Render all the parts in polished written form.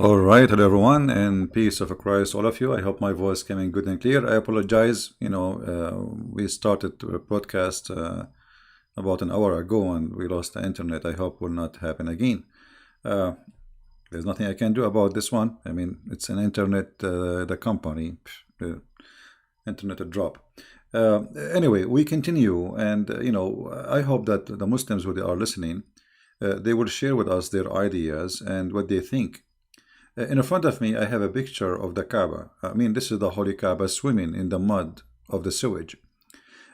All right, hello everyone, and peace of Christ, all of you. I hope my voice coming good and clear. I apologize. We started a podcast about an hour ago, and we lost the internet. I hope will not happen again. Uh, there's nothing I can do about this one. I mean, it's an internet, the company, the internet drop. Anyway, we continue, and I hope that the Muslims who they are listening, they will share with us their ideas and what they think. In front of me, I have a picture of the Kaaba. I mean, this is the Holy Kaaba swimming in the mud of the sewage.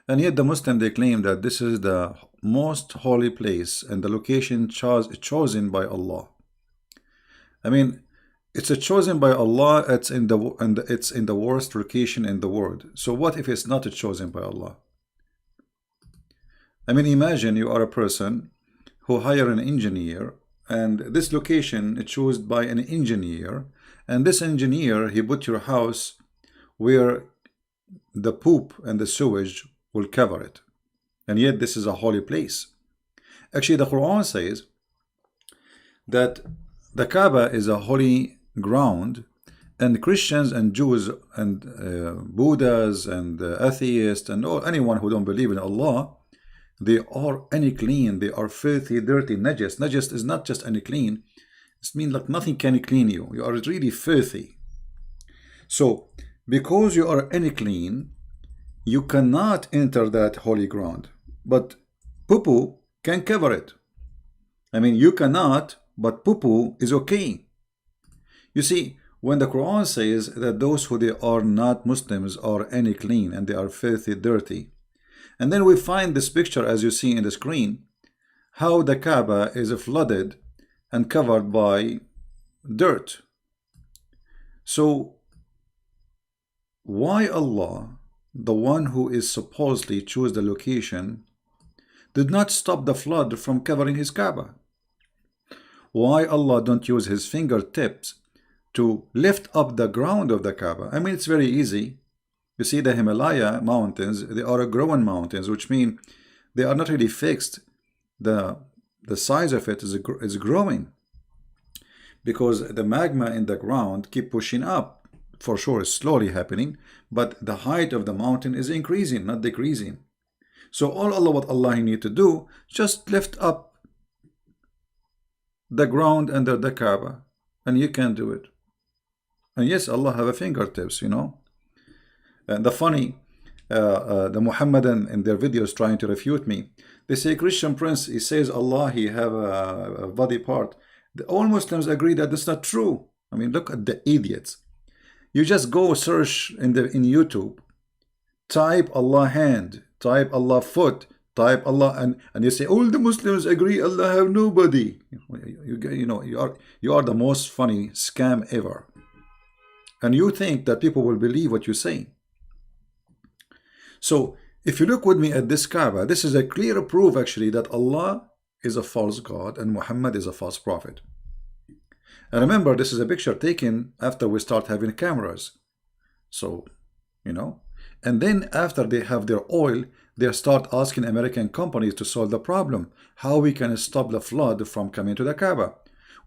And yet the Muslim, they claim that this is the most holy place and the location chosen by Allah. I mean, it's a chosen by Allah, it's in the worst location in the world. So what if it's not chosen by Allah? I mean, imagine you are a person who hire an engineer, and this location is chosen by an engineer, and this engineer, he put your house where the poop and the sewage will cover it, and yet this is a holy place. Actually, the Quran says that the Kaaba is a holy ground, and Christians and Jews and Buddhas and atheists and anyone who don't believe in Allah, they are unclean, they are filthy, dirty, najas. Najas is not just unclean, it means like nothing can clean you. You are really filthy. So, because you are unclean, you cannot enter that holy ground. But poo-poo can cover it. I mean, you cannot, but poo-poo is okay. You see, when the Quran says that those who they are not Muslims are unclean and they are filthy, dirty, and then we find this picture, as you see in the screen, how the Kaaba is flooded and covered by dirt. So, why Allah, the one who is supposedly choose the location, did not stop the flood from covering his Kaaba? Why Allah don't use his fingertips to lift up the ground of the Kaaba? I mean, it's very easy. You see, the Himalaya mountains, they are growing mountains, which mean they are not really fixed. The size of it is growing because the magma in the ground keep pushing up. For sure, it's slowly happening, but the height of the mountain is increasing, not decreasing. So what Allah need to do, just lift up the ground under the Kaaba, and you can do it. And yes, Allah have a fingertips, And the Muhammadan in their videos trying to refute me, they say Christian Prince, he says Allah, he have a body part. All Muslims agree that that's not true. I mean, look at the idiots. You just go search in YouTube, type Allah hand, type Allah foot, type Allah, and you say all the Muslims agree Allah have nobody. You are the most funny scam ever. And you think that people will believe what you say. So, if you look with me at this Kaaba, this is a clear proof actually that Allah is a false God and Muhammad is a false prophet. And remember, this is a picture taken after we start having cameras. So, and then after they have their oil, they start asking American companies to solve the problem, how we can stop the flood from coming to the Kaaba.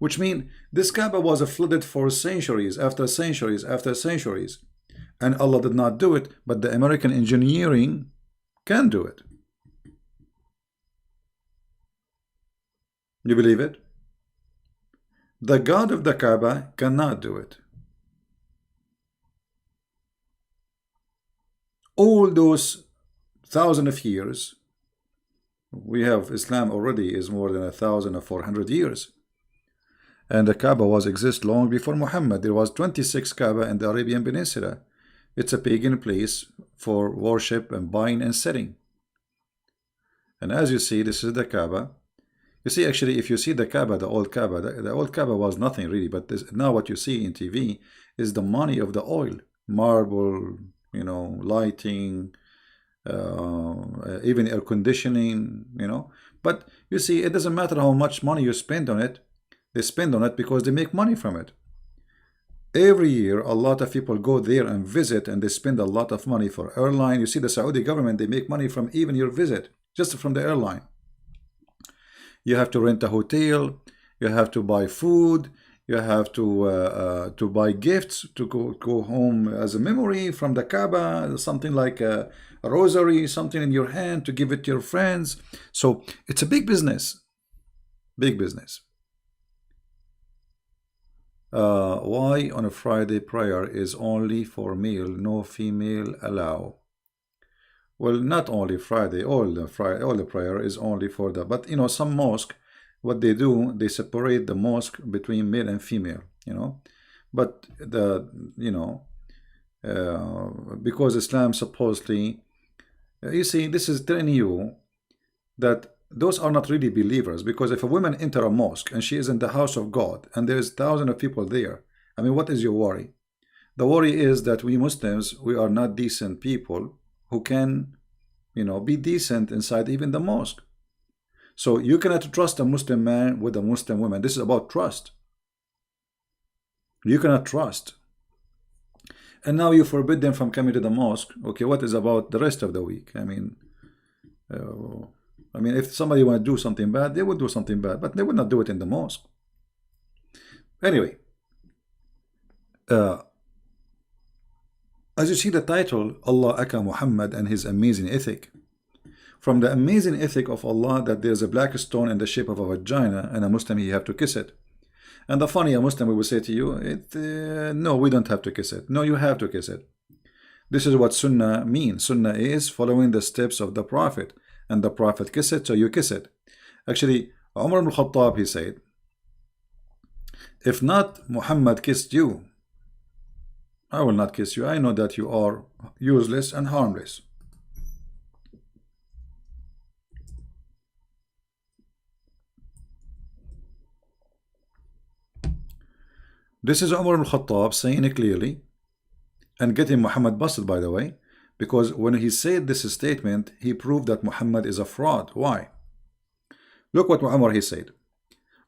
Which means this Kaaba was flooded for centuries after centuries after centuries. And Allah did not do it, but the American engineering can do it. You believe it? The God of the Kaaba cannot do it. All those thousands of years, we have Islam already is more than 1,400 years. And the Kaaba was exist long before Muhammad. There was 26 Kaaba in the Arabian Peninsula. It's a pagan place for worship and buying and selling. And as you see, this is the Kaaba. You see, actually, if you see the Kaaba, the old Kaaba was nothing really. But now what you see in TV is the money of the oil. Marble, lighting, even air conditioning, But you see, it doesn't matter how much money you spend on it. They spend on it because they make money from it. Every year, a lot of people go there and visit, and they spend a lot of money for airline. You see, the Saudi government, they make money from even your visit, just from the airline. You have to rent a hotel, you have to buy food, You have to buy gifts to go home as a memory from the Kaaba, something like a rosary, something in your hand to give it to your friends. So it's a big business, big business. Why on a Friday prayer is only for male, no female allow? Well, not only Friday, all the prayer is only for that. But you know, some mosque, what they do, they separate the mosque between male and female. You know, but because Islam supposedly, you see, this is telling you that those are not really believers. Because if a woman enter a mosque and she is in the house of God and there's thousands of people there, I mean, what is your worry? The worry is that we Muslims, we are not decent people who can, you know, be decent inside even the mosque. So you cannot trust a Muslim man with a Muslim woman. This is about trust. You cannot trust. And now you forbid them from coming to the mosque. Okay, what is about the rest of the week? I mean, if somebody want to do something bad, they would do something bad, but they would not do it in the mosque. Anyway, as you see the title, Allah Aka Muhammad and his amazing ethic. From the amazing ethic of Allah that there's a black stone in the shape of a vagina, and a Muslim, you have to kiss it. And the funny, a Muslim will say to you, no, we don't have to kiss it. No, you have to kiss it. This is what Sunnah means. Sunnah is following the steps of the Prophet. And the Prophet kissed it, so you kiss it. Actually, Umar ibn Khattab, he said, if not Muhammad kissed you, I will not kiss you. I know that you are useless and harmless. This is Umar ibn Khattab saying it clearly and getting Muhammad busted, by the way, because when he said this statement, he proved that Muhammad is a fraud. Why? Look what Umar he said.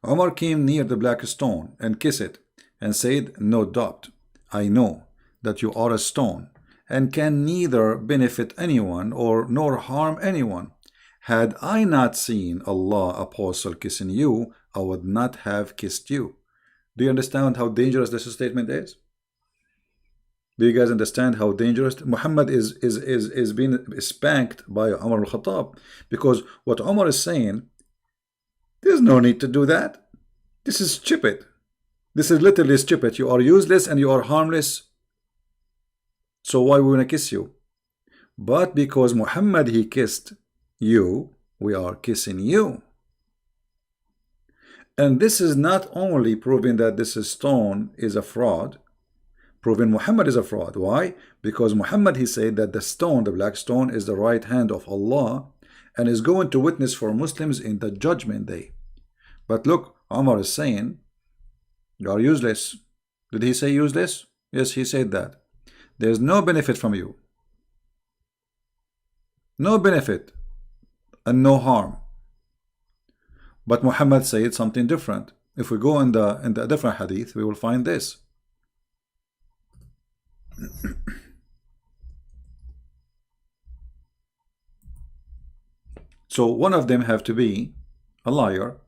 Umar came near the black stone and kissed it and said, no doubt, I know that you are a stone and can neither benefit anyone or nor harm anyone. Had I not seen Allah apostle kissing you, I would not have kissed you. Do you understand how dangerous this statement is? Do you guys understand how dangerous? Muhammad is being spanked by Umar al-Khattab, because what Umar is saying, there's no need to do that. This is stupid. This is literally stupid. You are useless and you are harmless. So why we want to kiss you? But because Muhammad, he kissed you, we are kissing you. And this is not only proving that this stone is a fraud, proving Muhammad is a fraud. Why? Because Muhammad, he said that the stone, the black stone, is the right hand of Allah and is going to witness for Muslims in the judgment day. But look, Umar is saying, you are useless. Did he say useless? Yes, he said that. There's no benefit from you. No benefit and no harm. But Muhammad said something different. If we go in the different hadith, we will find this. So one of them have to be a liar,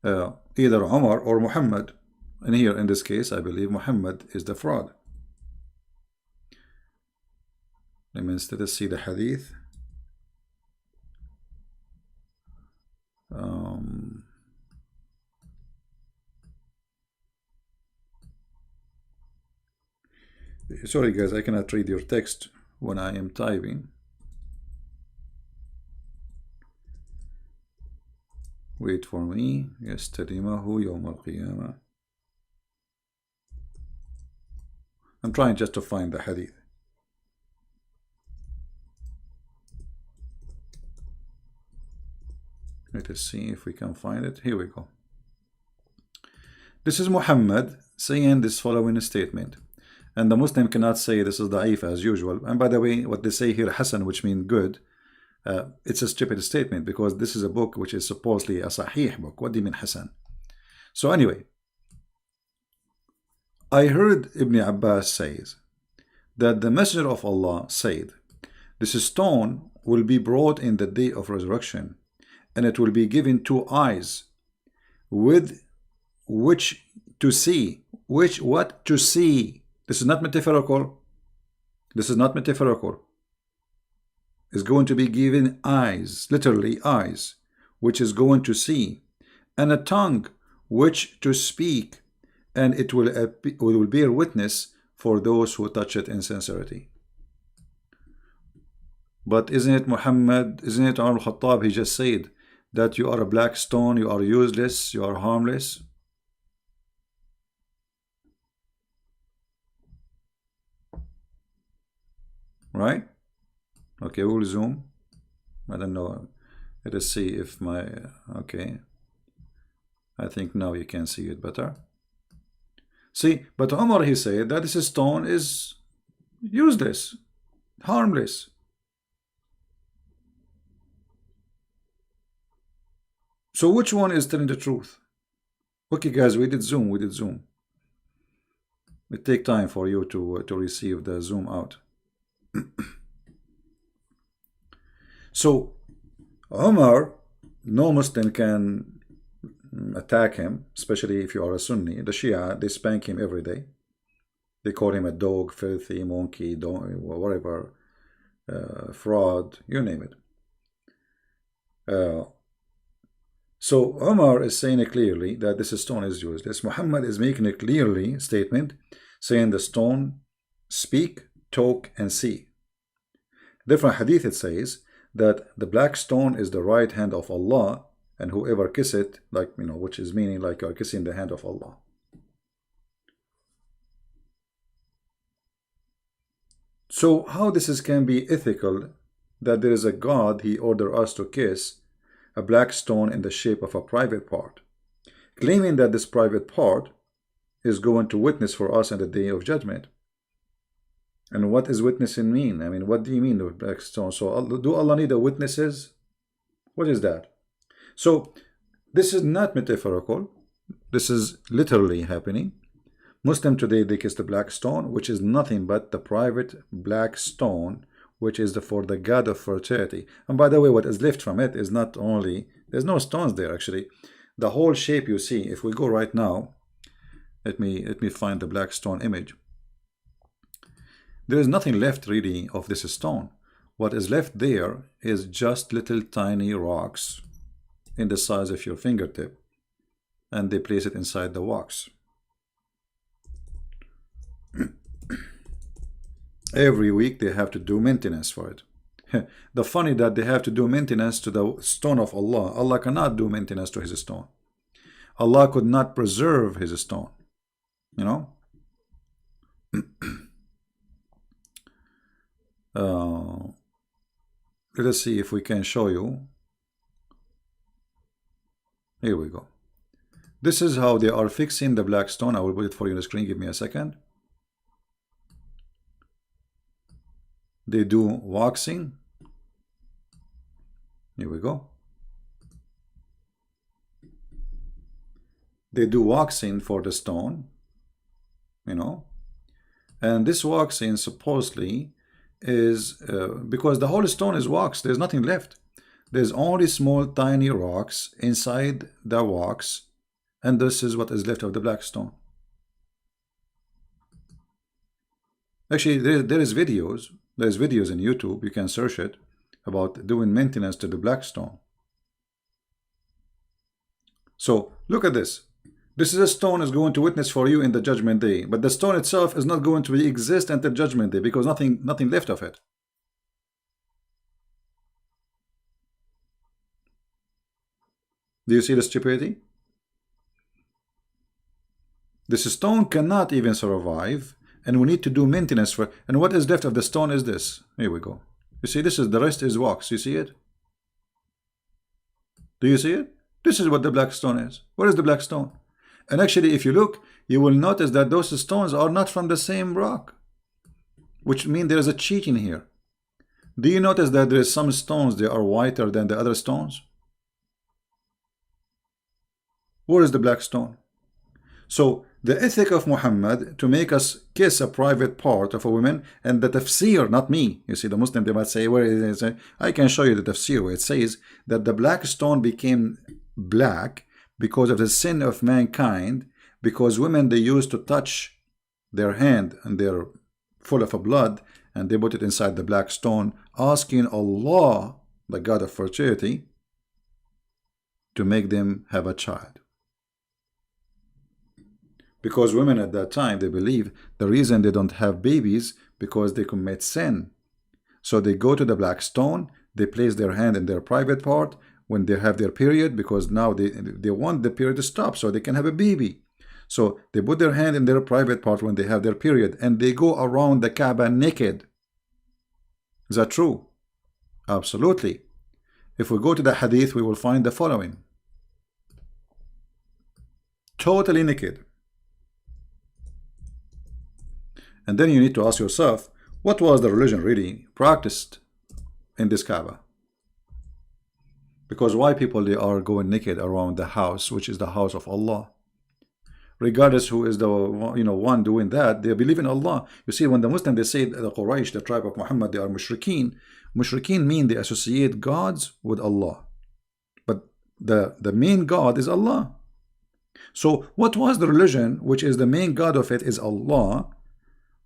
either Umar or Muhammad. And here in this case, I believe Muhammad is the fraud. Let me instead see the hadith. Sorry guys, I cannot read your text when I am typing. Wait for me. يستلمه يوم القيامة. I'm trying just to find the hadith. Let us see if we can find it. Here we go. This is Muhammad saying this following statement. And the Muslim cannot say this is da'if as usual. And by the way, what they say here, Hasan, which means good, it's a stupid statement, because this is a book which is supposedly a Sahih book. What do you mean Hasan? So anyway, I heard Ibn Abbas says that the Messenger of Allah said, this stone will be brought in the day of resurrection, and it will be given 2 eyes, with which to see. What to see? This is not metaphorical. This is not metaphorical. Is going to be given eyes, literally eyes, which is going to see, and a tongue which to speak, and it will bear witness for those who touch it in sincerity. But isn't it Muhammad, isn't it Umar al-Khattab, he just said that you are a black stone, you are useless, you are harmless? Right? Okay, we'll zoom. I don't know. Let us see if my, okay. I think now you can see it better. See, but Umar, he said that this stone is useless, harmless. So which one is telling the truth? Okay, guys, we did zoom. It take time for you to receive the zoom out. So Umar, no Muslim can attack him, especially if you are a Sunni. The Shia, they spank him every day. They call him a dog, filthy, monkey, whatever, fraud, you name it. So Umar is saying clearly that this stone is useless. Muhammad is making a clearly statement saying the stone speak, talk, and see. Different hadith, it says that the black stone is the right hand of Allah, and whoever kiss it, like, you know, which is meaning like you're kissing the hand of Allah. So how this can be ethical, that there is a God, he ordered us to kiss a black stone in the shape of a private part, claiming that this private part is going to witness for us in the day of judgment. And what is witnessing mean? I mean, what do you mean with black stone? So do Allah need a witnesses? What is that? So this is not metaphorical. This is literally happening. Muslim today, they kiss the black stone, which is nothing but the private black stone, which is for the god of fertility. And by the way, what is left from it is not only, there's no stones there actually. The whole shape you see, if we go right now, let me find the black stone image. There is nothing left really of this stone. What is left there is just little tiny rocks in the size of your fingertip, and they place it inside the wax. Every week they have to do maintenance for it. The funny that they have to do maintenance to the stone of Allah. Allah cannot do maintenance to his stone. Allah could not preserve his stone, you know. Let us see if we can show you. Here we go. This is how they are fixing the black stone. I will put it for you on the screen. Give me a second. They do waxing. Here we go. They do waxing for the stone, you know. And this waxing supposedly is because the whole stone is waxed. There's nothing left. There's only small tiny rocks inside the wax, and this is what is left of the black stone. Actually, there's videos in YouTube, you can search it, about doing maintenance to the black stone. So look at this. This is a stone is going to witness for you in the judgment day, but the stone itself is not going to exist until judgment day because nothing left of it. Do you see the stupidity? This stone cannot even survive, and we need to do maintenance for. And what is left of the stone is this. Here we go. You see, this is the rest is wax. You see it? Do you see it? This is what the black stone is. What is the black stone? And actually, if you look, you will notice that those stones are not from the same rock, which means there is a cheating here. Do you notice that there is some stones they are whiter than the other stones? Where is the black stone? So the ethic of Muhammad to make us kiss a private part of a woman, and the tafsir, not me. You see, the Muslim, they might say, where is it? I can show you the tafsir where it says that the black stone became black because of the sin of mankind because women, they used to touch their hand and they're full of a blood, and they put it inside the black stone, asking Allah, the God of fertility, to make them have a child. Because women at that time, they believe the reason they don't have babies because they commit sin. So they go to the black stone, they place their hand in their private part when they have their period, because now they want the period to stop so they can have a baby. So they put their hand in their private part when they have their period, and they go around the Kaaba naked. Is that true? Absolutely. If we go to the hadith, we will find the following. Totally naked. And then you need to ask yourself, what was the religion really practiced in this Kaaba? Because why people, they are going naked around the house, which is the house of Allah? Regardless who is the one doing that, they believe in Allah. You see, when the Muslims, they say the Quraysh, the tribe of Muhammad, they are mushrikeen. Mushrikeen mean they associate gods with Allah, but the main God is Allah. So what was the religion which is the main God of it is Allah,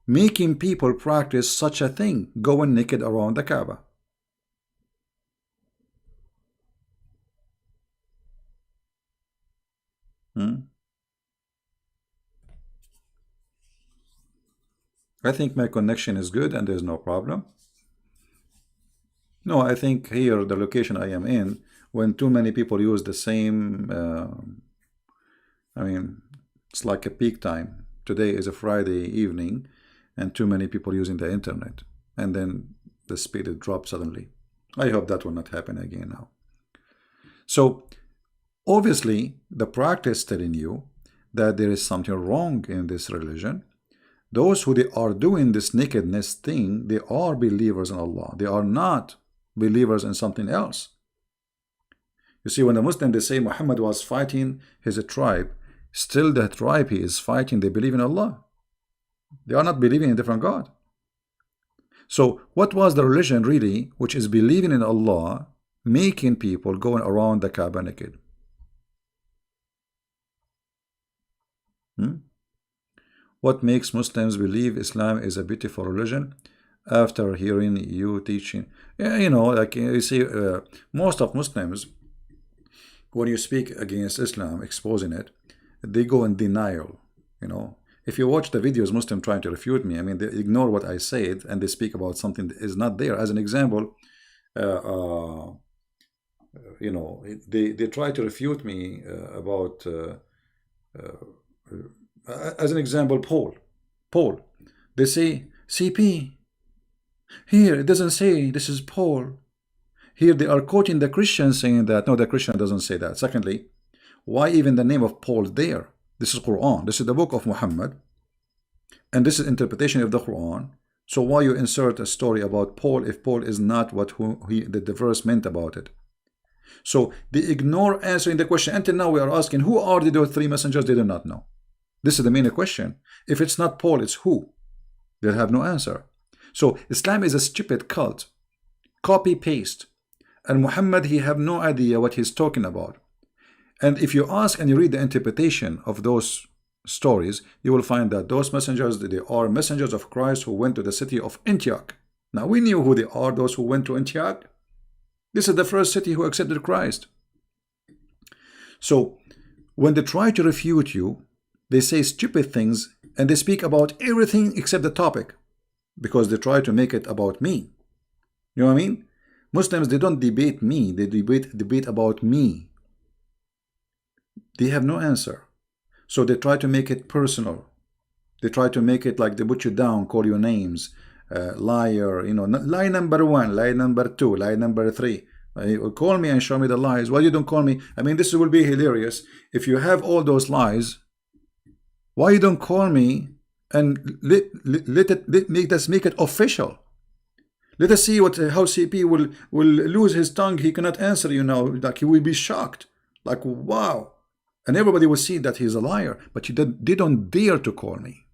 making people practice such a thing, going naked around the Kaaba? I think my connection is good and there's no problem. No, I think here, the location I am in, when too many people use the same, I mean, it's like a peak time. Today is a Friday evening, and too many people using the internet, and then the speed it drops suddenly. I hope that will not happen again now. So obviously the practice telling you that there is something wrong in this religion. Those who they are doing this nakedness thing, they are believers in Allah. They are not believers in something else. You see, when the Muslims, they say Muhammad was fighting his tribe, still the tribe he is fighting, they believe in Allah. They are not believing in a different God. So what was the religion really, which is believing in Allah, making people going around the Kaaba naked? What makes Muslims believe Islam is a beautiful religion? After hearing you teaching, like you see, most of Muslims, when you speak against Islam, exposing it, they go in denial. If you watch the videos, Muslim trying to refute me, I mean, they ignore what I said and they speak about something that is not there. As an example, they try to refute me about, as an example, Paul. They say, CP, here it doesn't say this is Paul. Here they are quoting the Christian saying that. No, the Christian doesn't say that. Secondly, why even the name of Paul there? This is Quran. This is the book of Muhammad, and this is interpretation of the Quran. So why you insert a story about Paul if Paul is not what the verse meant about it? So they ignore answering the question. Until now we are asking, who are those three messengers? They do not know. This is the main question. If it's not Paul, it's who? They'll have no answer. So Islam is a stupid cult. Copy paste. And Muhammad, he have no idea what he's talking about. And if you ask and you read the interpretation of those stories, you will find that those messengers, they are messengers of Christ who went to the city of Antioch. Now we knew who they are, those who went to Antioch. This is the first city who accepted Christ. So when they try to refute you, they say stupid things and they speak about everything except the topic, because they try to make it about me. You know what I mean? Muslims, they don't debate me, they debate about me. They have no answer. So they try to make it personal. They try to make it like they put you down, call you names, liar, lie number 1, lie number 2, lie number 3. Call me and show me the lies. Why you don't call me? I mean, this will be hilarious. If you have all those lies, why you don't call me and make it official? Let us see how CP will lose his tongue. He cannot answer you now. Like, he will be shocked. Like, wow. And everybody will see that he's a liar. But they don't dare to call me.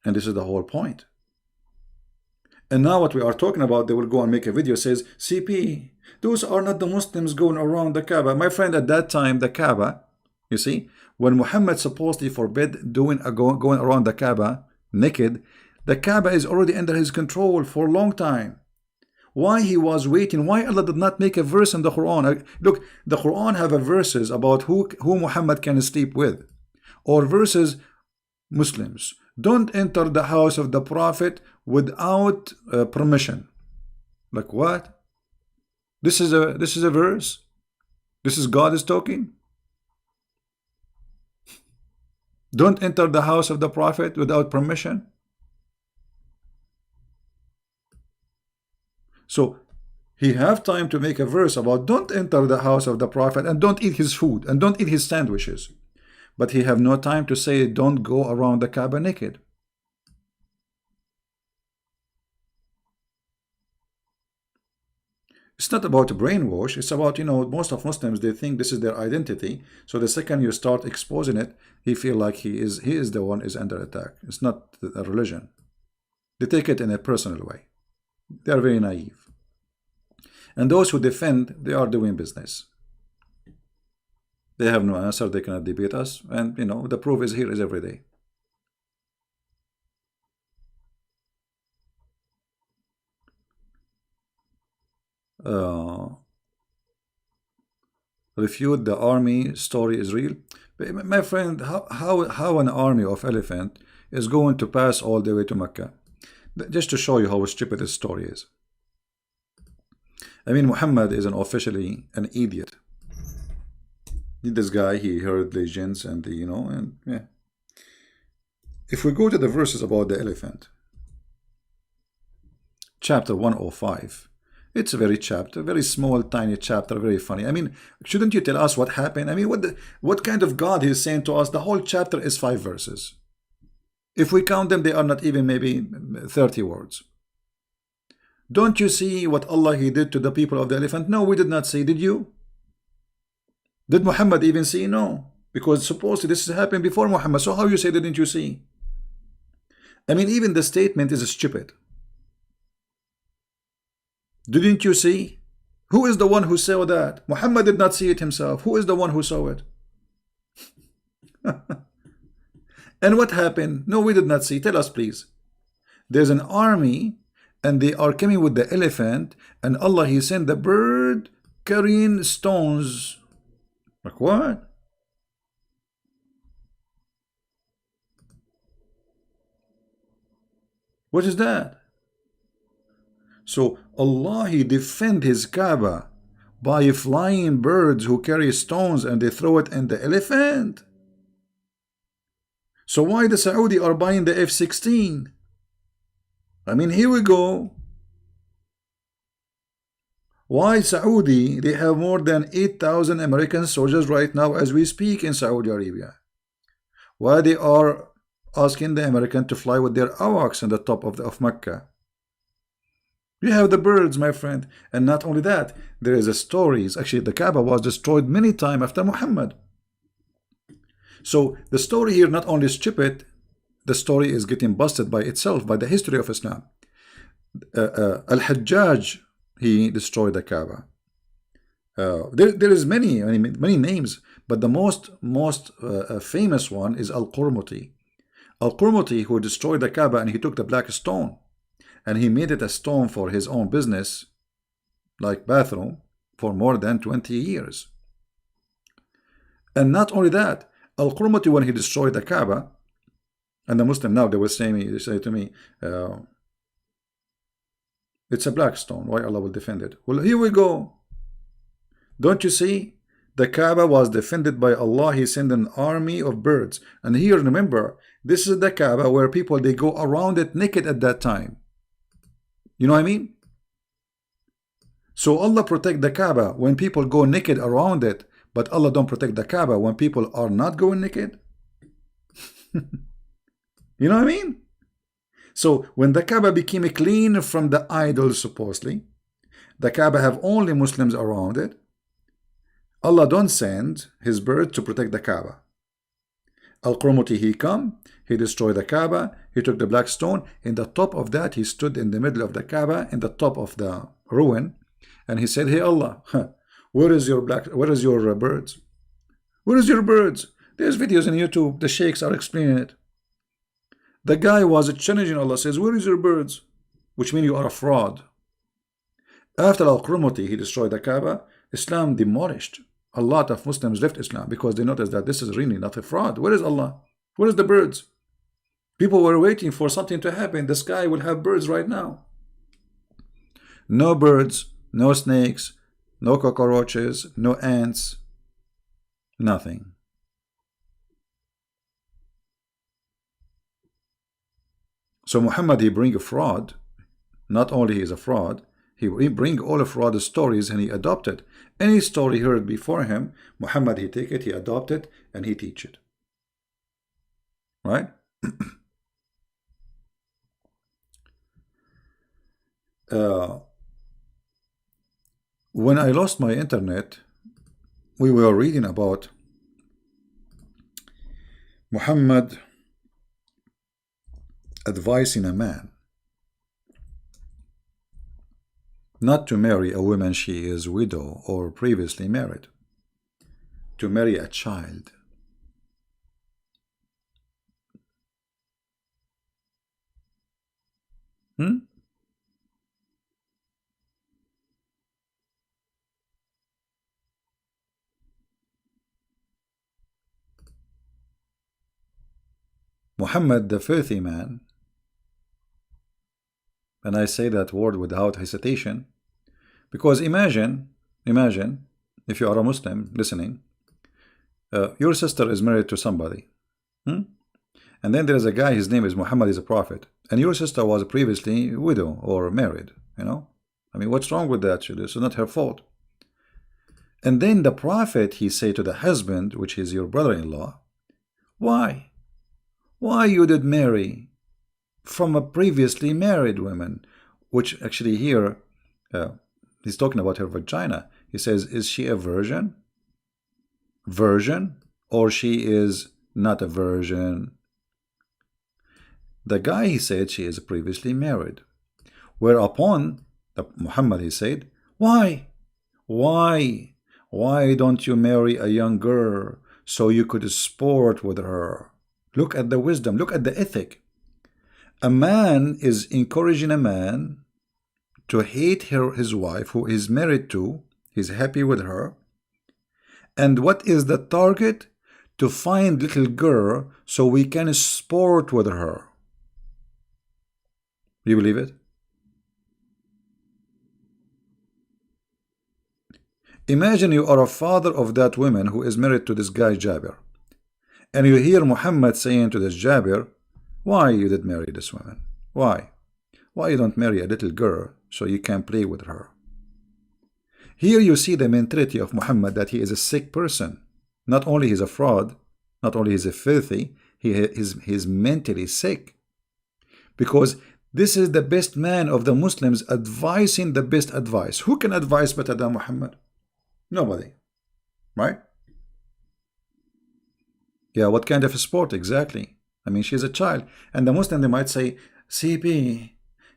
And this is the whole point. And now what we are talking about, they will go and make a video says, CP, Those are not the Muslims going around the Kaaba. My friend, at that time, the Kaaba, you see, when Muhammad supposedly forbid going around the Kaaba naked, the Kaaba is already under his control for a long time. Why he was waiting? Why Allah did not make a verse in the Quran? Look, the Quran have a verses about who Muhammad can sleep with, or verses Muslims don't enter the house of the Prophet without permission. Like what? This is a verse. This is God is talking. Don't enter the house of the Prophet without permission. So he have time to make a verse about don't enter the house of the Prophet and don't eat his food and don't eat his sandwiches. But he have no time to say don't go around the Kaaba naked. It's not about brainwash. It's about, most of Muslims, they think this is their identity. So the second you start exposing it, he feel like he is the one is under attack. It's not a religion. They take it in a personal way. They are very naive. And those who defend, they are doing business. They have no answer. They cannot debate us. And, the proof is here is every day. Refute the army story is real. But my friend, how an army of elephant is going to pass all the way to Mecca? Just to show you how stupid this story is. I mean, Muhammad is officially an idiot. This guy, he heard legends and and yeah. If we go to the verses about the elephant, chapter 105, it's a very small, tiny chapter, very funny. I mean, shouldn't you tell us what happened? I mean, what kind of God he's saying to us? The whole chapter is 5 verses. If we count them, they are not even maybe 30 words. Don't you see what Allah he did to the people of the elephant? No, we did not see. Did you? Did Muhammad even see? No. Because supposedly this has happened before Muhammad. So how you say didn't you see? I mean, even the statement is stupid. Didn't you see? Who is the one who saw that? Muhammad did not see it himself. Who is the one who saw it? And what happened? No, we did not see. Tell us, please. There's an army and they are coming with the elephant, and Allah he sent the bird carrying stones. Like what? What is that? So Allah he defend his Kaaba by flying birds who carry stones and they throw it in the elephant. So why the Saudi are buying the F-16? I mean, here we go. Why Saudi? They have more than 8,000 American soldiers right now as we speak in Saudi Arabia. Why they are asking the American to fly with their AWACS on the top of Mecca? You have the birds, my friend. And not only that, there is a stories. Actually, the Kaaba was destroyed many times after Muhammad. So the story here not only stupid, the story is getting busted by itself, by the history of Islam. Al-Hajjaj, he destroyed the Kaaba. There is many names, but the most famous one is Al-Qurmuti. Al-Qurmuti, who destroyed the Kaaba, and he took the black stone and he made it a stone for his own business, like bathroom, for more than 20 years. And not only that, Al-Qurmuti, when he destroyed the Kaaba, and the Muslim now, they say to me, it's a black stone, why Allah will defend it? Well, here we go. Don't you see? The Kaaba was defended by Allah. He sent an army of birds. And here, remember, this is the Kaaba where people, they go around it naked at that time. You know what I mean? So Allah protect the Kaaba when people go naked around it, but Allah don't protect the Kaaba when people are not going naked. You know what I mean? So when the Kaaba became clean from the idols, supposedly, the Kaaba have only Muslims around it, Allah don't send his bird to protect the Kaaba. Al-Qurmuti, he come, he destroyed the Kaaba, he took the black stone, in the top of that he stood in the middle of the Kaaba, in the top of the ruin, and he said, hey Allah, where is your birds? Where is your birds? There's videos on YouTube, the sheikhs are explaining it. The guy was challenging Allah, says, where is your birds? Which means you are a fraud. After Al-Qurmuti, he destroyed the Kaaba, Islam demolished. A lot of Muslims left Islam because they noticed that this is really not a fraud. Where is Allah? Where is the birds? People were waiting for something to happen. The sky will have birds right now. No birds, no snakes, no cockroaches, no ants, nothing. So Muhammad, he bring a fraud. Not only he is a fraud, he bring all the fraud stories and he adopted. Any story heard before him, Muhammad, he take it, he adopt it, and he teach it. Right? When I lost my internet, we were reading about Muhammad advising a man not to marry a woman she is widow or previously married, to marry a child. Muhammad, the filthy man, and I say that word without hesitation, because imagine if you are a Muslim listening, your sister is married to somebody, and then there is a guy, his name is Muhammad, is a prophet, and your sister was previously widow or married, you know, I mean, what's wrong with that? This is not her fault. And then the prophet, he say to the husband, which is your brother-in-law, why you did marry from a previously married woman? Which actually here, he's talking about her vagina. He says, is she a virgin? Virgin? Or she is not a virgin? The guy, he said, she is previously married. Whereupon, Muhammad, he said, why don't you marry a young girl so you could sport with her? Look at the wisdom, look at the ethic. A man is encouraging a man to hate his wife who is married to, he's happy with her. And what is the target? To find little girl so we can sport with her. You believe it? Imagine you are a father of that woman who is married to this guy Jabir. And you hear Muhammad saying to this Jabir, why you did marry this woman? Why you don't marry a little girl so you can play with her? Here you see the mentality of Muhammad, that he is a sick person. Not only he's a fraud, not only he's a filthy, he's mentally sick. Because this is the best man of the Muslims advising the best advice. Who can advise better than Muhammad? Nobody. Right? Yeah, what kind of a sport exactly? I mean, she's a child. And the Muslim, they might say, CP,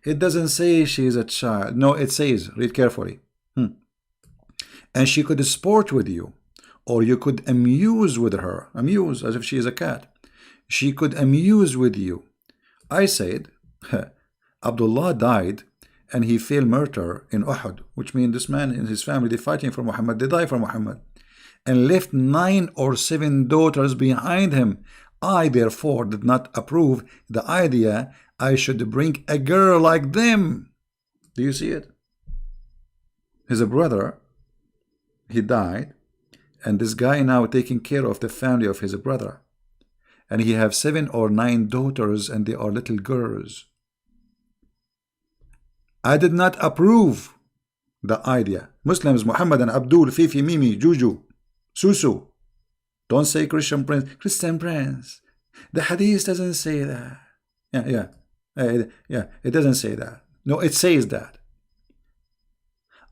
it doesn't say she's a child. No, it says, read carefully. And she could sport with you, or you could amuse with her. Amuse, as if she is a cat. She could amuse with you. I said, Abdullah died, and he fell martyr in Uhud, which means this man and his family, they're fighting for Muhammad, they die for Muhammad, and left 9 or 7 daughters behind him. I therefore did not approve the idea I should bring a girl like them. Do you see it? His brother, he died, and this guy now taking care of the family of his brother, and he have 7 or 9 daughters, and they are little girls. I did not approve the idea. Muslims, Muhammad and Abdul, Fifi, Mimi, Juju, Susu. Don't say Christian Prince. Christian Prince. The hadith doesn't say that. Yeah, it doesn't say that. No, it says that.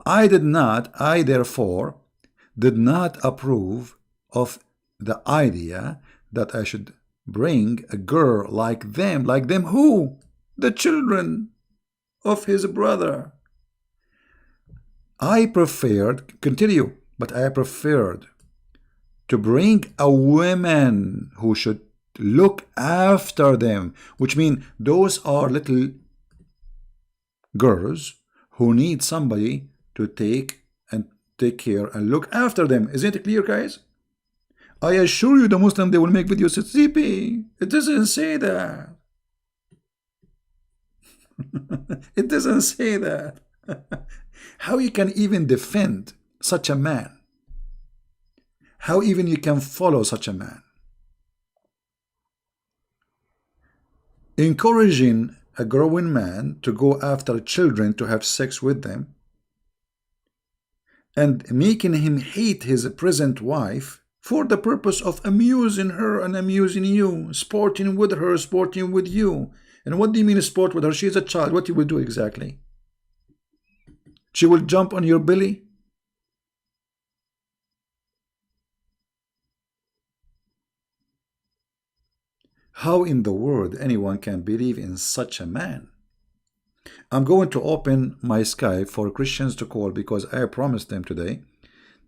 I therefore did not approve of the idea that I should bring a girl like them. Like them who? The children of his brother. I preferred, continue, but I preferred to bring a woman who should look after them, which means those are little girls who need somebody to take care and look after them. Isn't it clear, guys? I assure you the Muslim, they will make videos at CP. It doesn't say that. It doesn't say that. How you can even defend such a man? How even you can follow such a man? Encouraging a growing man to go after children to have sex with them and making him hate his present wife for the purpose of amusing her and amusing you, sporting with her, sporting with you. And what do you mean sport with her? She's a child. What you will do exactly? She will jump on your belly? How in the world anyone can believe in such a man? I'm going to open my Skype for Christians to call because I promised them today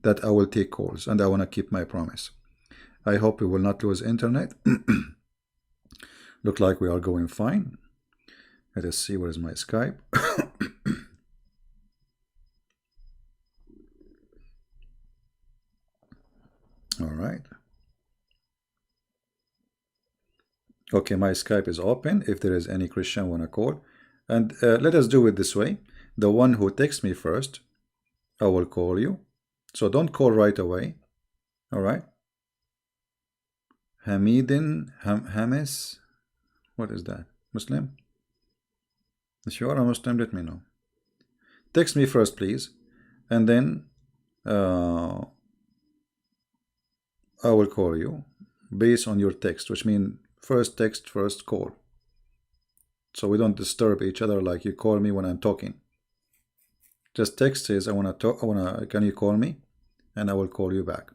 that I will take calls and I want to keep my promise. I hope we will not lose internet. Look like we are going fine. Let us see where is my Skype. All right. Okay, my Skype is open. If there is any Christian want to call, and let us do it this way. The one who texts me first, I will call you. So don't call right away. All right. Hamidin, Hamis. What is that? Muslim? If you are a Muslim, let me know. Text me first, please. And then I will call you based on your text, which means first text, first call. So we don't disturb each other like you call me when I'm talking. Just text says, I want to talk, can you call me? And I will call you back.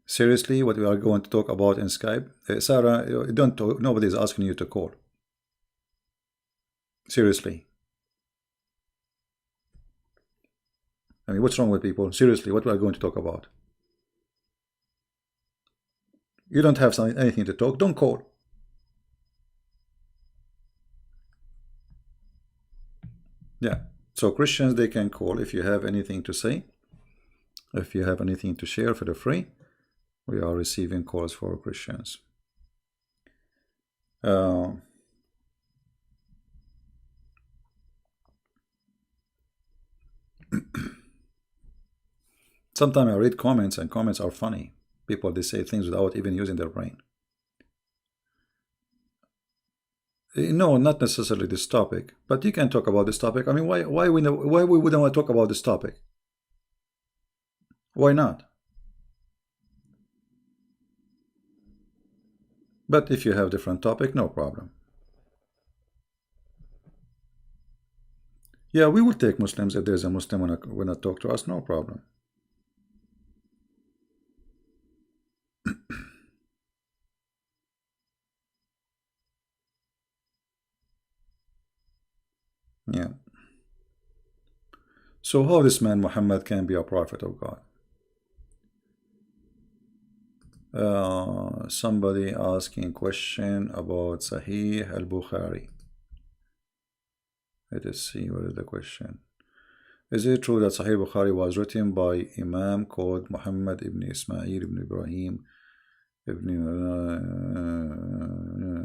Seriously, what we are going to talk about in Skype? Sarah, nobody is asking you to call. Seriously. I mean, what's wrong with people? Seriously, what we are going to talk about? You don't have anything to talk, don't call. Yeah, so Christians, they can call if you have anything to say. If you have anything to share for the free, we are receiving calls for Christians. Sometimes I read comments and comments are funny. People, they say things without even using their brain. No, not necessarily this topic, but you can talk about this topic. I mean, why we wouldn't want to talk about this topic? Why not? But if you have different topic, no problem. Yeah, we will take Muslims if there's a Muslim wanna talk to us, no problem. Yeah. So how this man Muhammad can be a prophet of God? Somebody asking question about Sahih al-Bukhari. Let us see what is the question. Is it true that Sahih Bukhari was written by Imam called Muhammad ibn Ismail ibn Ibrahim ibn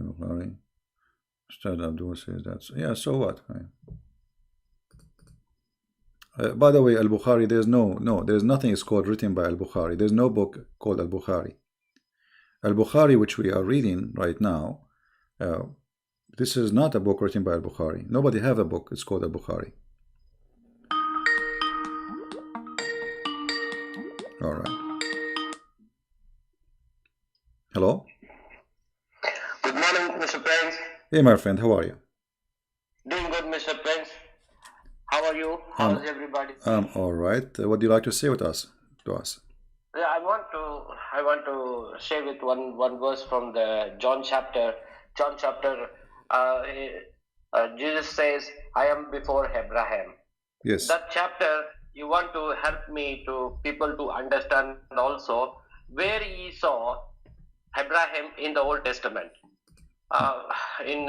Bukhari? Ustad Abdul says that. Yeah, so what? By the way, Al-Bukhari, there's nothing is called written by Al-Bukhari. There's no book called Al-Bukhari. Al-Bukhari, which we are reading right now, this is not a book written by Al-Bukhari. Nobody have a book. It's called Al-Bukhari. All right. Hello? Good morning, Mr. Prince. Hey, my friend, how are you? Doing good, Mr. Prince. How are you? How is everybody? I'm all right. What do you like to say with us? Yeah, I want to say with one verse from the John chapter. Jesus says, I am before Abraham. Yes. That chapter, you want to help me to people to understand also where he saw Abraham in the Old Testament. In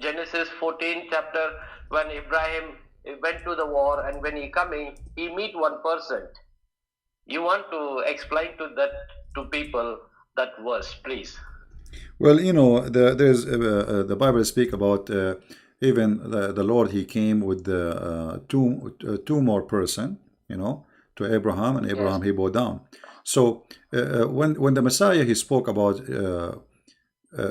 Genesis 14 chapter, when Abraham went to the war and when he coming, he meet one person. You want to explain to that to people that verse, please? Well, you know, the Bible speak about even the Lord. He came with the two more person, you know, to Abraham, and Abraham he bowed down. So when the Messiah he spoke about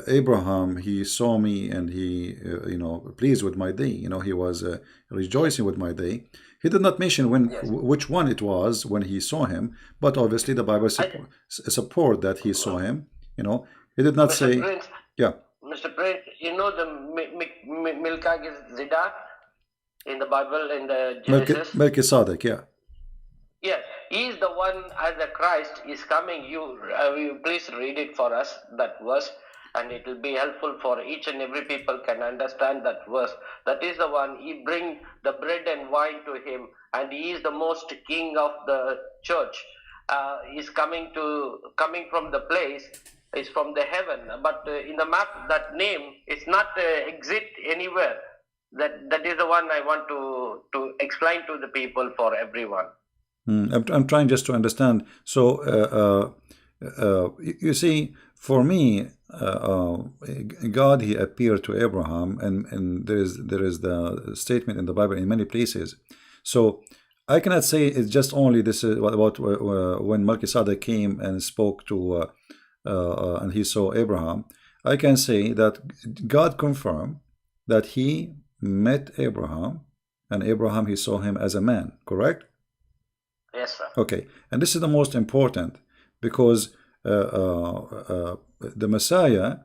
Abraham, he saw me and he you know, pleased with my day. You know, he was rejoicing with my day. He did not mention when which one it was when he saw him, but obviously the Bible support that he saw him. You know, he did not Mr. say. Prince, Yeah. Mr. Prince, you know the Milka Zida in the Bible in the Genesis? Melchizedek, yeah. Yes, he is the one as the Christ is coming. You please read it for us, that verse, and it will be helpful for each and every people can understand that verse. That is the one, he bring the bread and wine to him, and he is the most king of the church. He's coming from the place, is from the heaven, but in the map that name is not exist anywhere. That is the one I want to explain to the people, for everyone. I'm trying just to understand. So you see, for me, God he appeared to Abraham, and there is the statement in the Bible in many places. So I cannot say it's just only this is about when Melchizedek came and spoke to and he saw Abraham. I can say that God confirmed that he met Abraham, and Abraham he saw him as a man. Correct? Yes, sir. Okay, and this is the most important, because the Messiah,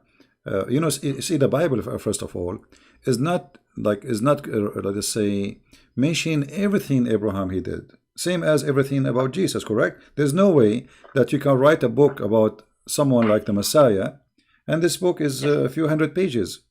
you know, see the Bible first of all is not let us say mention everything Abraham he did, same as everything about Jesus. Correct? There's no way that you can write a book about someone like the Messiah, and this book is a few hundred pages.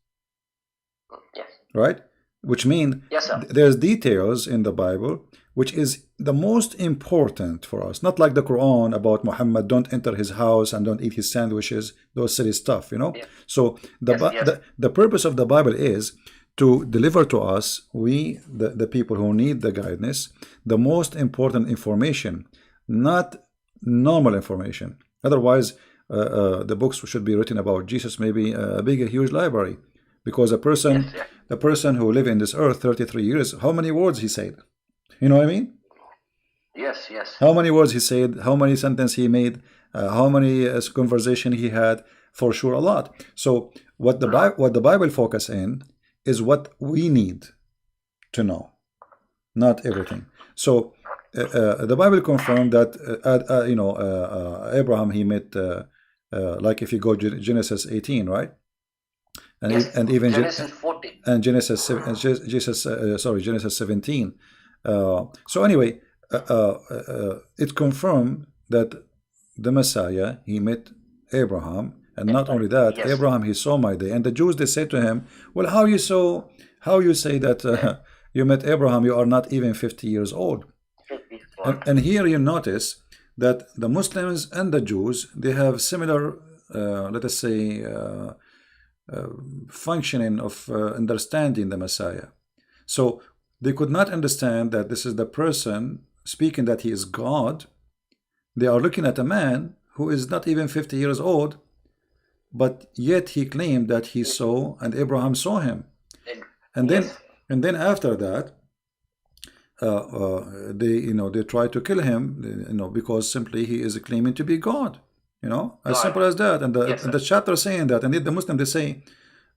Yes. Right? Which mean there's details in the Bible which is the most important for us, not like the Quran about Muhammad, don't enter his house and don't eat his sandwiches, those silly stuff, you know. So the purpose of the Bible is to deliver to us, we the people who need the guidance, the most important information, not normal information. Otherwise the books should be written about Jesus, maybe a big huge library, because the person who lived in this earth 33 years, how many words he said? You know what I mean? Yes, yes. How many words he said, how many sentences he made, how many conversation he had, for sure a lot. So what the Bible focus in is what we need to know, not everything. So the Bible confirmed that Abraham he met like if you go Genesis 18, right? And and even Genesis 14 and Genesis 17. So anyway, it confirmed that the Messiah he met Abraham, and not only that, Abraham he saw my day. And the Jews, they said to him, well, how you say that you met Abraham, you are not even 50 years old. And here you notice that the Muslims and the Jews, they have similar let us say functioning of understanding the Messiah. So they could not understand that this is the person speaking that he is God. They are looking at a man who is not even 50 years old, but yet he claimed that he saw, and Abraham saw him. And then after that, they try to kill him, because simply he is claiming to be God. As simple as that. And the chapter saying that, and the Muslim, they say,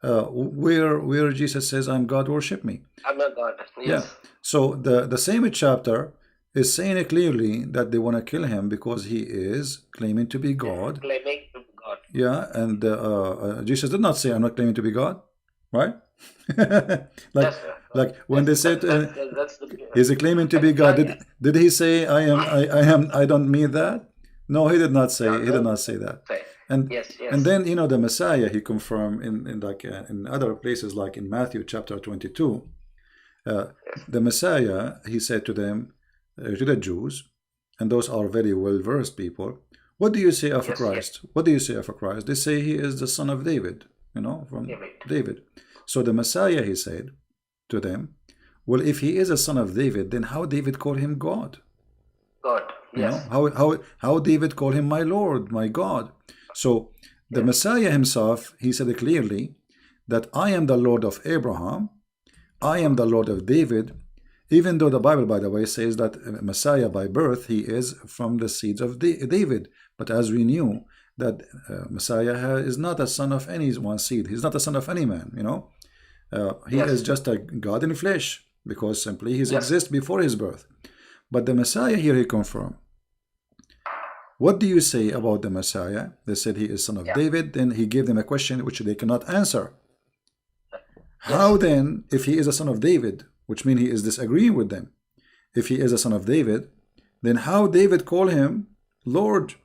where Jesus says, I'm God, worship me. I'm a God. Yes. Yeah. So the same chapter is saying it clearly that they want to kill him because he is claiming to be God. Claiming to be God. Yeah, and Jesus did not say, I'm not claiming to be God, right? like when they said he's claiming to be God, did he say I don't mean that? No, he did not say. He did not say that. And Yes, yes. and then, you know, the Messiah, he confirmed in like in other places, like in Matthew chapter 22, the Messiah, he said to them, to the Jews, and those are very well versed people, what do you say of Yes, Christ? What do you say of Christ? They say he is the son of David, you know, from David. David. So the Messiah, he said to them, well, if he is a son of David, then how David called him God? God. You Yes. know, how David called him my Lord, my God. So the Messiah himself, he said clearly that I am the Lord of Abraham, I am the Lord of David, even though the Bible, by the way, says that Messiah by birth, he is from the seeds of David. But as we knew, that Messiah is not a son of any one seed. He's not a son of any man, you know. He Yes. is just a God in flesh, because simply he Yes. exists before his birth. But the Messiah here, he confirmed. What do you say about the Messiah? They said he is son of David. Then he gave them a question which they cannot answer. How then, if he is a son of David, which means he is disagreeing with them, if he is a son of David, then how David call him Lord?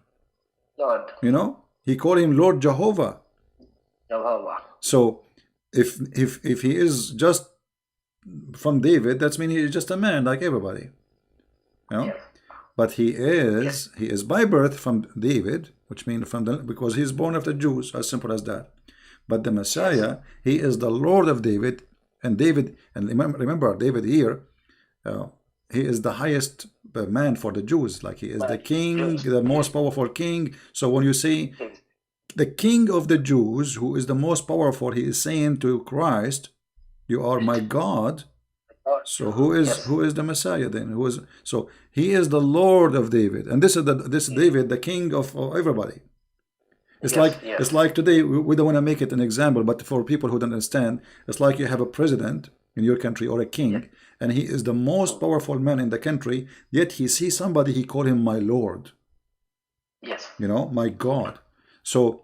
Lord. You know, he called him Lord Jehovah. Jehovah. So if he is just from David, that means he is just a man like everybody. You know? Yes. But he is by birth from David, which means because he is born of the Jews, as simple as that. But the Messiah, he is the Lord of David, and David, and remember David here, he is the highest man for the Jews, like he is the king, the most powerful king. So when you say the king of the Jews, who is the most powerful, he is saying to Christ, you are my God. So who is the Messiah then? So he is the Lord of David, and this is David, the king of everybody. It's like today, we don't want to make it an example, but for people who don't understand, it's like you have a president in your country or a king, and he is the most powerful man in the country, yet he sees somebody, he call him my Lord. Yes. You know, my God. So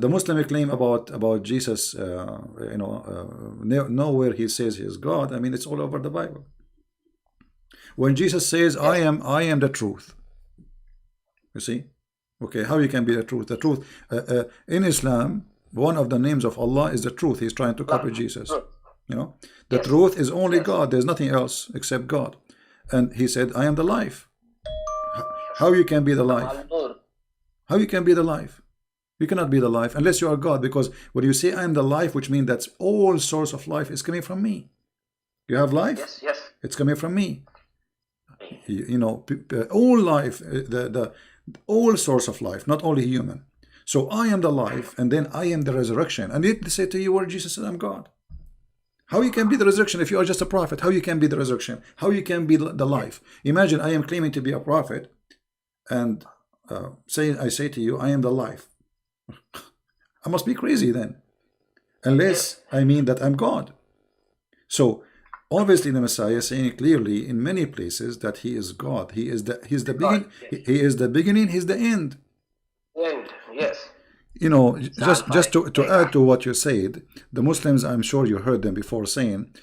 the Muslim claim about Jesus, nowhere he says he is God. I mean, it's all over the Bible. When Jesus says, I am the truth. You see? Okay, how you can be the truth? The truth in Islam, one of the names of Allah is the truth. He's trying to copy Jesus. You know, the truth is only God. There's nothing else except God. And he said, I am the life. How you can be the life? How you can be the life? You cannot be the life unless you are God, because when you say I am the life, which means that all source of life is coming from me. You have life? Yes, yes. It's coming from me. You know, all life, all source of life, not only human. So I am the life, and then I am the resurrection. And yet they say to you, where Jesus said, I'm God. How you can be the resurrection if you are just a prophet? How you can be the resurrection? How you can be the life? Imagine I am claiming to be a prophet, and I say to you, I am the life. I must be crazy then, unless I mean that I'm God. So obviously the Messiah is saying clearly in many places that he is God. He's the beginning. He is the beginning. He's the end. End. Yes. You know, just to add to what you said, the Muslims, I'm sure you heard them before saying,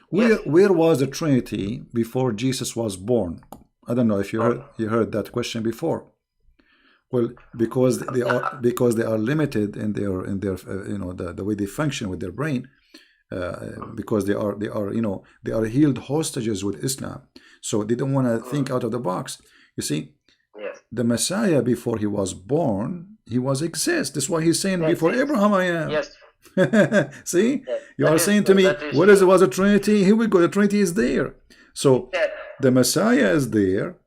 where was the Trinity before Jesus was born? I don't know if you heard that question before. Well, because they are limited in their the way they function with their brain, because they are held hostages with Islam, so they don't want to think out of the box. You see, the Messiah before he was born, he was exist. That's why he's saying before Abraham I am. Yes. See, you are saying to me, what is was a Trinity? Here we go. The Trinity is there. So the Messiah is there.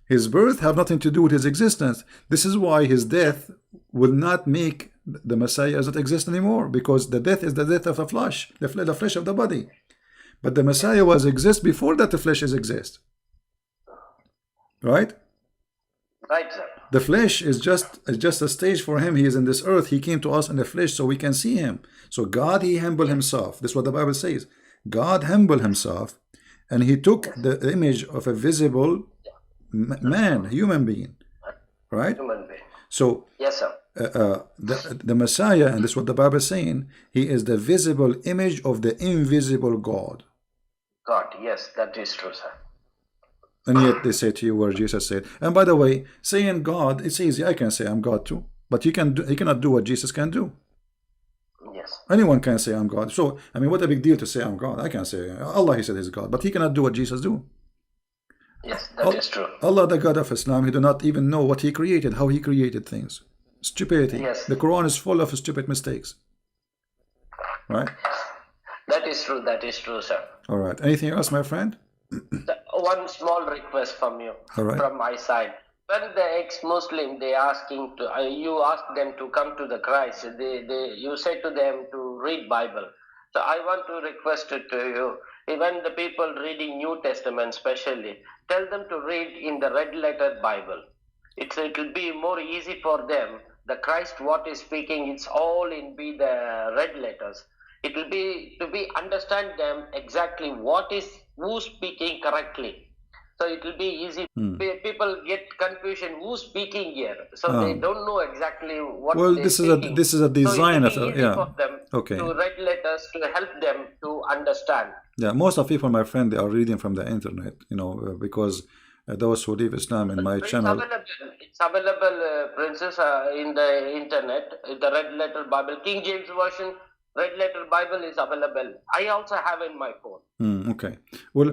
His birth have nothing to do with his existence. This is why his death will not make the Messiah not exist anymore, because the death is the death of the flesh, the flesh of the body. But the Messiah was exist before that the flesh is exist. Right? Right, sir. The flesh is just a stage for him. He is in this earth. He came to us in the flesh so we can see him. So God, he humbled himself. This is what the Bible says. God humbled himself, and he took the image of a visible man, human being, right? Human being. So yes, sir. The Messiah, and this is what the Bible is saying, he is the visible image of the invisible God. God, yes, that is true, sir. And yet they say to you where Jesus said, and by the way, saying God, it's easy. I can say I'm God too. But he cannot do what Jesus can do. Yes. Anyone can say I'm God. So I mean, what a big deal to say I'm God. I can say Allah, he said he's God, but he cannot do what Jesus do. Yes, that is true. Allah, the God of Islam, he do not even know what he created, how he created things. Stupidity. Yes. The Quran is full of stupid mistakes. Right? That is true. That is true, sir. All right. Anything else, my friend? One small request from you, All right. from my side. When the ex-Muslim, they asking to, you ask them to come to the Christ, you say to them to read Bible. So I want to request it to you, even the people reading New Testament especially, tell them to read in the red letter Bible. It will be more easy for them. The Christ what is speaking, it's all in be the red letters. It will be to be understand them exactly who's speaking correctly. So it will be easy. People get confusion who's speaking here, so they don't know exactly what. Well, they're this speaking. is a design so of for them Okay. to red letters to help them to understand. Yeah, most of people, my friend, they are reading from the internet, because those who leave Islam in my channel. It's available, Princess, in the internet. The red letter Bible, King James version. Red letter Bible is available. I also have in my phone. Okay. Well,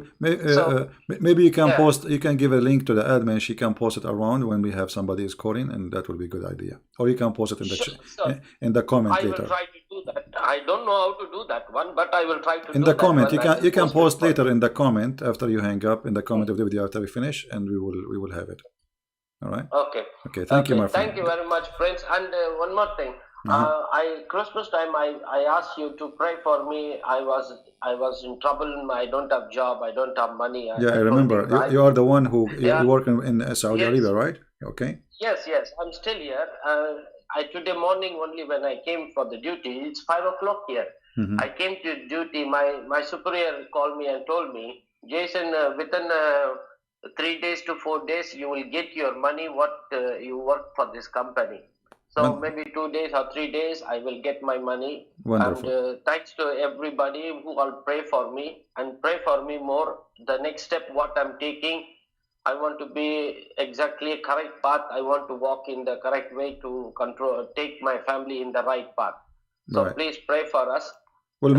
maybe you can post. You can give a link to the admin. She can post it around when we have somebody is calling, and that will be a good idea. Or you can post it in the in the comment later. I later. will try to do that. I don't know how to do that one, but I will try to. In the comment, you can post later in the comment after you hang up, in the comment of the video after we finish, and we will have it. All right. Okay. Okay. Thank you, my friend. Thank you very much, Prince. And one more thing. Christmas time I asked you to pray for me. I was in trouble. I don't have job. I don't have money. I remember. You are the one who you work in Saudi Arabia, right? Okay. Yes. I'm still here. Today morning only when I came for the duty. It's 5 o'clock here. I came to duty. My superior called me and told me, Jason, within 3 days to 4 days you will get your money. What you work for this company. So maybe 2 days or 3 days, I will get my money. Wonderful. And thanks to everybody who will pray for me and pray for me more. The next step, what I'm taking, I want to be exactly a correct path. I want to walk in the correct way to take my family in the right path. So please pray for us. Well,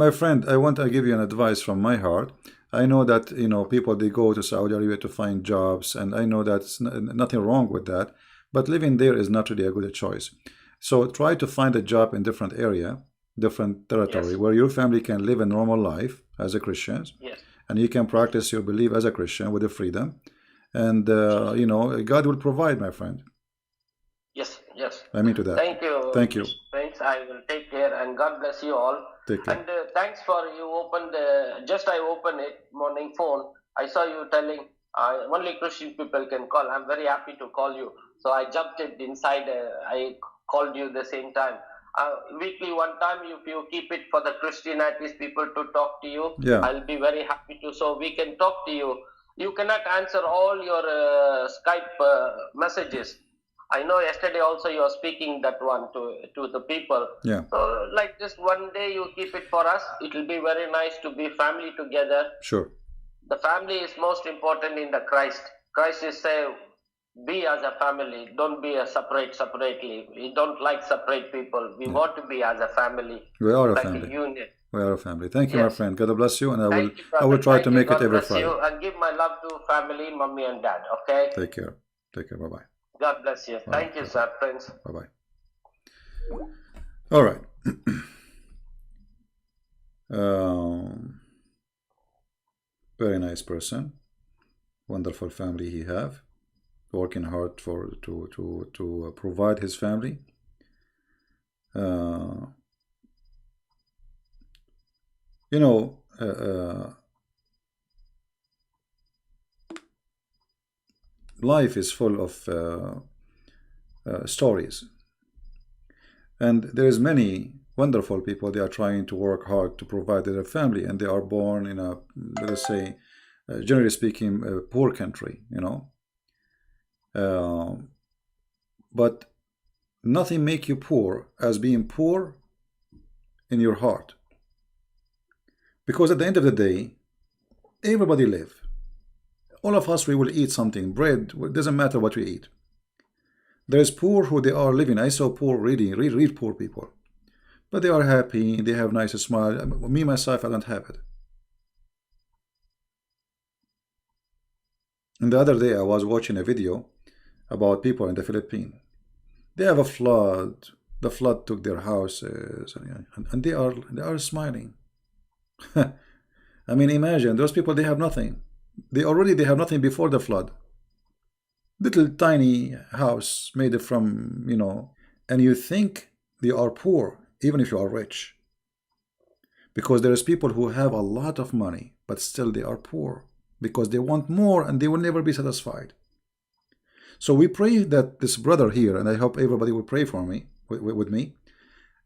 my friend, I want to give you an advice from my heart. I know that people, they go to Saudi Arabia to find jobs, and I know that's nothing wrong with that. But living there is not really a good choice. So try to find a job in different area, different territory, where your family can live a normal life as a Christian. Yes. And you can practice your belief as a Christian with the freedom. And, God will provide, my friend. Yes. I mean to that. Thank you. Thank you. Friends, I will take care, and God bless you all. Take care. And thanks for you opened, I opened it, morning phone. I saw you telling only Christian people can call. I'm very happy to call you. So I jumped it inside. I called you the same time. Weekly one time, if you keep it for the Christianities people to talk to you, I'll be very happy to. So we can talk to you. You cannot answer all your Skype messages. I know yesterday also you are speaking that one to the people. Yeah. So like just one day you keep it for us. It will be very nice to be family together. Sure. The family is most important in the Christ. Christ is say, be as a family. Don't be a separately. We don't like separate people. We want to be as a family. We are a like family. A unit. We are a family. Thank you, my friend. God bless you, and I will try to make it every Friday. You, and give my love to family, mommy and dad. Okay. Take care. Bye bye. God bless you. Thank you, sir. Friends. Bye bye. All right. Very nice person. Wonderful family he have. Working hard to provide his family. Life is full of stories, and there is many wonderful people. They are trying to work hard to provide their family, and they are born in a, let us say, generally speaking, a poor country, but nothing make you poor as being poor in your heart, because at the end of the day, everybody live. All of us, we will eat something. Bread, it doesn't matter what we eat. There is poor who they are living. I saw poor, really, real poor people. But they are happy, they have nice smile. Me, myself, I don't have it. And the other day I was watching a video about people in the Philippines. They have a flood. The flood took their houses, and they are smiling. I mean, imagine those people. They have nothing. They have nothing before the flood. Little tiny house made from, and you think they are poor, even if you are rich. Because there is people who have a lot of money, but still they are poor because they want more and they will never be satisfied. So we pray that this brother here, and I hope everybody will pray for me, with me,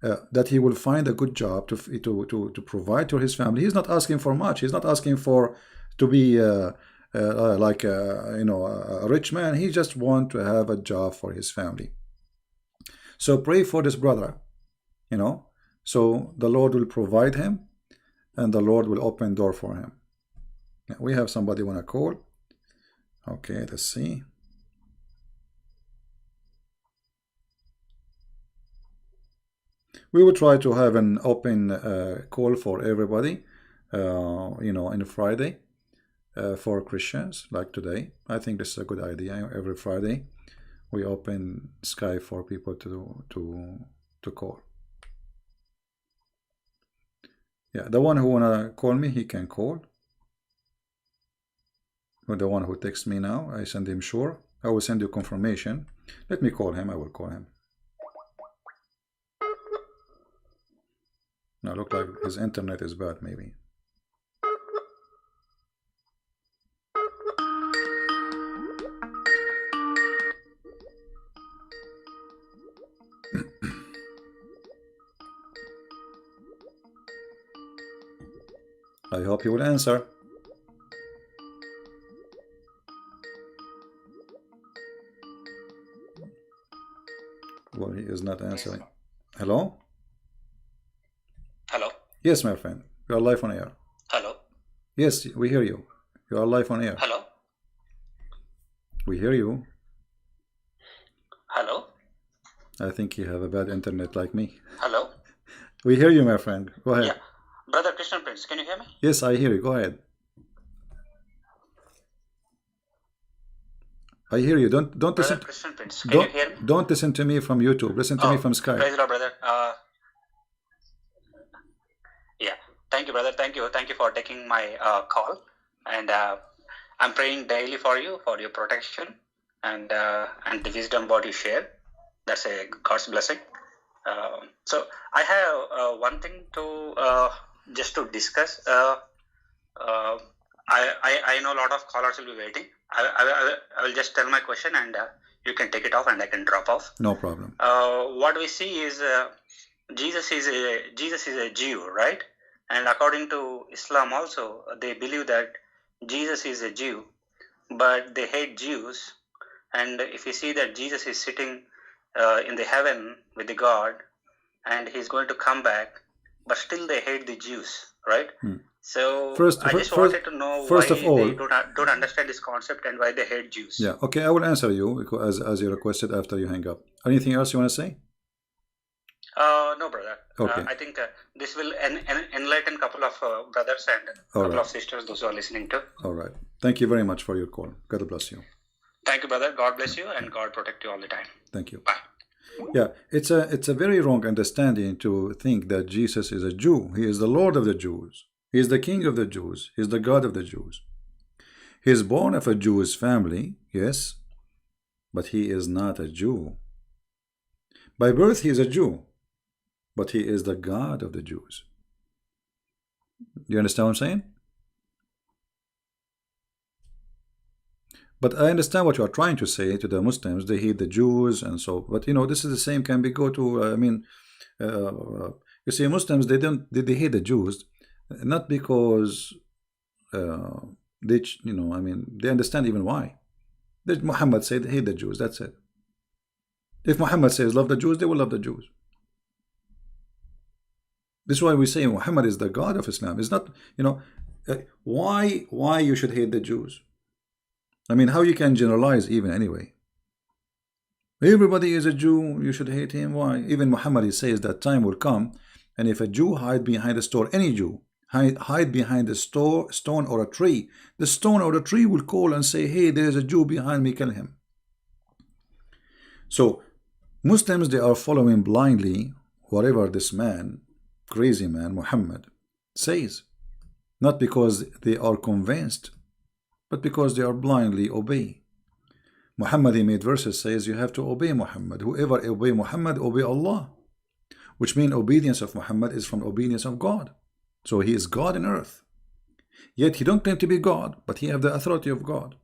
that he will find a good job to provide to his family. He's not asking for much. He's not asking for to be like a rich man. He just wants to have a job for his family. So pray for this brother, so the Lord will provide him and the Lord will open door for him. Now, we have somebody want to call. Okay, let's see. We will try to have an open call for everybody, in Friday for Christians, like today. I think this is a good idea. Every Friday, we open Skype for people to call. Yeah, the one who wanna call me, he can call. Or the one who texts me now, I send him sure. I will send you confirmation. Let me call him. I will call him. Now look like his internet is bad, maybe. I hope he will answer. Well, he is not answering. Hello? Hello? Yes, my friend. You are live on air. Hello? Yes, we hear you. You are live on air. Hello? We hear you. Hello? I think you have a bad internet like me. Hello? We hear you, my friend. Go ahead. Yeah. Brother Christian Prince, can you hear me? Yes, I hear you. Go ahead. I hear you. Don't Brother listen. Christian Prince, can you hear me? Don't listen to me from YouTube. Listen to me from Skype. Praise the Lord, brother. Yeah. Thank you, brother. Thank you for taking my call. And I'm praying daily for you, for your protection and the wisdom what you share. That's a God's blessing. So I have one thing to just to discuss. I know a lot of callers will be waiting. I will just tell my question and you can take it off and I can drop off. No problem. What we see is Jesus is a Jew, right? And according to Islam also, they believe that Jesus is a Jew, but they hate Jews. And if you see that Jesus is sitting in the heaven with the God, and he's going to come back, but still they hate the Jews, right? So I just wanted to know why they don't understand this concept and why they hate Jews. Yeah, okay, I will answer you as you requested after you hang up. Anything else you want to say? No, brother. Okay. I think this will enlighten a couple of brothers and a couple of sisters, those who are listening to. All right. Thank you very much for your call. God bless you. Thank you, brother. God bless you and God protect you all the time. Thank you. Bye. Yeah, it's a very wrong understanding to think that Jesus is a Jew. He is the Lord of the Jews. He is the King of the Jews. He is the God of the Jews. He is born of a Jewish family, yes, but he is not a Jew. By birth, he is a Jew, but he is the God of the Jews. Do you understand what I'm saying? But I understand what you are trying to say to the Muslims. They hate the Jews and so. But this is the same. Can be go to. You see, Muslims they hate the Jews, not because they they understand even why. Muhammad said hate the Jews. That's it. If Muhammad says love the Jews, they will love the Jews. This is why we say Muhammad is the God of Islam. It's not why you should hate the Jews. I mean, how you can generalize even anyway? Everybody is a Jew, you should hate him. Why? Even Muhammad, he says that time will come, and if a Jew hide behind a store, any Jew, hide behind a stone or a tree, the stone or the tree will call and say, hey, there's a Jew behind me, kill him. So Muslims, they are following blindly whatever this man, crazy man, Muhammad, says. Not because they are convinced, but because they are blindly obey. Muhammad, he made verses, says you have to obey Muhammad. Whoever obey Muhammad, obey Allah. Which means obedience of Muhammad is from obedience of God. So he is God in earth. Yet he don't claim to be God, but he have the authority of God.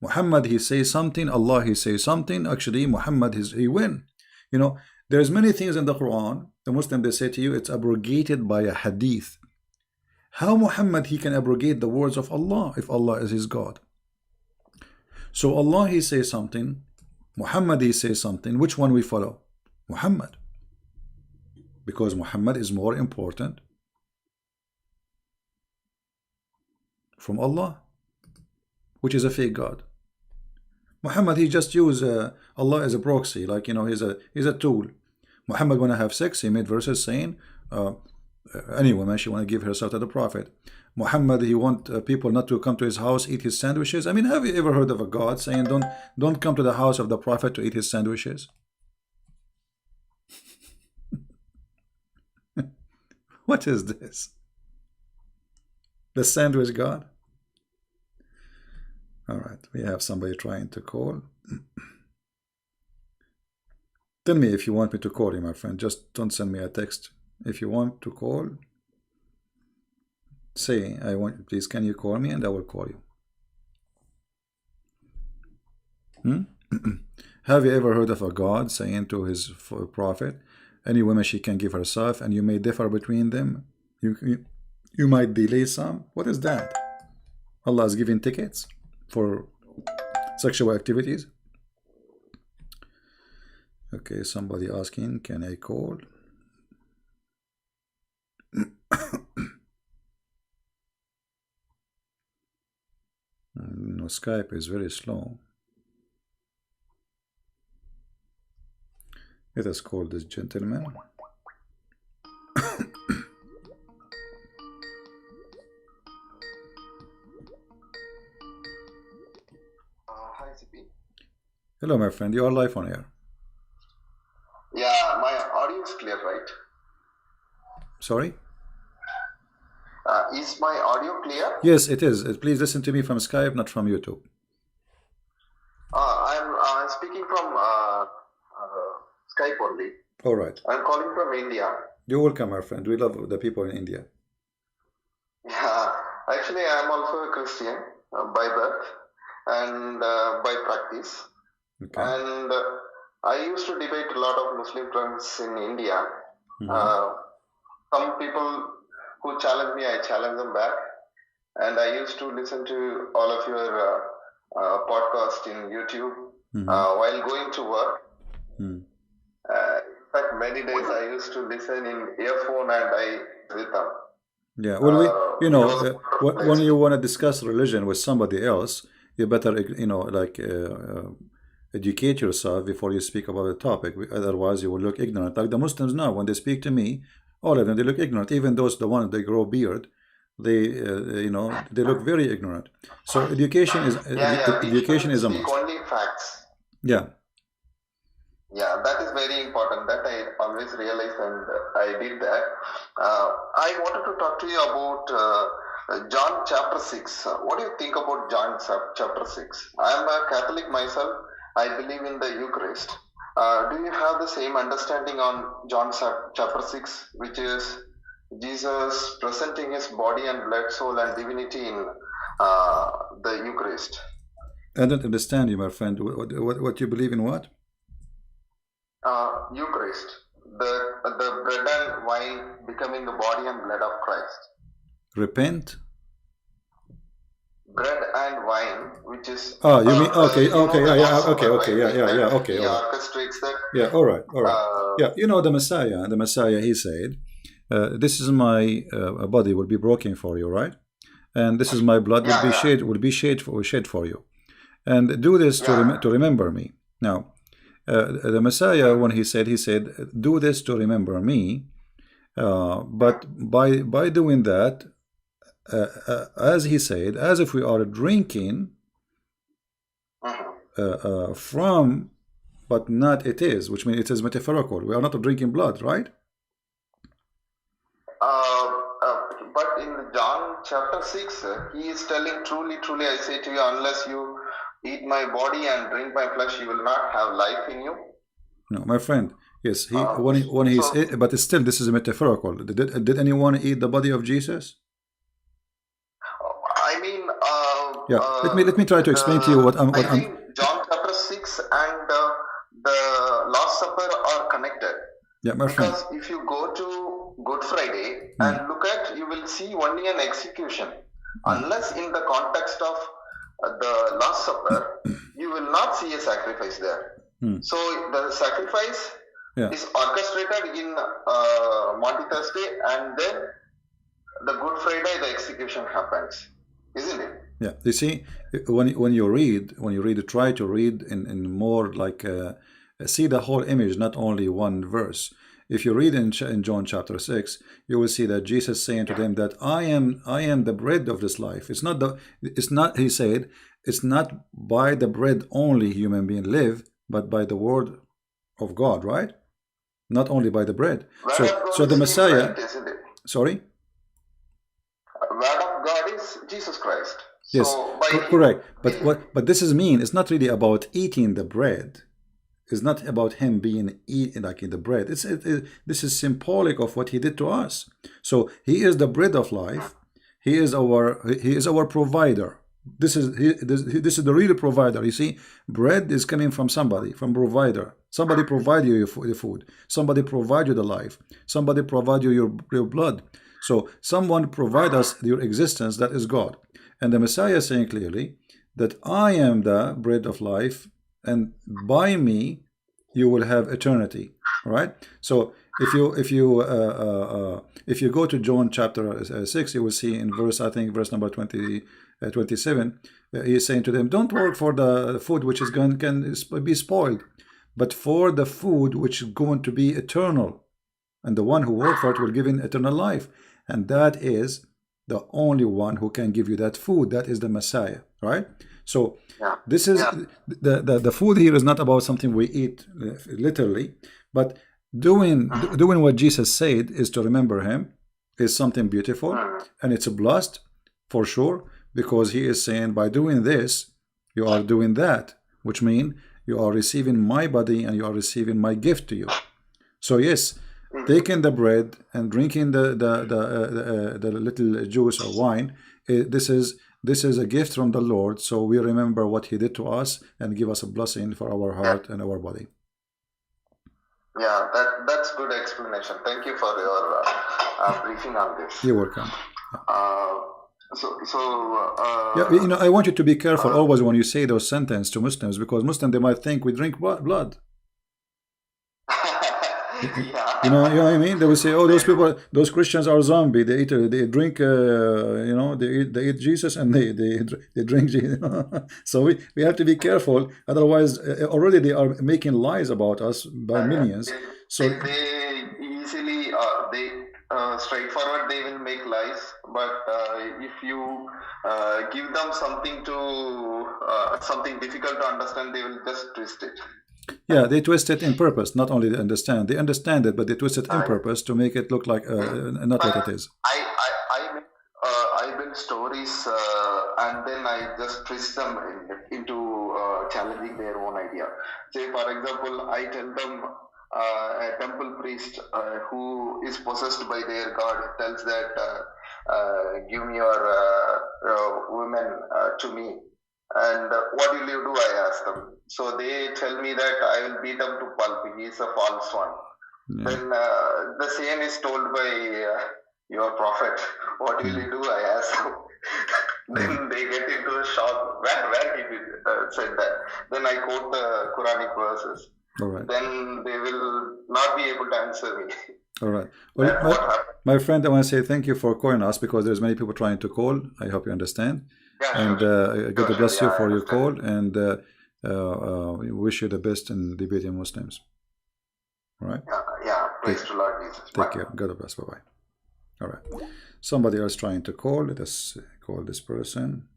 Muhammad, he says something, Allah, he says something. Actually, Muhammad, he win. You know, there's many things in the Quran, the Muslim, they say to you, it's abrogated by a hadith. How Muhammad, he can abrogate the words of Allah if Allah is his God? So Allah, he says something, Muhammad, he says something. Which one we follow? Muhammad. Because Muhammad is more important from Allah, which is a fake God. Muhammad, he just used Allah as a proxy, like, you know, he's a tool. Muhammad want to have sex, he made verses saying any woman, she want to give herself to the Prophet. Muhammad, he want people not to come to his house, eat his sandwiches. I mean, have you ever heard of a God saying don't come to the house of the Prophet to eat his sandwiches? What is this? The sandwich God? All right, we have somebody trying to call. Tell me if you want me to call you, my friend. Just don't send me a text. If you want to call, say, I want, please, can you call me, and I will call you. Have you ever heard of a God saying to his prophet, any woman she can give herself, and you may differ between them? You might delay some. What is that? Allah is giving tickets for sexual activities. Okay, somebody asking, can I call? No, Skype is very slow. Let us call this gentleman. Hi, CP. Hello, my friend. You are live on air. Yeah, my audio is clear, right? Sorry? Is my audio clear? Yes, it is. Please listen to me from Skype, not from YouTube. I'm speaking from Skype only. All right. I'm calling from India. You're welcome, my friend. We love the people in India. Yeah, actually, I'm also a Christian by birth and by practice. Okay. And I used to debate a lot of Muslim friends in India. Some people who challenge me, I challenge them back. And I used to listen to all of your podcast in YouTube while going to work. In fact, many days I used to listen in earphone and I with them. Yeah, well, you know, when you want to discuss religion with somebody else, you better, you know, like educate yourself before you speak about the topic. Otherwise, you will look ignorant. Like the Muslims now, when they speak to me, all of them, they look ignorant. Even those, the ones that grow beard, they, you know, they look very ignorant. So education is education is a must. Only facts. Yeah. Yeah, that is very important. That I always realized, and I did that. I wanted to talk to you about John chapter 6. What do you think about John chapter 6? I am a Catholic myself. I believe in the Eucharist. Do you have the same understanding on John chapter 6, which is Jesus presenting his body and blood, soul, and divinity in the Eucharist? I don't understand you, my friend. What you believe in? What? Eucharist, the bread and wine becoming the body and blood of Christ. Repent. Bread and wine, which is. Oh, you mean okay, okay. He orchestrates that. Yeah, all right. Yeah, you know the Messiah. He said, "This is my body will be broken for you, right? And this is my blood will be shed for you, and do this to remember me." Now, the Messiah, when he said, do this to remember me. But by doing that, as he said, as if we are drinking from, but not it is, which means it is metaphorical. We are not drinking blood, right? But in John chapter 6, he is telling, truly, truly, I say to you, unless you eat my body and drink my flesh, you will not have life in you. No, my friend. Yes, when he's, but still, this is metaphorical. Did anyone eat the body of Jesus? I mean, yeah. Let me try to explain to you what I'm. I think John chapter 6 and the Last Supper are connected. Yeah, my friend. Because if you go to Good Friday and look at, you will see only an execution. Unless in the context of the Last Supper, you will not see a sacrifice there. So the sacrifice is orchestrated in Maundy Thursday, and then the Good Friday, the execution happens, isn't it? Yeah, you see, when you read, try to read in more like see the whole image, not only one verse. If you read in John chapter 6, you will see that Jesus saying to them that I am the bread of this life. He said, it's not by the bread only human being live, but by the word of God, right? Not only by the bread. So the Messiah, Christ, isn't it? Sorry? Word of God is Jesus Christ. Yes, so correct. But this is mean. It's not really about eating the bread. It's not about him being eaten like in the bread. This is symbolic of what he did to us. So he is the bread of life. He is our provider. This is the real provider. You see, bread is coming from somebody, from provider. Somebody provide you the food. Somebody provide you the life. Somebody provide you your blood. So someone provide us your existence. That is God. And the Messiah is saying clearly that I am the bread of life, and by me you will have eternity. Right? So if you go to John chapter 6, you will see in verse number 27, he is saying to them, don't work for the food which is can be spoiled, but for the food which is going to be eternal, and the one who works for it will give in eternal life, and that is the only one who can give you that food. That is the Messiah, right? So this is the food here is not about something we eat literally, but doing what Jesus said is to remember him is something beautiful, and it's a blessed for sure, because he is saying by doing this you are doing that, which means you are receiving my body and you are receiving my gift to you. So yes, taking the bread and drinking the little juice or wine, this is a gift from the Lord, so we remember what he did to us and give us a blessing for our heart and our body. Yeah, that's good explanation. Thank you for your briefing on this. You're welcome. Yeah, I want you to be careful always when you say those sentences to Muslims, because Muslims, they might think we drink blood. You know what I mean? They will say, "Oh, those people, those Christians are zombie. They drink, they eat Jesus and they drink Jesus." So we have to be careful. Otherwise, already they are making lies about us by millions. So they easily straightforward they will make lies, but if you give them something difficult to understand, they will just twist it. Yeah, they twist it in purpose, not only they understand it, but they twist it in purpose to make it look like not what it is. I build stories and then I just twist them into challenging their own idea. Say, for example, I tell them a temple priest who is possessed by their god tells that give me your women to me. And what will you do? I ask them. So they tell me that I will beat him to pulp. He is a false one. Yeah. Then the same is told by your prophet. What will you do? I ask them. Then they get into a shock. Where he said that. Then I quote the Quranic verses. All right. Then they will not be able to answer me. All right. Well, my friend, I want to say thank you for calling us, because there's many people trying to call. I hope you understand. Yeah, and God bless you for your call. And we wish you the best in debating Muslims. All right. Yeah. Praise to Lord Jesus. Take care. God bless. Bye bye. All right. Somebody else trying to call. Let us call this person.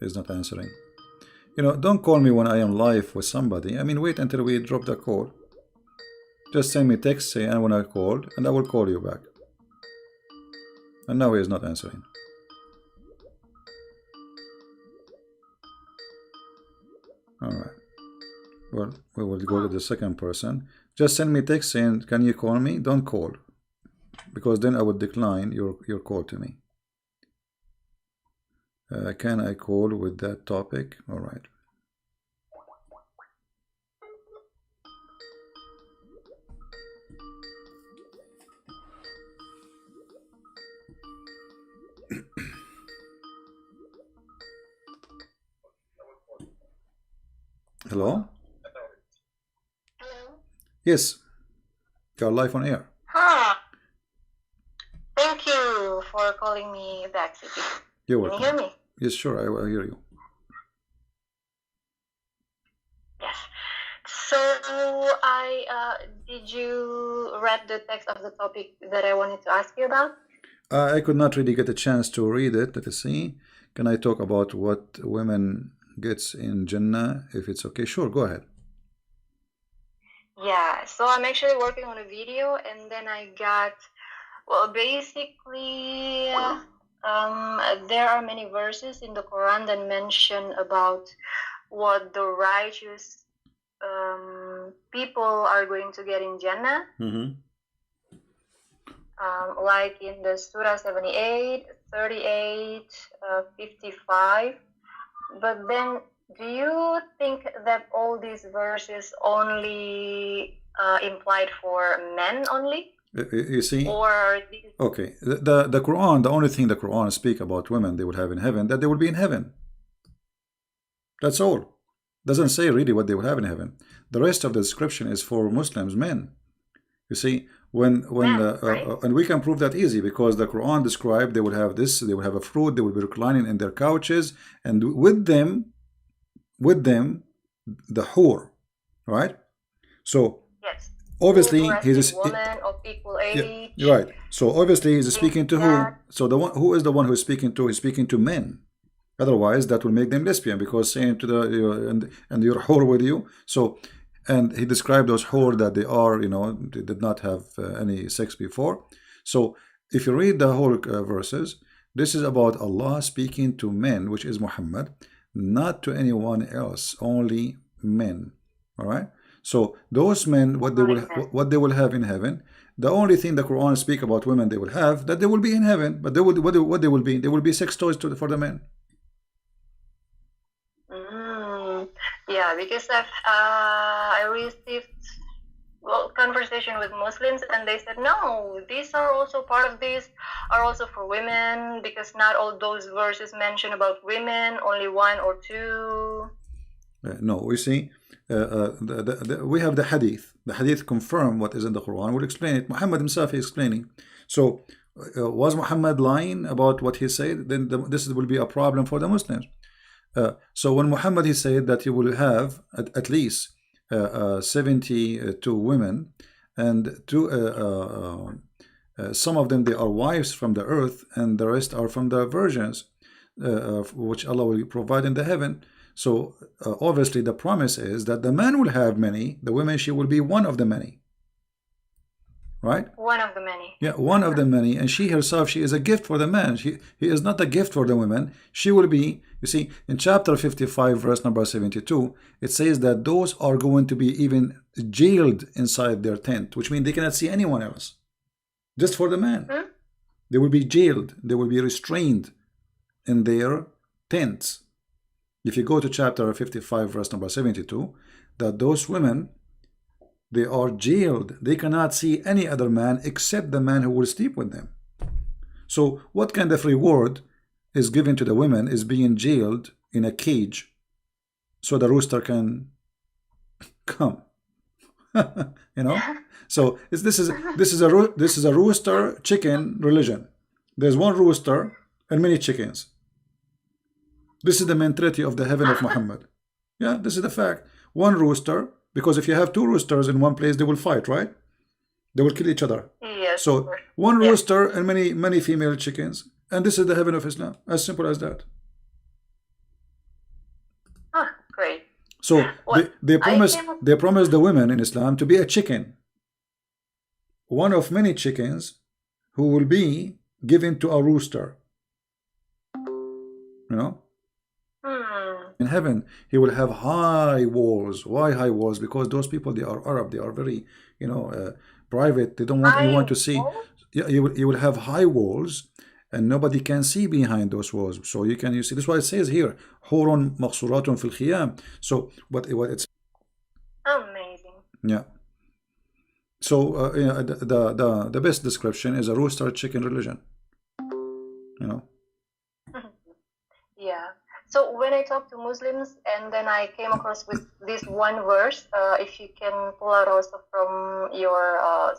He's not answering. You know, don't call me when I am live with somebody. I mean, wait until we drop the call. Just send me text, say I want to call, and I will call you back. And now he is not answering. All right. Well, we will go to the second person. Just send me text saying, can you call me? Don't call. Because then I would decline your call to me. Can I call with that topic? All right. Hello? Hello? Yes. You're live on air. Huh. Thank you for calling me back, City. You're Can you welcome. hear me? Yes, sure. I will hear you. Yes. So did you read the text of the topic that I wanted to ask you about? I could not really get a chance to read it. Let us see. Can I talk about what women gets in Jannah, if it's okay? Sure, go ahead. Yeah. So I'm actually working on a video, and then I got, well, basically, there are many verses in the Quran that mention about what the righteous people are going to get in Jannah. Like in the Surah 78, 38, 55. But then, do you think that all these verses only implied for men only? You see? Or these... Okay. The Quran, the only thing the Quran speak about women they will have in heaven, that they will be in heaven. That's all. Doesn't say really what they will have in heaven. The rest of the description is for Muslims, men. You see, and we can prove that easy, because the Quran described they will have this, they will have a fruit, they will be reclining in their couches, and with them the hur, right? So Yes. obviously he's a woman of equal age. Yeah, right. So obviously he's speaking to who? So the one who is the one who is speaking to? He's speaking to men. Otherwise, that will make them lesbian, because saying to the and your whore with you. So, and he described those whore that they are, they did not have any sex before. So, if you read the whole verses, this is about Allah speaking to men, which is Muhammad, not to anyone else, only men. All right. So those men, what they will have in heaven. The only thing the Quran speak about women they will have, that they will be in heaven, but they will what they will be? They will be sex toys for the men. Yeah, because I received conversation with Muslims, and they said no, these are also part of this, are also for women, because not all those verses mention about women, only one or two. No, we see, we have the hadith. The hadith confirm what is in the Quran. We'll explain it. Muhammad himself is explaining. So, was Muhammad lying about what he said? Then this will be a problem for the Muslims. So when Muhammad he said that he will have at least 72 women, and some of them they are wives from the earth, and the rest are from the virgins, which Allah will provide in the heaven. So obviously the promise is that the man will have many, the women she will be one of the many. Right? One of the many. Yeah, one of the many. And she herself, she is a gift for the man. He is not a gift for the women. She will be, you see, in chapter 55, verse number 72, it says that those are going to be even jailed inside their tent, which means they cannot see anyone else. Just for the man. They will be jailed. They will be restrained in their tents. If you go to chapter 55, verse number 72, that those women, they are jailed. They cannot see any other man except the man who will sleep with them. So what kind of reward is given to the women is being jailed in a cage so the rooster can come? You know, so this is a rooster chicken religion. There's one rooster and many chickens. This is the mentality of the heaven of Muhammad. Yeah, this is the fact. One rooster, because if you have two roosters in one place, they will fight, right? They will kill each other. Yes. So one rooster and many female chickens, and this is the heaven of Islam. As simple as that. Ah, great. So Well, they promise came up- they promise the women in Islam to be a chicken, one of many chickens who will be given to a rooster. You know, in heaven he will have high walls. Why high walls? Because those people, they are Arab, they are very, you know, private. They don't want anyone to see. Yeah, you will have high walls, and nobody can see behind those walls. So you see. That's why it says here, "Hurun maqsuratun fil khiyam." So what it's Amazing. yeah. So you know, the best description is a rooster chicken religion. You know. Yeah. So when I talk to Muslims, and then I came across with this one verse, if you can pull out also from your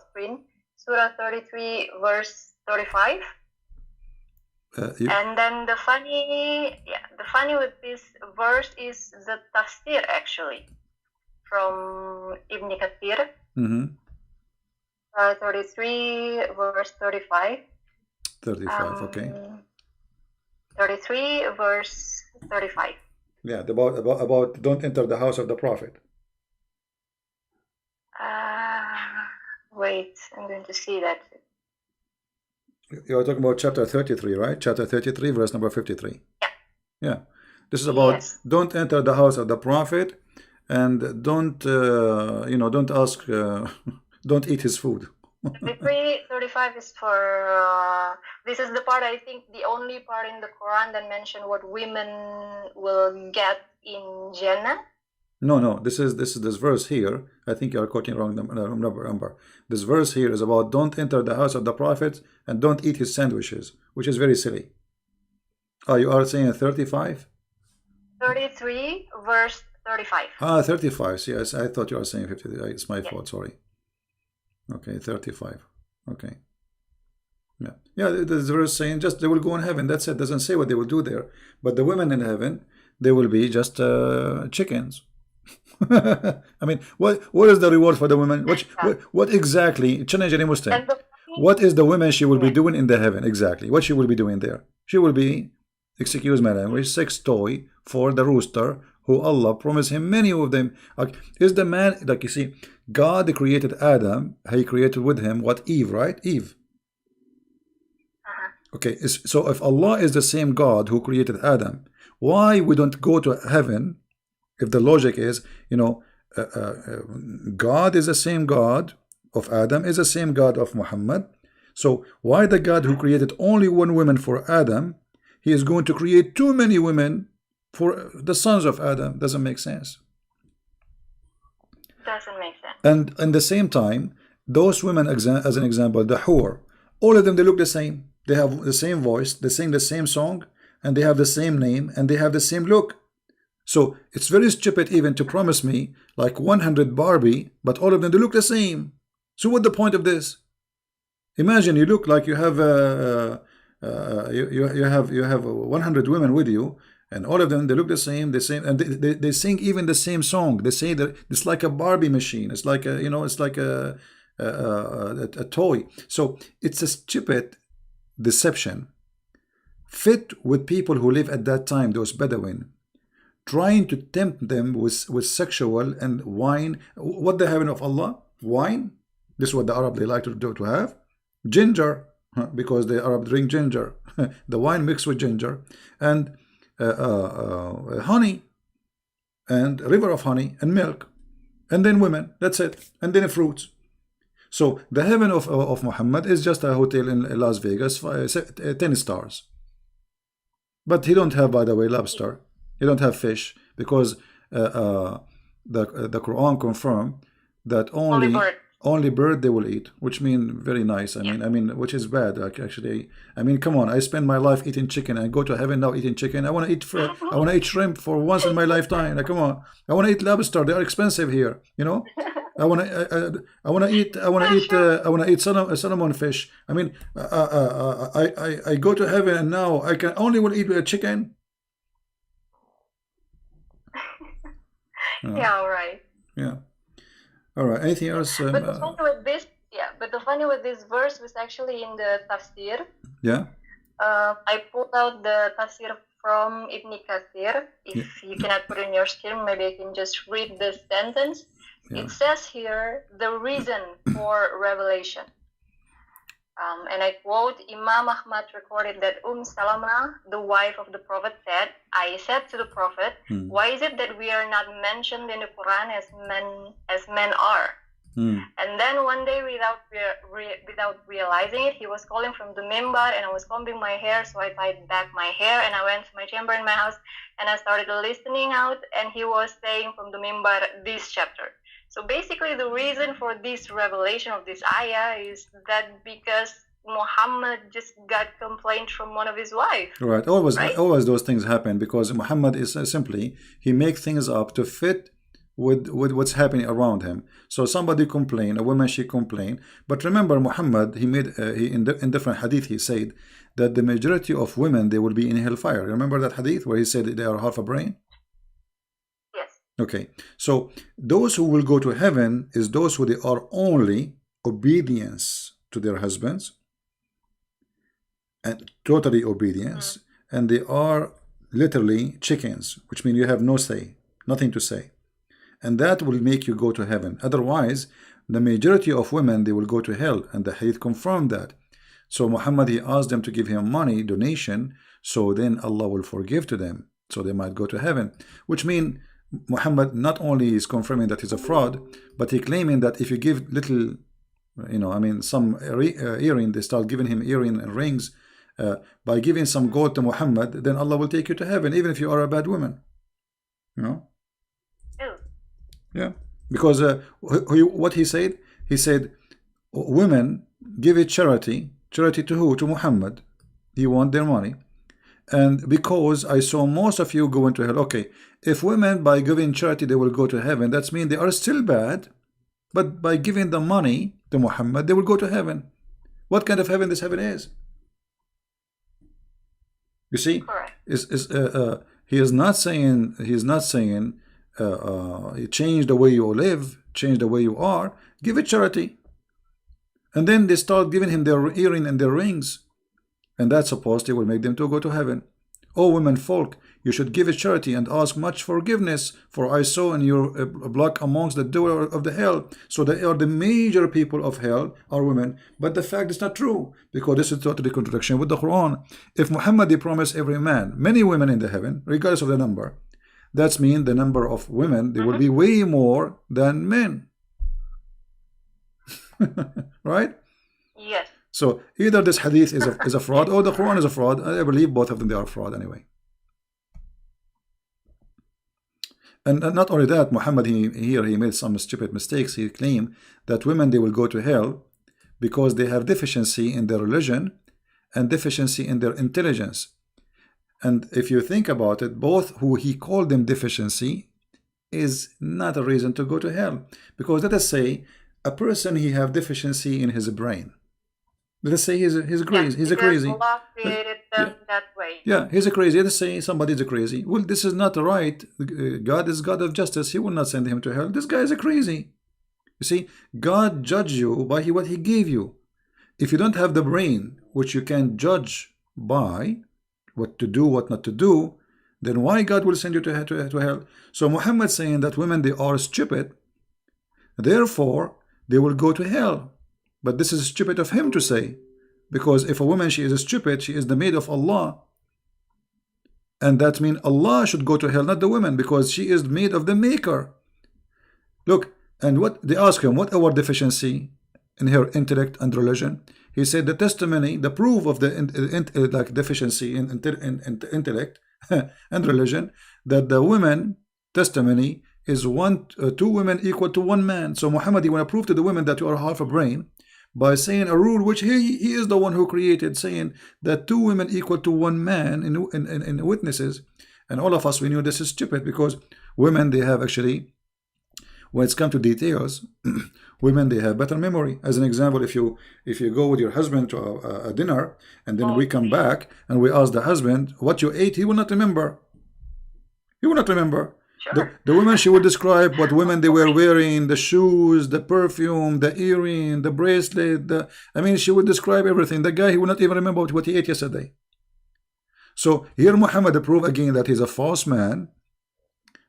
screen, Surah 33, verse 35. And then the funny with this verse is the tafsir actually from Ibn Kathir. 33, verse 35. 35. Okay. 33, verse 35. Yeah, about don't enter the house of the prophet. Wait, I'm going to see that. You are talking about chapter 33, right? Chapter 33, verse number 53. Yeah. Yeah. This is about Yes. don't enter the house of the prophet, and don't you know, don't ask don't eat his food. 35 is for this is the part, I think, the only part in the Quran that mention what women will get in Jannah. No, this verse here. I think you are quoting wrong number. This verse here is about don't enter the house of the prophet and don't eat his sandwiches, which is very silly. Oh, you are saying 35? 33, verse 35. 35. Yes, I thought you were saying 50. It's my fault. Sorry. Okay, 35. Okay. Yeah. There's a verse saying just they will go in heaven. That's it. Doesn't say what they will do there. But the women in heaven, they will be just chickens. I mean, what is the reward for the women? What exactly? Challenge any Muslim. And the What is the woman she will be doing in the heaven exactly? What she will be doing there? She will be, excuse my language, sex toy for the rooster who Allah promised him many of them. Is the man, like you see, God created Adam. He created with him what? Eve, right? Eve. Okay, so if Allah is the same God who created Adam, why we don't go to heaven? If the logic is, you know, God is the same God of Adam, is the same God of Muhammad. So why the God who created only one woman for Adam, he is going to create too many women for the sons of Adam? Doesn't make sense. doesn't make sense. And at the same time, those women, as an example, the Hur, all of them, they look the same. They have the same voice, they sing the same song, and they have the same name, and they have the same look. So it's very stupid even to promise me like 100 Barbie, but all of them, they look the same. So what's the point of this? Imagine you look like you have you have 100 women with you, and all of them, they look the same, and they sing even the same song. They say that it's like a Barbie machine. It's like a, you know, it's like a toy. So it's a stupid deception fit with people who live at that time, those Bedouin, trying to tempt them with sexual and wine. What the heaven of Allah? Wine. This is what the Arab, they like to have. Ginger, because the Arab drink ginger. The wine mixed with ginger, and honey, and river of honey, and milk, and then women. That's it. And then fruits. So the heaven of Muhammad is just a hotel in Las Vegas, 10 stars. But he don't have, by the way, lobster. He don't have fish, because the Quran confirmed that only only bird they will eat, which mean very nice. I mean, which is bad actually. I mean, come on, I spend my life eating chicken and go to heaven now eating chicken. I want to eat I want to eat shrimp for once in my lifetime. Like, come on, I want to eat lobster. They are expensive here, you know. I want to eat salmon fish. I mean, I go to heaven and now I can only will eat chicken. Yeah, all right. Yeah. All right. Anything else? But the funny with this, but the funny with this verse was actually in the tafsir. Yeah. I pulled out the tafsir from Ibn Kathir. If you cannot put it in your screen, maybe I can just read the sentence. Yeah. It says here the reason for revelation. And I quote, Imam Ahmad recorded that Salama, the wife of the Prophet, said, I said to the Prophet, why is it that we are not mentioned in the Quran as men are? And then one day, without realizing it, he was calling from the mimbar, and I was combing my hair, so I tied back my hair, and I went to my chamber in my house, and I started listening out, and he was saying from the mimbar this chapter. So basically, the reason for this revelation of this ayah is that because Muhammad just got complaint from one of his wives. Right. Always those things happen because Muhammad is simply, he makes things up to fit with what's happening around him. So somebody complain, a woman, she complain. But remember, Muhammad, he made in different hadith, he said that the majority of women, they will be in hellfire. Remember that hadith where he said they are half a brain? Okay, so those who will go to heaven is those who they are only obedience to their husbands and totally obedience, and they are literally chickens, which means you have no say, nothing to say, and that will make you go to heaven. Otherwise, the majority of women, they will go to hell, and the hadith confirmed that. So Muhammad, he asked them to give him money, donation, so then Allah will forgive to them, so they might go to heaven, which means Muhammad not only is confirming that he's a fraud, but he claiming that if you give little, some earring, they start giving him earring and rings, by giving some gold to Muhammad, then Allah will take you to heaven, even if you are a bad woman. Yeah, because what he said, women give it charity to who? To Muhammad. He want their money. And because I saw most of you going to hell, okay, if women by giving charity they will go to heaven, that means they are still bad, but by giving the money to Muhammad they will go to heaven. What kind of heaven this heaven is? You see, he is not saying change the way you live, change the way you are, give it charity. And then they start giving him their earring and their rings, and that's supposed to will make them to go to heaven. O women folk, you should give a charity and ask much forgiveness, for I saw in your block amongst the door of the hell. So they are the major people of hell are women. But the fact is not true, because this is totally contradiction with the Quran. If Muhammad, he promised every man many women in the heaven, regardless of the number, that means the number of women, they will be way more than men. Right? Yes. So either this hadith is a fraud or the Quran is a fraud. I believe both of them, they are fraud anyway. And not only that, Muhammad, he made some stupid mistakes. He claimed that women, they will go to hell because they have deficiency in their religion and deficiency in their intelligence. And if you think about it, both who he called them deficiency is not a reason to go to hell. Because let us say a person, he have deficiency in his brain. Let us say he's crazy. He's a crazy. Allah created them that way. Yeah, he's a crazy. Let's say somebody's a crazy. Well, this is not right. God is God of justice. He will not send him to hell. This guy is a crazy. You see, God judge you by what he gave you. If you don't have the brain, which you can judge by what to do, what not to do, then why God will send you to hell? So Muhammad saying that women, they are stupid, therefore they will go to hell. But this is stupid of him to say, because if a woman, she is stupid, she is the maid of Allah, and that means Allah should go to hell, not the woman, because she is maid of the maker. Look, and what they ask him, what our deficiency in her intellect and religion? He said the testimony, the proof of the deficiency in intellect and religion, that the women testimony is two women equal to one man. So Muhammad, he want to prove to the women that you are half a brain by saying a rule which he is the one who created, saying that two women equal to one man in witnesses. And all of us, we knew this is stupid, because women, they have actually, when it's come to details, women, they have better memory. As an example, if you go with your husband to a dinner, and then we come back and we ask the husband what you ate, he will not remember. He will not remember. Sure. The women, she would describe what women they were wearing, the shoes, the perfume, the earring, the bracelet. I mean, she would describe everything. The guy, he would not even remember what he ate yesterday. So here Muhammad proved again that he's a false man.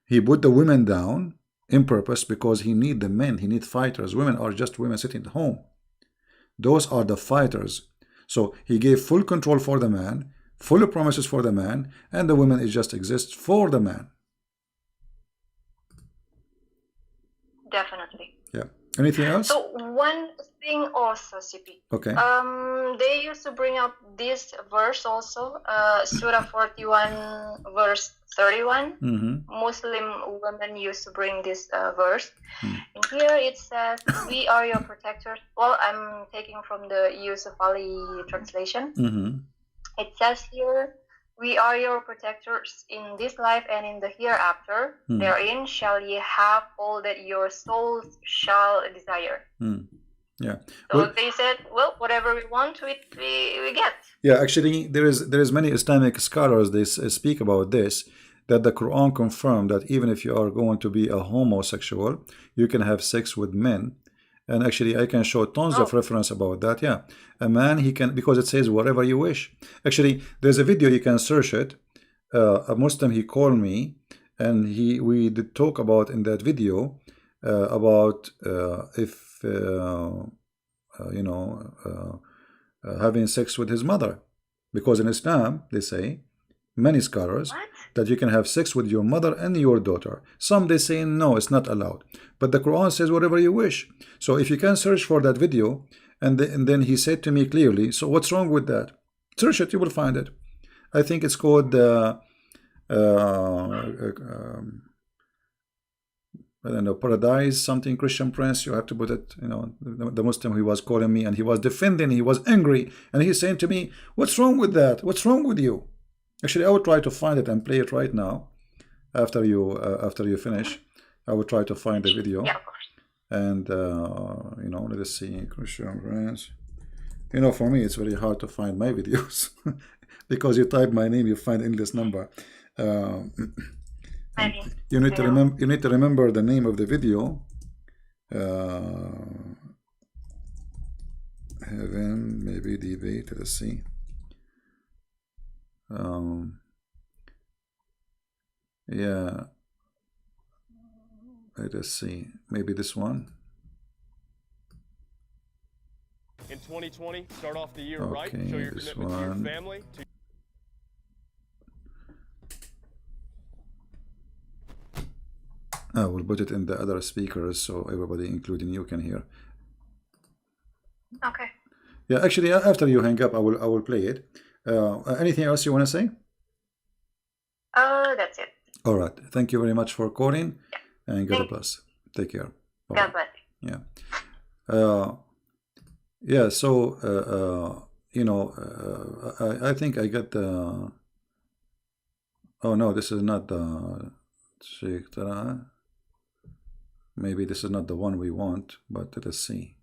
He put the women down in purpose, because he need the men. He need fighters. Women are just women sitting at home. Those are the fighters. So he gave full control for the man, full promises for the man, and the women, it just exists for the man. Definitely. Yeah. Anything else? So one thing also, CP. Okay. They used to bring up this verse also, Surah 41, verse 31. Muslim women used to bring this verse. And here it says, "We are your protectors." Well, I'm taking from the Yusuf Ali translation. It says here, "We are your protectors in this life and in the hereafter. Therein shall ye have all that your souls shall desire." Yeah. So Well, they said, well, whatever we want, we get. yeah, actually, there is many Islamic scholars, they speak about this, that the Quran confirmed that even if you are going to be a homosexual, you can have sex with men. And actually, I can show tons of reference about that. Yeah, a man, he can, because it says whatever you wish. Actually, there's a video, you can search it. A Muslim, he called me, and we did talk about in that video about if having sex with his mother, because in Islam they say, many scholars, that you can have sex with your mother and your daughter. Some, they say no, it's not allowed, but the Quran says whatever you wish. So if you can search for that video, and then he said to me clearly, so what's wrong with that? Search it, you will find it. I think it's called I don't know, Paradise something, Christian Prince. You have to put it, the Muslim, he was calling me and he was defending, he was angry, and he's saying to me, what's wrong with that? What's wrong with you? Actually, I will try to find it and play it right now. After you finish, I will try to find the video. Yeah, of course. And let us see, Christian Prince. For me, it's very hard to find my videos because you type my name, you find endless number. You need to remember the name of the video. Heaven, maybe debate. Let's see. Yeah. Let us see. Maybe this one. In 2020, start off the year right. Okay, Show your this commitment to your one. family. I will put it in the other speakers so everybody, including you, can hear. Okay. Yeah, actually, after you hang up, I will play it. Anything else you want to say? That's it. All right. Thank you very much for calling, and God bless. Take care. Bye. God bless. Yeah. Yeah. So I think I got the. Oh no, this is not the Sheikh Tara. Maybe this is not the one we want, but let us see.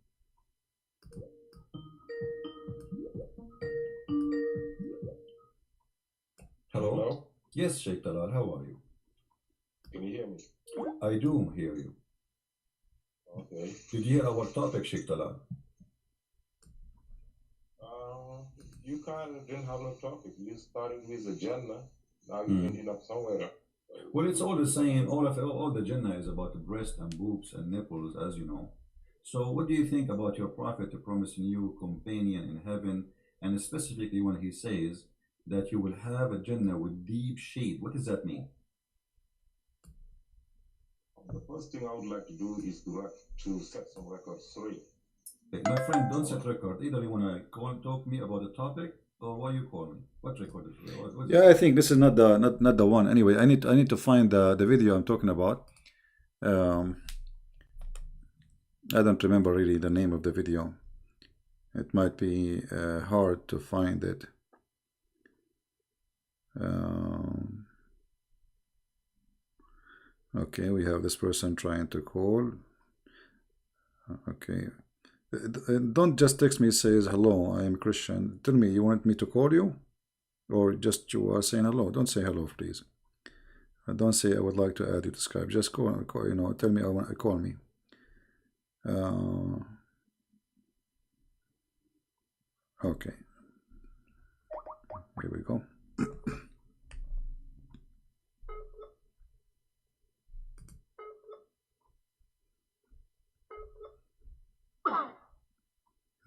Hello? Yes, Sheikh Talal, how are you? Can you hear me? I do hear you. Okay. Did you hear our topic, Sheikh Talal? You kind of didn't have no topic. You started with the Jannah. Now you ended up somewhere. Well, it's all the same. All the Jannah is about the breast and boobs and nipples, as you know. So what do you think about your prophet promising you companion in heaven, and specifically when he says that you will have a Jannah with deep shade? What does that mean? The first thing I would like to do is to set some records straight. Hey, my friend, don't set record. Either you want to talk to me about the topic, or why you call me? What record is it? What is it? I think this is not the one. Anyway, I need to find the video I'm talking about. Um, I don't remember really the name of the video. It might be hard to find it. Okay, we have this person trying to call. Okay. Don't just text me says hello, I am Christian. Tell me, you want me to call you? Or just you are saying hello? Don't say hello, please. Don't say I would like to add you to Skype. Just call you know, tell me I want call me. Okay. Here we go.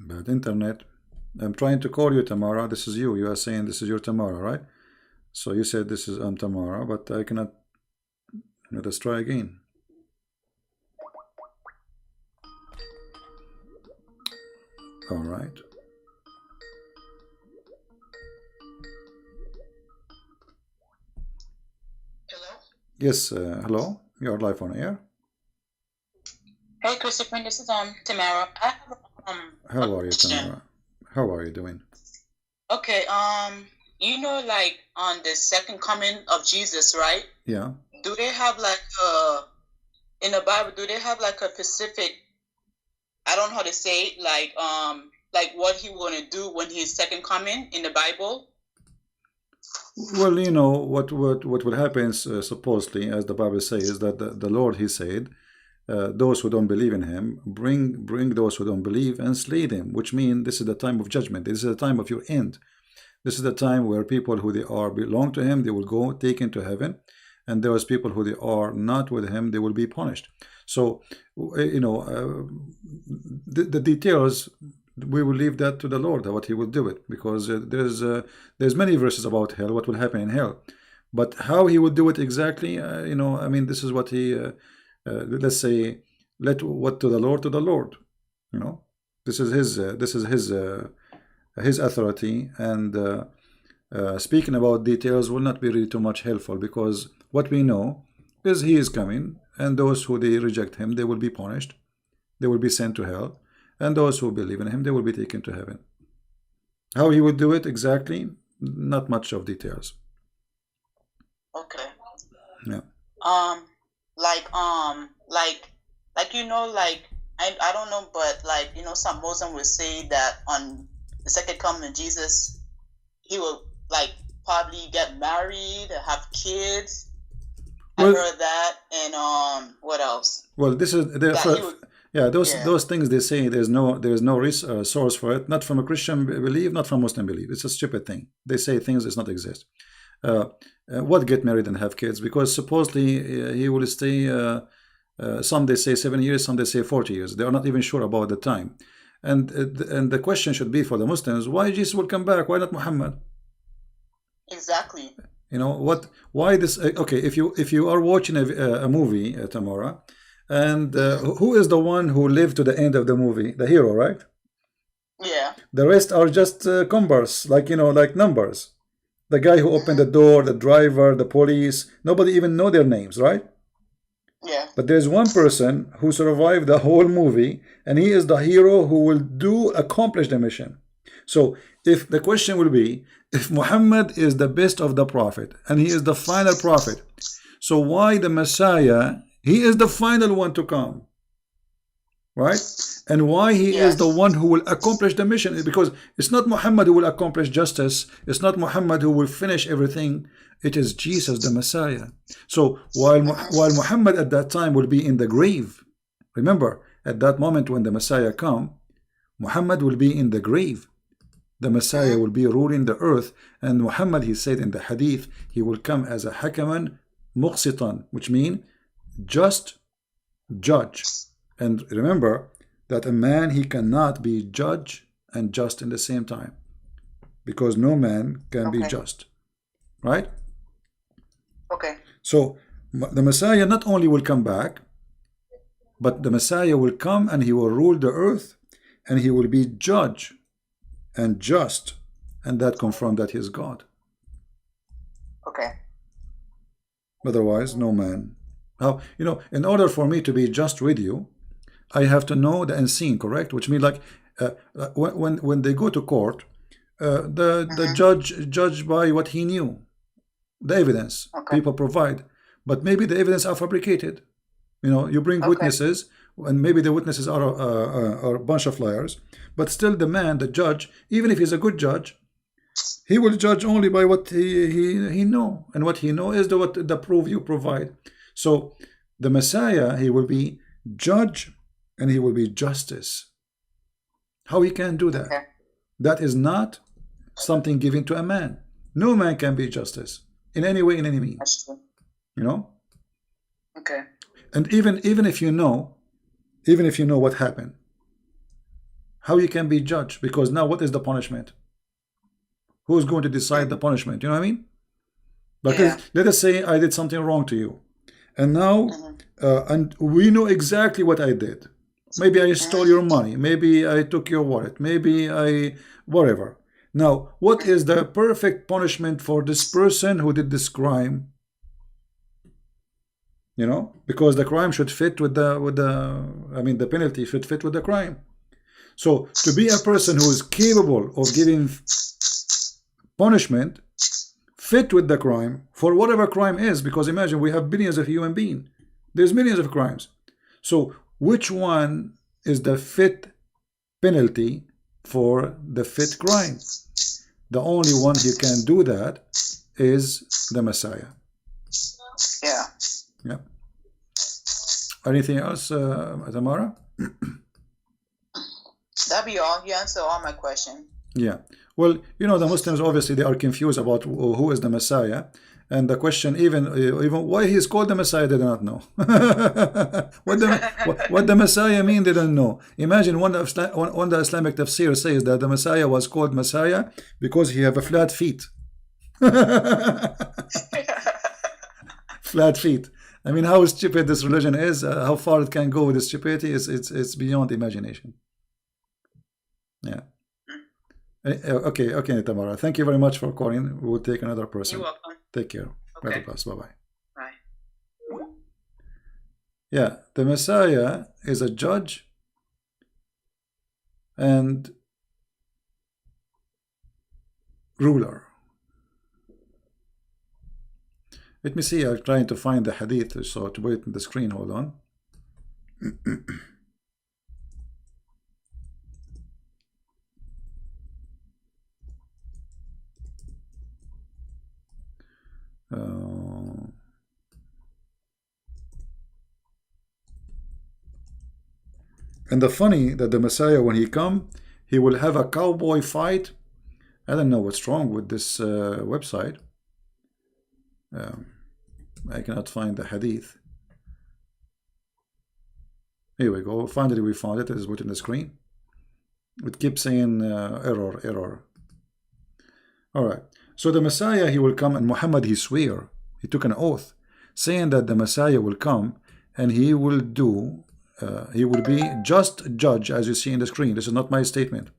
Bad internet. I'm trying to call you, Tamara. This is you. You are saying this is your Tamara, right? So you said this is Tamara, but I cannot. Let us try again. All right. Hello? Yes, hello. You're live on air. Hey, Christopher, this is Tamara. I have How are you, question. Tamara? How are you doing? Okay, you know, like on the second coming of Jesus, right? Yeah. Do they have like in the Bible? Do they have like a specific? I don't know how to say it, like what he gonna do when he's second coming in the Bible. Well, you know what will happen supposedly, as the Bible says, that the Lord, He said, those who don't believe in Him, bring those who don't believe and slay them. Which means this is the time of judgment. This is the time of your end. This is the time where people who they are belong to Him, they will go taken to heaven, and those people who they are not with Him, they will be punished. So, you know, the details, we will leave that to the Lord, what He will do it, because there's many verses about hell, what will happen in hell, but how He will do it exactly, you know, I mean, this is what He, let's say, let what to the Lord, you know, this is His authority, and speaking about details will not be really too much helpful, because what we know is He is coming, and those who they reject Him, they will be punished, they will be sent to hell, and those who believe in Him, they will be taken to heaven. How He would do it exactly, not much of details. Okay. Yeah. Like you know, like I don't know, but like you know, some Muslims will say that on the second coming of Jesus, He will like probably get married, have kids. I Well, heard that, and what else? well, this is That he would, yeah, yeah. those things they say there's no source for it, not from a Christian belief, not from Muslim belief. It's a stupid thing. They say things does not exist. What get married and have kids? Because supposedly He will stay. Some they say 7 years, some they say 40 years. They are not even sure about the time. And the question should be for the Muslims: why Jesus will come back? Why not Muhammad? Exactly. You know what? Why this? Okay, if you are watching a movie, Tamara, and who is the one who lived to the end of the movie? The hero, right? Yeah. The rest are just compass, like you know, like numbers. The guy who opened the door, the driver, the police. Nobody even know their names, right? Yeah. But there's one person who survived the whole movie, and he is the hero who will accomplish the mission. So if the question will be, if Muhammad is the best of the prophet and he is the final prophet, so why the Messiah, he is the final one to come, right? And why he is the one who will accomplish the mission? Because it's not Muhammad who will accomplish justice, it's not Muhammad who will finish everything, it is Jesus the Messiah. So while Muhammad at that time will be in the grave, remember, at that moment when the Messiah come, Muhammad will be in the grave. The Messiah will be ruling the earth, and Muhammad, he said in the hadith, he will come as a hakaman muqsitan, which means just judge. And remember that a man, he cannot be judge and just in the same time, because no man can be just, right? Okay. So the Messiah not only will come back, but the Messiah will come and he will rule the earth, and he will be judge and just, and that confirm that he is God. Okay. Otherwise, no man How, you know, in order for me to be just with you, I have to know the unseen, correct? Which means like when they go to court, the judge by what he knew, the evidence people provide, but maybe the evidence are fabricated. You know, you bring witnesses, and maybe the witnesses are a bunch of liars, but still the man, the judge, even if he's a good judge, he will judge only by what he know, and what he know is the proof you provide. So the Messiah, he will be judge and he will be justice. How he can do that? That is not something given to a man. No man can be justice in any way, in any means. That's true. You know? Okay. And even if you know what happened, how you can be judged? Because now what is the punishment? Who's going to decide the punishment? You know what I mean? Because let us say I did something wrong to you, and now and we know exactly what I did. Maybe I stole your money, maybe I took your wallet, maybe I whatever. Now, what is the perfect punishment for this person who did this crime? You know, because the crime should fit with the penalty should fit with the crime. So to be a person who is capable of giving punishment fit with the crime for whatever crime is, because imagine we have billions of human beings, there's millions of crimes. So which one is the fit penalty for the fit crime? The only one who can do that is the Messiah. Yeah. Yeah. Anything else, Tamara? That'd be all. You answered all my questions. Yeah. Well, you know, the Muslims obviously they are confused about who is the Messiah, and the question even why he is called the Messiah they do not know. what the Messiah mean they don't know. Imagine one of the Islamic tafsir says that the Messiah was called Messiah because he have a flat feet. Flat feet. I mean, how stupid this religion is, how far it can go with the stupidity is it's beyond imagination. Yeah. Okay, Tamara. Thank you very much for calling. We'll take another person. You're welcome. Take care. Okay. Bye-bye. Bye. Yeah, the Messiah is a judge and ruler. Let me see. I'm trying to find the hadith, so to wait on the screen. Hold on. And the funny that the Messiah, when he come, he will have a cowboy fight. I don't know what's wrong with this website. I cannot find the hadith. Here we go. Finally, we found it. It is put in the screen. It keeps saying error. All right. So the Messiah, he will come, and Muhammad, he swear, he took an oath, saying that the Messiah will come and he will do, he will be just judge, as you see in the screen. This is not my statement.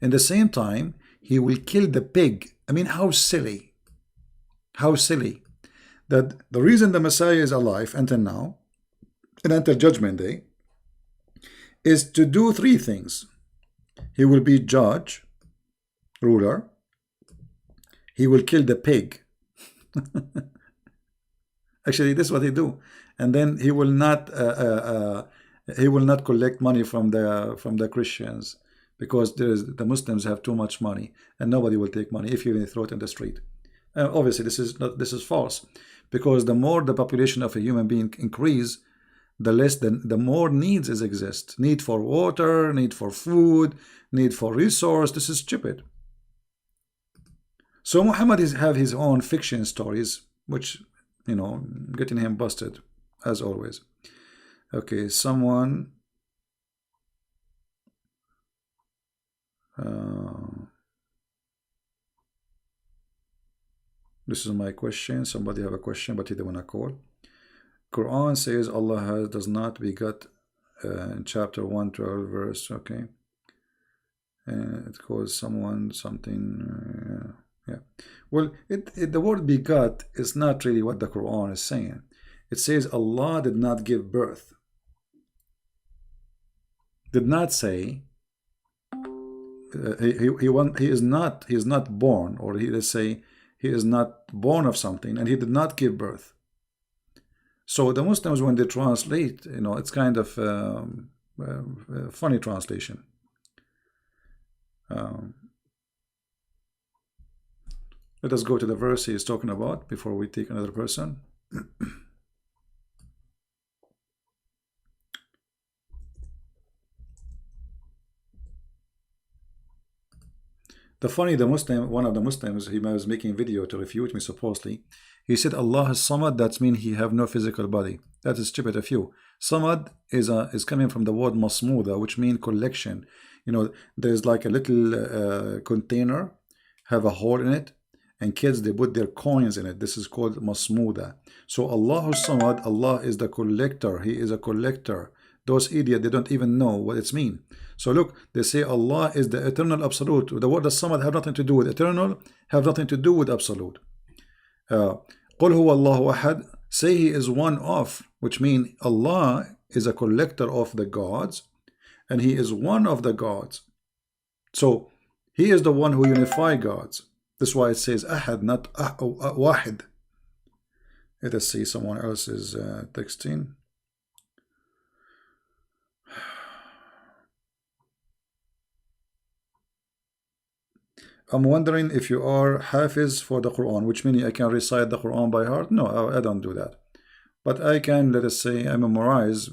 In the same time, he will kill the pig. I mean, how silly. How silly. That the reason the Messiah is alive until now, and until Judgment Day, is to do three things. He will be judge, ruler. He will kill the pig. Actually, this is what he do, and then he will not collect money from the Christians, because the Muslims have too much money, and nobody will take money if you even throw it in the street. Obviously, this is false, because the more the population of a human being increase, the more needs exist. Need for water, need for food, need for resource. This is stupid. So Muhammad have his own fiction stories, which, you know, getting him busted, as always. Okay, someone... this is my question. Somebody have a question, but he didn't want to call. Quran says Allah does not beget in chapter 112 verse. Okay. It calls someone something... yeah. Well, the word begot is not really what the Quran is saying. It says Allah did not give birth. Did not say he is not born, or let's say he is not born of something, and he did not give birth. So the Muslims, when they translate, it's kind of funny translation. Let us go to the verse he is talking about before we take another person. One of the Muslims, he was making a video to refute me supposedly. He said Allah is Samad, that means he have no physical body. That is stupid of you. Samad is coming from the word masmuda, which means collection. There's like a little container, have a hole in it, and kids, they put their coins in it. This is called masmuda. So Allah is Samad, Allah is the collector. He is a collector. Those idiots, they don't even know what it's mean. So look, they say Allah is the eternal absolute. The word Samad have nothing to do with eternal, have nothing to do with absolute. قُلْ هُوَ اللَّهُ أَحَدٌ. Say he is one of, which means Allah is a collector of the gods, and he is one of the gods. So he is the one who unify gods. That's why it says Ahad, not Wahid. Let us see, someone else is texting. I'm wondering if you are Hafiz for the Quran, which means I can recite the Quran by heart. No, I don't do that. But I can, let us say, I memorize,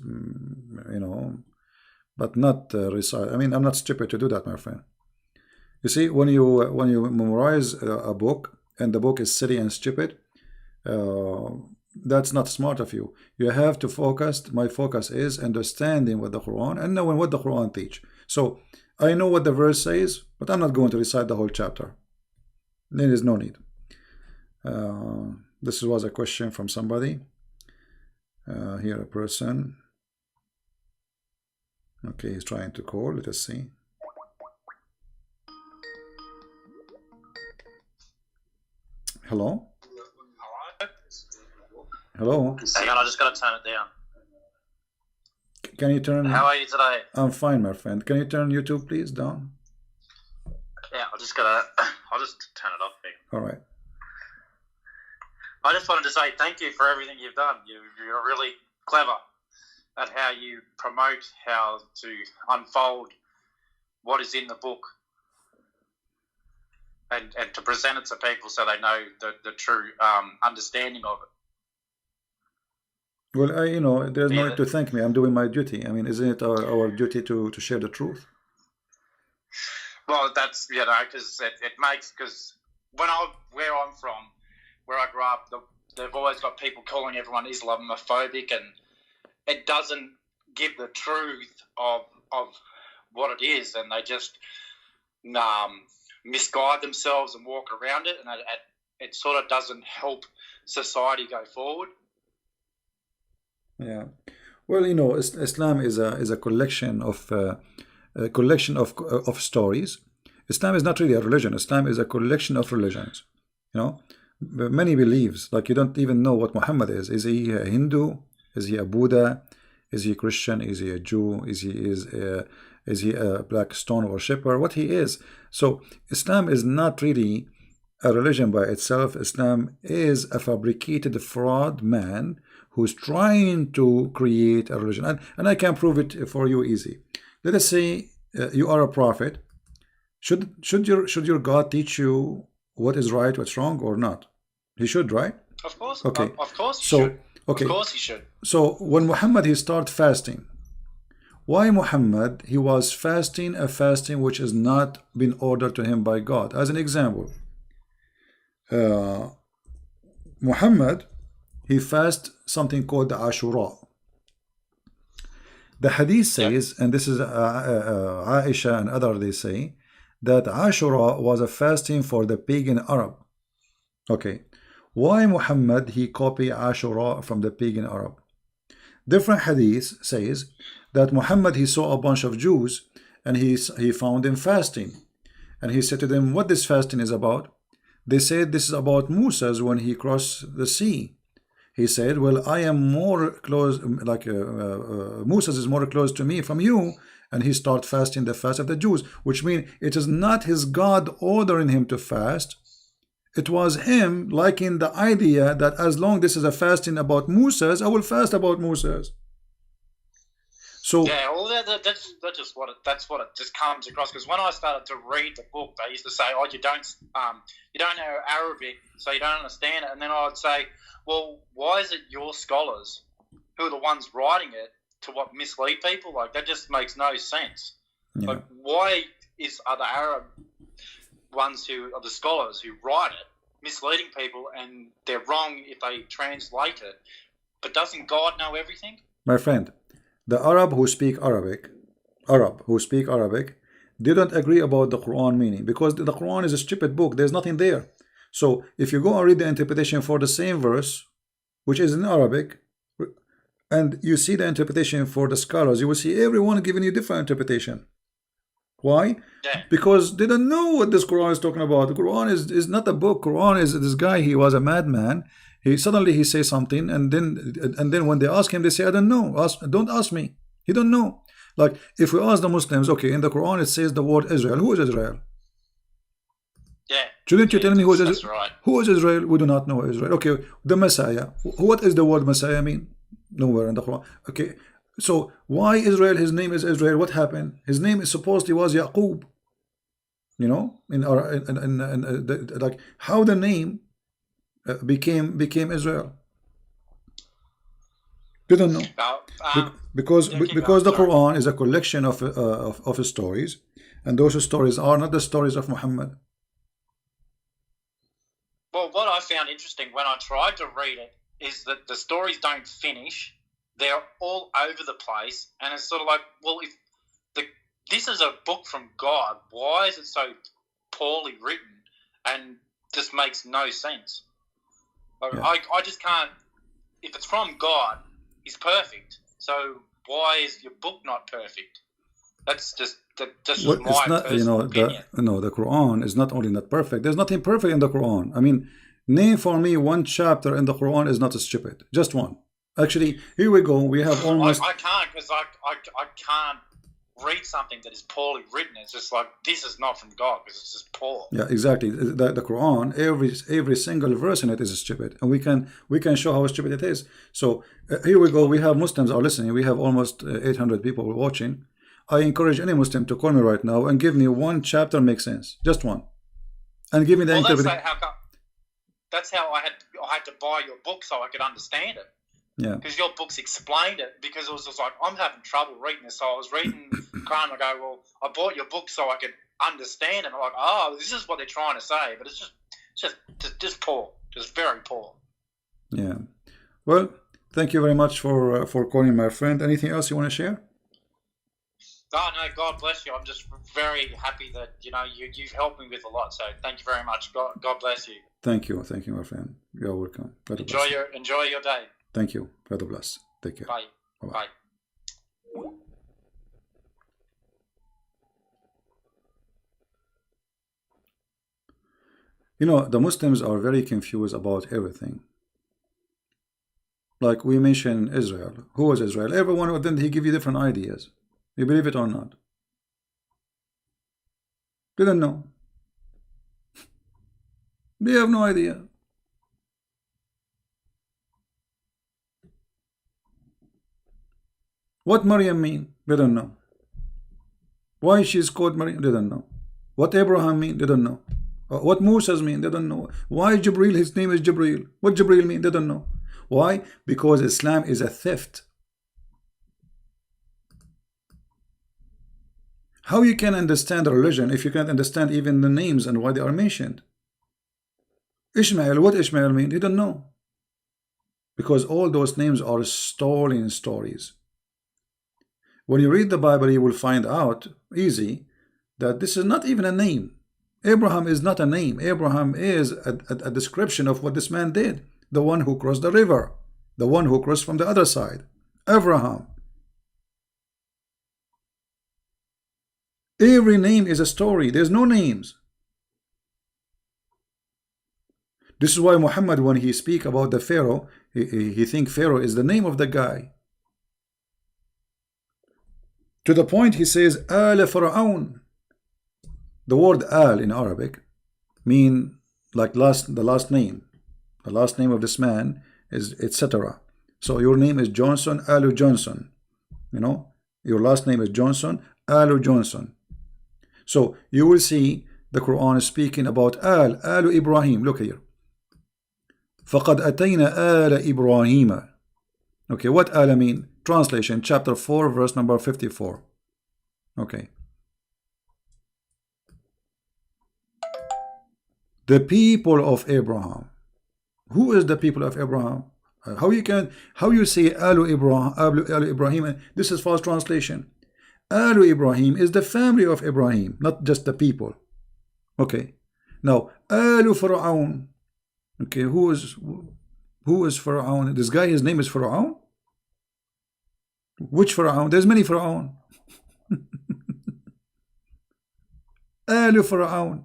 but not recite. I mean, I'm not stupid to do that, my friend. You see, when you memorize a book and the book is silly and stupid, that's not smart of you. You have to focus. My focus is understanding what the Quran and knowing what the Quran teach. So I know what the verse says, but I'm not going to recite the whole chapter. There is no need. This was a question from somebody. Here a person. Okay, he's trying to call. Let us see. Hello? Hello? Hang on, I just got to turn it down. Can you turn... How are you today? I'm fine, my friend. Can you turn YouTube, please, down? Yeah, I'll just turn it off here. All right. I just wanted to say thank you for everything you've done. You're really clever at how you promote how to unfold what is in the book and to present it to people so they know the true understanding of it. Well, there's no need to thank me. I'm doing my duty. I mean, isn't it our duty to share the truth? Well, that's, because it makes, because where I'm from, where I grew up, they've always got people calling everyone Islamophobic, and it doesn't give the truth of what it is, and they just misguide themselves and walk around it, and it sort of doesn't help society go forward. Yeah, well, Islam is a collection of stories. Islam is not really a religion. Islam is a collection of religions. Many beliefs, like you don't even know what Muhammad is. Is he a Hindu? Is he a Buddha? Is he a Christian? Is he a Jew? Is he a black stone worshipper? What he is. So Islam is not really a religion by itself. Islam is a fabricated fraud man who's trying to create a religion. And I can prove it for you easy. Let us say you are a prophet. Should your God teach you what is right, what's wrong, or not? He should, right? Of course. Okay. Of course he should. Okay. Of course he should. So when Muhammad, he started fasting. Why Muhammad? He was fasting a fasting which has not been ordered to him by God. As an example, Muhammad, he fasted something called the Ashura. The hadith says, and this is Aisha and others, they say that Ashura was a fasting for the pagan Arab. Okay, why Muhammad, he copied Ashura from the pagan Arab? Different hadith says that Muhammad, he saw a bunch of Jews and he found them fasting, and he said to them, what this fasting is about? They said this is about Moses when he crossed the sea. He said, well, I am more close, like Moses is more close to me from you, and he start fasting the fast of the Jews, which means it is not his God ordering him to fast. It was him liking the idea that as long this is a fasting about Moses, I will fast about Moses. So yeah, well, that's just that's what it just comes across. Because when I started to read the book, they used to say, "Oh, you don't know Arabic, so you don't understand it." And then I'd say, "Well, why is it your scholars who are the ones writing it to what mislead people? Like that just makes no sense. yeah. Like why are the Arab ones who are the scholars who write it misleading people, and they're wrong if they translate it? But doesn't God know everything?" My friend, the Arab who speak Arabic didn't agree about the Quran meaning, because the Quran is a stupid book. There's nothing there. So if you go and read the interpretation for the same verse, which is in Arabic, and you see the interpretation for the scholars, you will see everyone giving you different interpretation. Why? Yeah. Because they don't know what this Quran is talking about. The Quran is not a book. Quran is this guy. He was a madman. He says something, and then when they ask him, they say, "I don't know. Don't ask me." He don't know. Like if we ask the Muslims, okay, in the Quran it says the word Israel. Who is Israel? Yeah. Shouldn't you tell me who is That's Israel? right. Who is Israel? We do not know Israel. Okay, the Messiah. What is the word Messiah mean? Nowhere in the Quran. Okay, so why Israel? His name is Israel. What happened? His name is supposedly was Yaqub. You know, like how the name became Israel. You don't know. Because the Quran is a collection of stories, and those stories are not the stories of Muhammad. Well, what I found interesting when I tried to read it is that the stories don't finish. They're all over the place, and it's sort of like, well, if this is a book from God, why is it so poorly written and just makes no sense? Like, Yeah. I just can't. If it's from God, He's perfect. So why is your book not perfect? That's just Well, my it's not, personal opinion. the Quran is not only not perfect. There's nothing perfect in the Quran. I mean, name for me one chapter in the Quran is not stupid. Just one. Actually, here we go. We have almost. I can't, because I can't read something that is poorly written. It's just like, this is not from God because it's just poor. Yeah, exactly. The Quran, every single verse in it is stupid, and we can show how stupid it is. So here we go. We have Muslims are listening. We have almost 800 people watching. I encourage any Muslim to call me right now and give me one chapter makes sense, just one, and give me the interpretation. That's how I had to buy your book so I could understand it. Yeah. Because your books explained it. Because it was just like, I'm having trouble reading this. So I was reading Quran and I go, well, I bought your book so I could understand it. And I'm like, oh, this is what they're trying to say. But it's just poor. Just very poor. Yeah. Well, thank you very much for calling, my friend. Anything else you want to share? Oh, no, God bless you. I'm just very happy that, you've helped me with a lot. So thank you very much. God bless you. Thank you, my friend. You're welcome. God bless. Enjoy your day. Thank you. God bless. Take care. Bye. Bye-bye. Bye. The Muslims are very confused about everything. Like we mentioned Israel. Who was Israel? Everyone of them, he give you different ideas. You believe it or not? They don't know. They have no idea. What Maryam mean? They don't know. Why she's called Maryam? They don't know. What Abraham mean? They don't know. What Moses mean? They don't know. Why Jibril? His name is Jibril. What Jibril mean? They don't know. Why? Because Islam is a theft. How you can understand a religion if you can't understand even the names and why they are mentioned? Ishmael, what Ishmael mean? They don't know. Because all those names are stolen stories. When you read the Bible, you will find out easy that this is not even a name. Abraham is not a name. Abraham is a description of what this man did. The one who crossed the river. The one who crossed from the other side. Abraham. Every name is a story. There's no names. This is why Muhammad, when he speak about the Pharaoh, he think Pharaoh is the name of the guy. To the point he says, Al Fir'aun. The word Al in Arabic mean like the last name. The last name of this man is etc. So your name is Johnson, Alu Johnson. You know, your last name is Johnson, Alu Johnson. So you will see the Quran is speaking about Alu Ibrahim. Look here. فَقَدْ أَتَيْنَا آلَ إِبْرَاهِيمَ. Okay, what Ala mean? Translation, chapter 4, verse number 54. Okay. The people of Abraham. Who is the people of Abraham? How you say Alu Ibrahim? This is false translation. Alu Ibrahim is the family of Ibrahim, not just the people. Okay. Now Alu Fir'aun. Okay, who is Fir'aun? This guy, his name is Fir'aun? Which Fir'aun? There's many Fir'aun. Alu Fir'aun.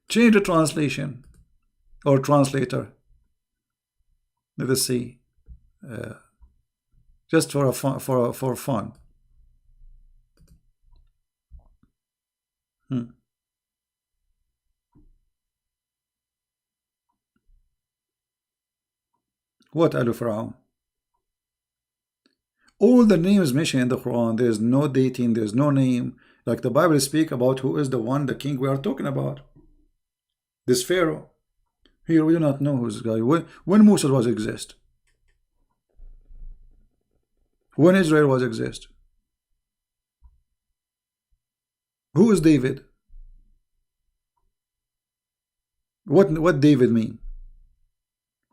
Change the translation or translator. Let us see. Just for fun. What Alu Fir'aun? All the names mentioned in the Quran, there's no dating, there's no name. Like the Bible speak about who is the one, the king we are talking about. This Pharaoh. Here we do not know who's guy. When Musa was exist? When Israel was exist? Who is David? What David mean?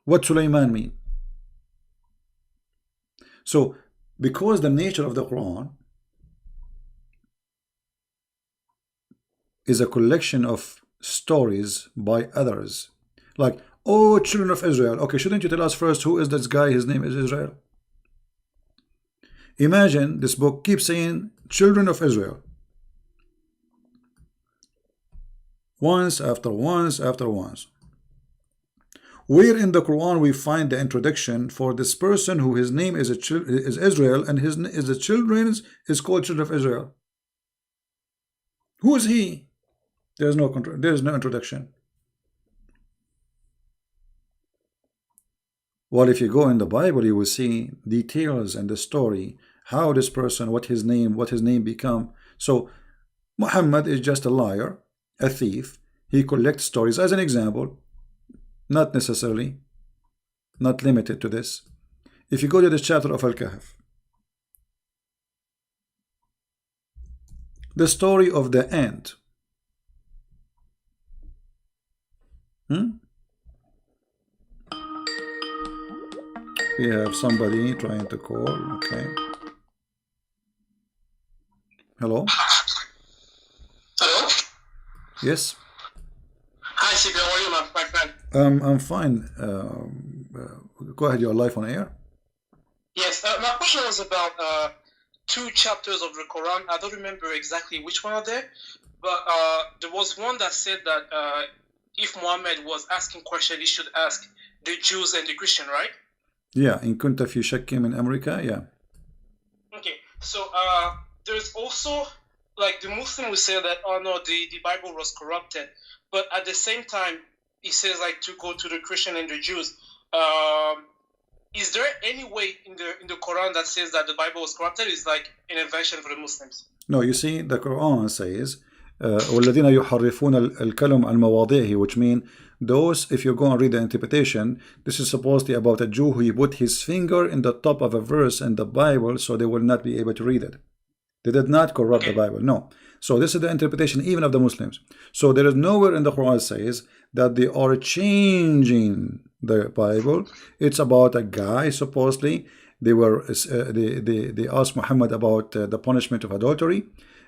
What Sulaiman mean? So, because the nature of the Quran is a collection of stories by others, like, oh, children of Israel. Okay, shouldn't you tell us first who is this guy? His name is Israel. Imagine this book keeps saying children of Israel, once after once after once. Where in the Quran we find the introduction for this person who his name is Israel and the children is called children of Israel? Who is he? There is no introduction. Well, if you go in the Bible, you will see details and the story, how this person, what his name become. So Muhammad is just a liar, a thief. He collects stories as an example, not necessarily, not limited to this. If you go to the chapter of Al-Kahf, the story of the ant. We have somebody trying to call. Okay. Hello? Hello? Yes? Hi, CP. How are you, my friend? I'm fine. Go ahead, you're live on air. Yes, my question was about two chapters of the Quran. I don't remember exactly which one are there, but there was one that said that if Muhammad was asking questions, he should ask the Jews and the Christian, right? Yeah, in kunta fi shakkin min America, yeah. Okay, so there's also, like, the Muslim will say that, oh no, the Bible was corrupted, but at the same time, he says, like, to go to the Christian and the Jews. Is there any way in the Quran that says that the Bible was corrupted? Is like an invention for the Muslims? No, you see, the Quran says, وَالَّذِينَ يُحَرِّفُونَ الْكَلِمَ عَنْ مَوَاضِعِهِ, which mean those, if you go and read the interpretation, this is supposedly about a Jew who put his finger in the top of a verse in the Bible so they will not be able to read it. They did not corrupt the Bible, no. So this is the interpretation even of the Muslims. So there is nowhere in the Quran says that they are changing the Bible. It's about a guy, supposedly, they asked Muhammad about the punishment of adultery,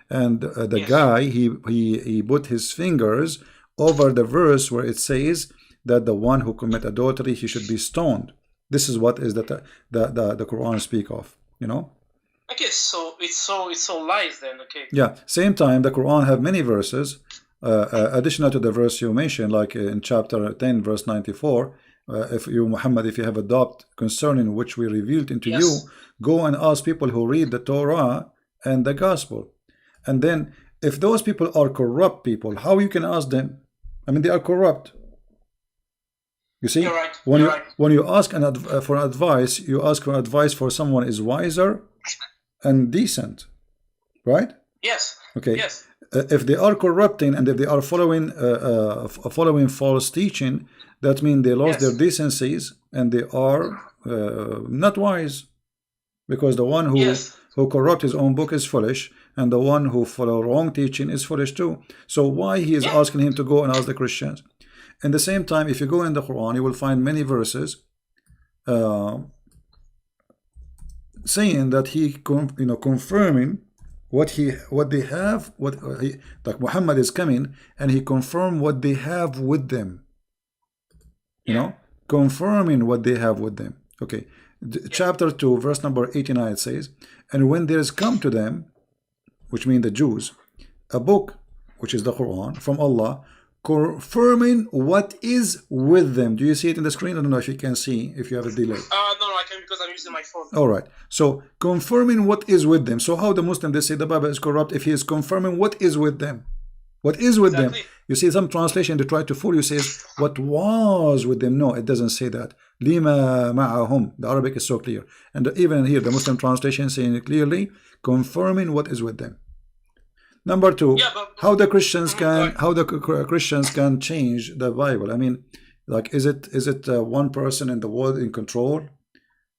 and the guy, he put his fingers over the verse where it says that the one who commit adultery, he should be stoned. This is what is the Quran speak of, you know. Okay, so it's so lies then. Okay. Yeah. Same time, the Quran have many verses additional to the verse you mentioned, like in chapter 10, verse 94, if you, Muhammad, if you have a doubt concerning which we revealed into Yes. you, go and ask people who read the Torah and the Gospel. And then, if those people are corrupt people, how you can ask them? I mean, they are corrupt. You see, You're right. when You're you right. when you ask for advice, you ask for advice for someone is wiser and decent, right? Yes. Okay. Yes. If they are corrupting and if they are following false teaching, that means they lost their decencies and they are not wise, because the one who corrupt his own book is foolish, and the one who follow wrong teaching is foolish too. So why he is asking him to go and ask the Christians? In the same time, if you go in the Quran, you will find many verses saying that he confirming what they have, like Muhammad is coming and he confirmed what they have with them, confirming what they have with them. Okay, chapter 2 verse number 89, it says, and when there is come to them, which mean the Jews, a book, which is the Quran, from Allah, confirming what is with them. Do you see it in the screen? I don't know if you can see, if you have a delay. No, I can, because I'm using my phone. All right. So confirming what is with them. So how the Muslim, they say the Bible is corrupt if he is confirming what is with them. What is with them? You see some translation, they try to fool you, says what was with them. No, it doesn't say that. Lima ma'ahum. The Arabic is so clear. And even here, the Muslim translation saying it clearly, confirming what is with them. Number 2, how the Christians can change the Bible. I mean, like, is it one person in the world in control?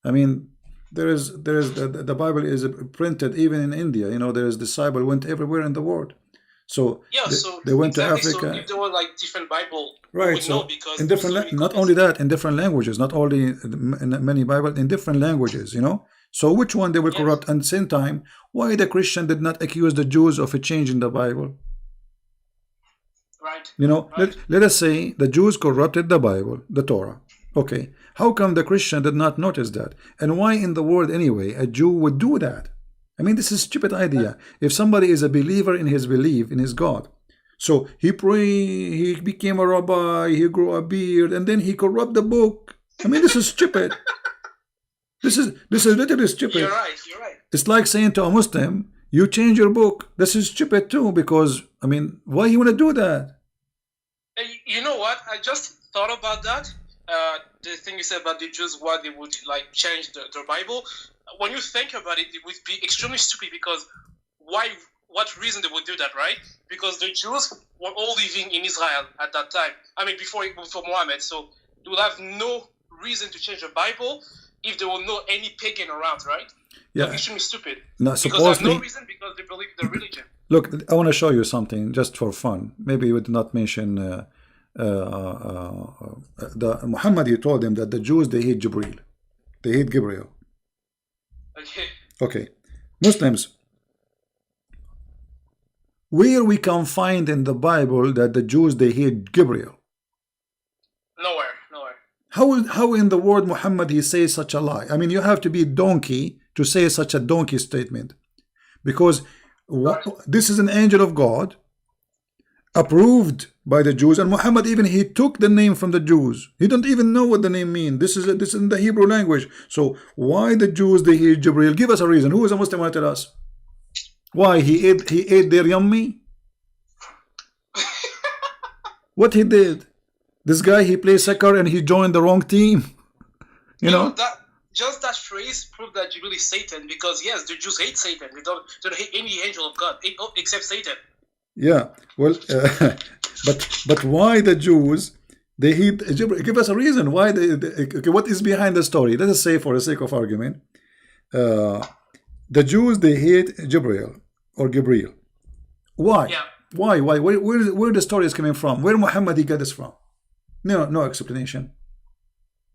I mean, the Bible is printed even in India. There is this Bible went everywhere in the world. So they went to Africa. So if there were like different Bible, right? we So know, because in different, not only that, in different languages, not only in many Bible, in different languages. So which one they will corrupt? And at the same time, why the Christian did not accuse the Jews of a change in the Bible? Right. Let us say the Jews corrupted the Bible, the Torah. Okay, how come the Christian did not notice that? And why in the world anyway a Jew would do that? I mean, this is a stupid idea. If somebody is a believer in his belief, in his God, so he prayed, he became a rabbi, he grew a beard, and then he corrupt the book. I mean, this is stupid. This is literally stupid. You're right. It's like saying to a Muslim, you change your book. This is stupid too, because, I mean, why you want to do that? You know what? I just thought about that. The thing you said about the Jews, why they would like change their Bible. When you think about it, it would be extremely stupid, because what reason they would do that, right? Because the Jews were all living in Israel at that time. I mean, before Muhammad. So they would have no reason to change the Bible if there were no any pagan around, right? Yeah. That's extremely stupid. No, because supposedly, there's no reason, because they believe in their religion. Look, I want to show you something just for fun. Maybe you would not mention the Muhammad. He told them that the Jews, they hate Jibreel, they hate Gabriel. Okay, Muslims, where we can find in the Bible that the Jews, they hate Gabriel? Nowhere. How in the word Muhammad he says such a lie? I mean, you have to be a donkey to say such a donkey statement, because this is an angel of God approved by the Jews, and Muhammad even he took the name from the Jews. He don't even know what the name means. This is in the Hebrew language. So why the Jews they hate Jibreel? Give us a reason. Who is a Muslim? Want to tell us why he ate their yummy? What he did? This guy, he plays soccer and he joined the wrong team. You know that phrase proved that Jibreel is Satan, because yes, the Jews hate Satan. They don't hate any angel of God except Satan. Yeah, well, but why the Jews they hate Jibreel? Give us a reason why okay, what is behind the story? Let us say, for the sake of argument, the Jews they hate Jibreel or Gabriel. Why? Yeah. Why? Where the story is coming from? Where Muhammad he got this from? No explanation.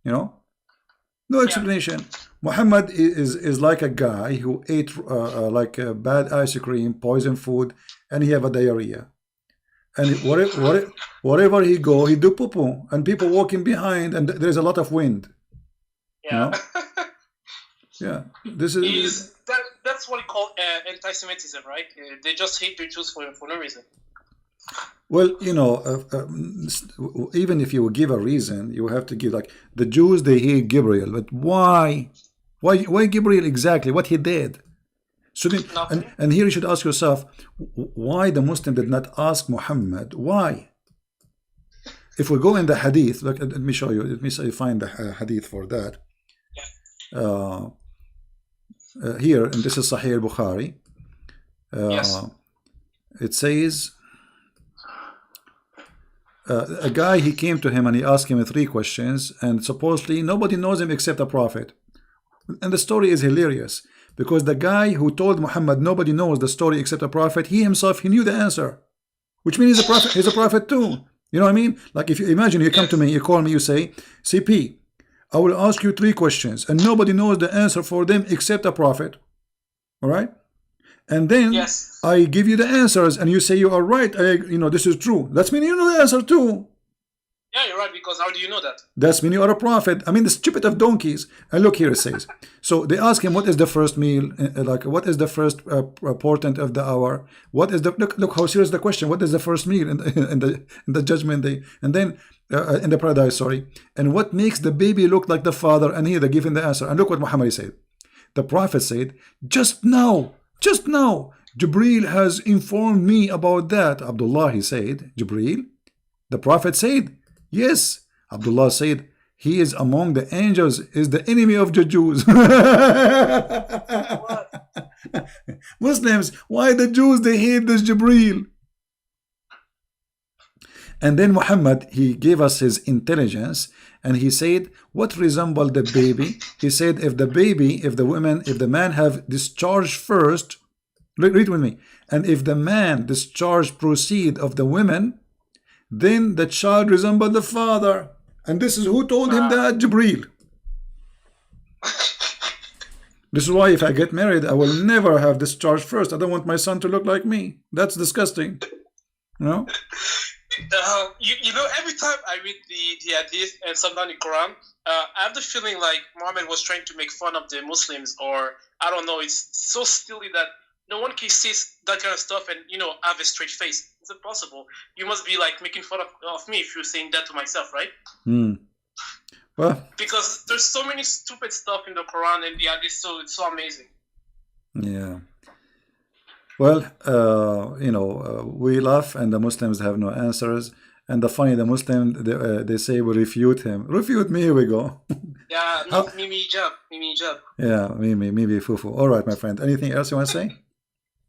No explanation. Yeah. Muhammad is like a guy who ate like bad ice cream, poison food, and he have a diarrhea. And wherever he go, he do poo-poo, and people walking behind, and there's a lot of wind. Yeah. Yeah. This is that's what we call anti-Semitism, right? They just hate the Jews for no reason. Well, you know, even if you give a reason, you have to give, like, the Jews, they hate Gabriel, but why? Why Gabriel exactly? What he did? So then, and here you should ask yourself, why the Muslim did not ask Muhammad? Why? If we go in the hadith, look, let me show you. Let me find the hadith for that. Here, and this is Sahih al-Bukhari. It says, a guy, he came to him and he asked him 3 questions, and supposedly nobody knows him except a prophet. And the story is hilarious, because the guy who told Muhammad nobody knows the story except a prophet, he himself, he knew the answer, which means he's a prophet too. You know what I mean? Like, if you imagine, you come to me, you call me, you say, CP, I will ask you 3 questions and nobody knows the answer for them except a prophet. All right? And then I give you the answers and you say you are right. You know, this is true. That's mean you know the answer too. Yeah, you're right, because how do you know that? That's mean you are a prophet. I mean, the stupid of donkeys. And look here, it says. So they ask him, what is the first meal? Like, what is the first portent of the hour? What is the, look how serious the question. What is the first meal in the judgment day? And then in the paradise, sorry. And what makes the baby look like the father? And here they're giving the answer. And look what Muhammad said. The prophet said, just now, Jibreel has informed me about that. Abdullah, he said, Jibreel. The prophet said, yes. Abdullah said, he is among the angels, is the enemy of the Jews. Muslims, why the Jews, they hate this Jibreel? And then Muhammad, he gave us his intelligence, and he said, what resembled the baby? He said, if the man have discharged first, read with me, and if the man discharge proceed of the women, then the child resembled the father. And this is who told him that? Jibreel. This is why if I get married, I will never have discharge first. I don't want my son to look like me. That's disgusting. You know? You know, every time I read the hadith and sometimes the Quran, I have the feeling like Muhammad was trying to make fun of the Muslims, or I don't know, it's so silly that no one can see that kind of stuff and, you know, have a straight face. It's impossible. You must be like making fun of me if you're saying that to myself, right? Well, because there's so many stupid stuff in the Quran and the hadith, so it's so amazing. Yeah. Well, you know, we laugh and the Muslims have no answers. And the funny, the Muslim, they say we refute him. Refute me, here we go. Yeah, Mimi Hijab. Yeah, Mimi Fufu. All right, my friend. Anything else you want to say?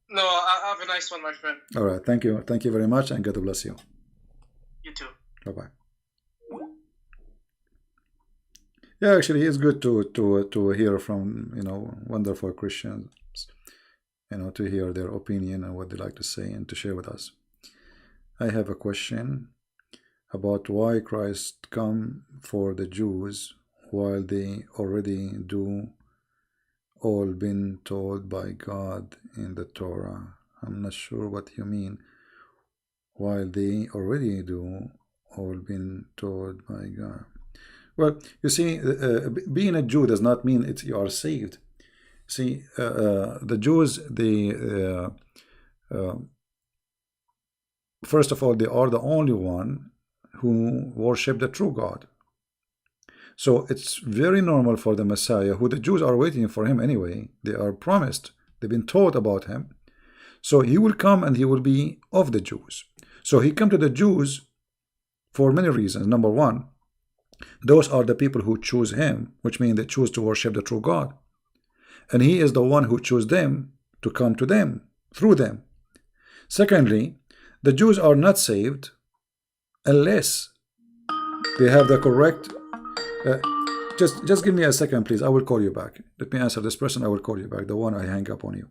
No, I have a nice one, my friend. All right, thank you. Thank you very much, and God bless you. You too. Bye-bye. Yeah, actually, it's good to hear from, you know, wonderful Christians, you know, to hear their opinion and what they like to say and to share with us. I have a question about why Christ come for the Jews while they already do all been told by God in the Torah. I'm not sure what you mean. While they already do all been told by God. Well, you see, being a Jew does not mean you are saved. See, the Jews, they first of all, they are the only one who worship the true God. So it's very normal for the Messiah, who the Jews are waiting for him anyway. They are promised. They've been taught about him. So he will come and he will be of the Jews. So he come to the Jews for many reasons. Number one, those are the people who choose him, which means they choose to worship the true God. And he is the one who chose them to come to them, through them. Secondly, the Jews are not saved unless they have the correct... just give me a second, please. I will call you back. Let me answer this person. I will call you back, the one I hang up on you.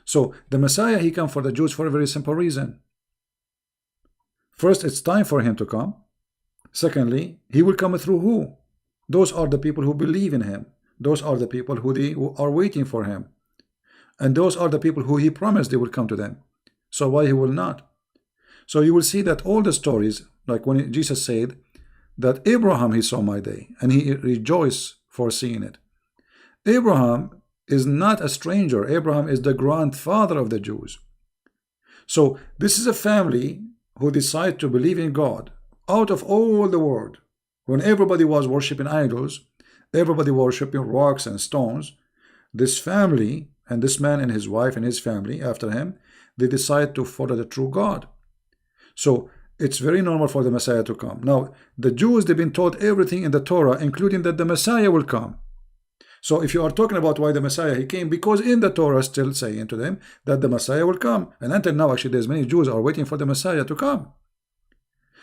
So the Messiah, he come for the Jews for a very simple reason. First, it's time for him to come. Secondly, he will come through who? Those are the people who believe in him. Those are the people who are waiting for him. And those are the people who he promised they will come to them. So why he will not? So you will see that all the stories, like when Jesus said that Abraham, he saw my day, and he rejoiced for seeing it. Abraham is not a stranger. Abraham is the grandfather of the Jews. So this is a family who decide to believe in God out of all the world, when everybody was worshiping idols, everybody worshiping rocks and stones, this family and this man and his wife and his family after him, they decide to follow the true God. So it's very normal for the Messiah to come. Now, the Jews, they've been taught everything in the Torah, including that the Messiah will come. So if you are talking about why the Messiah, he came, because in the Torah still saying to them that the Messiah will come. And until now, actually, there's many Jews are waiting for the Messiah to come.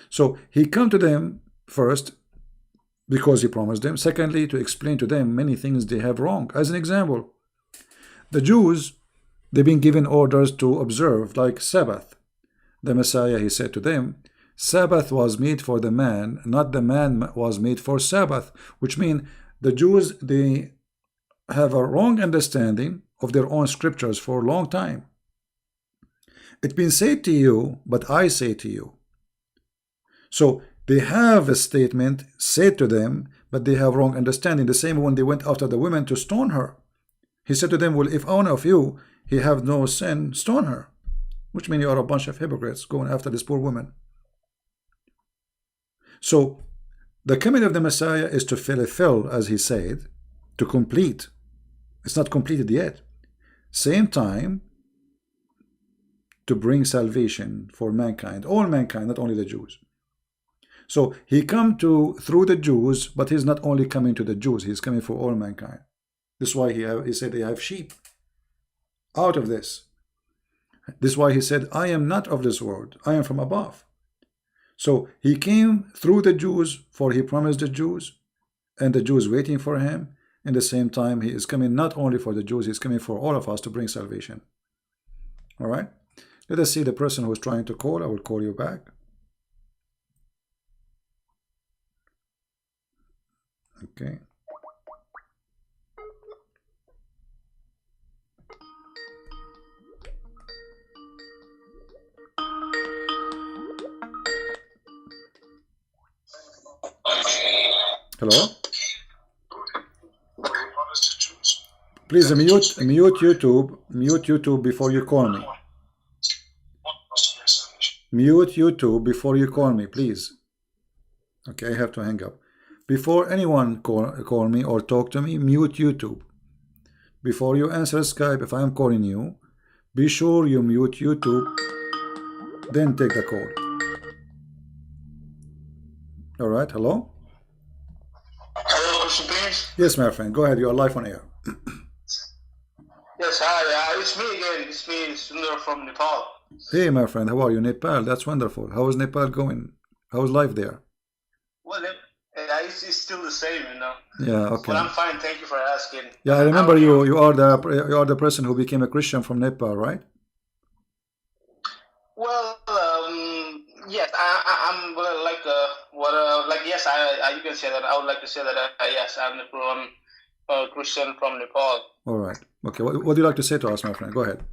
So he come to them first because he promised them. Secondly, to explain to them many things they have wrong. As an example, the Jews, they've been given orders to observe, like Sabbath. The Messiah, he said to them, Sabbath was made for the man, not the man was made for Sabbath, which means the Jews, they have a wrong understanding of their own scriptures for a long time. It's been said to you, but I say to you. So they have a statement said to them, but they have wrong understanding. The same when they went after the women to stone her. He said to them, well, if one of you, he have no sin, stone her. Which means you are a bunch of hypocrites going after this poor woman. So the coming of the Messiah is to fulfill, as he said, to complete. It's not completed yet. Same time, to bring salvation for mankind, all mankind, not only the Jews. So he come through the Jews, but he's not only coming to the Jews, he's coming for all mankind. This is why he said they have sheep out of this. This is why he said, I am not of this world, I am from above. So he came through the Jews, for he promised the Jews, and the Jews waiting for him. In the same time, he is coming not only for the Jews, he's coming for all of us to bring salvation. All right? Let us see the person who is trying to call. I will call you back. Okay. Hello? Please mute YouTube. Mute YouTube before you call me. Mute YouTube before you call me, please. Okay, I have to hang up. Before anyone call me or talk to me, mute YouTube. Before you answer Skype, if I am calling you, be sure you mute YouTube, then take the call. All right, hello? Hello, Christian, please. Yes, my friend, go ahead. You are live on air. Yes, hi. It's me again. It's me, Sundar from Nepal. Hey, my friend, how are you? Nepal, that's wonderful. How is Nepal going? How is life there? Well, it's still the same, you know. Yeah, okay. But I'm fine. Thank you for asking. Yeah, I remember you. You are the person who became a Christian from Nepal, right? Well, yes, I'm yes, you can say that. I would like to say that yes, I'm a Christian from Nepal. All right. Okay. What do you like to say to us, my friend? Go ahead.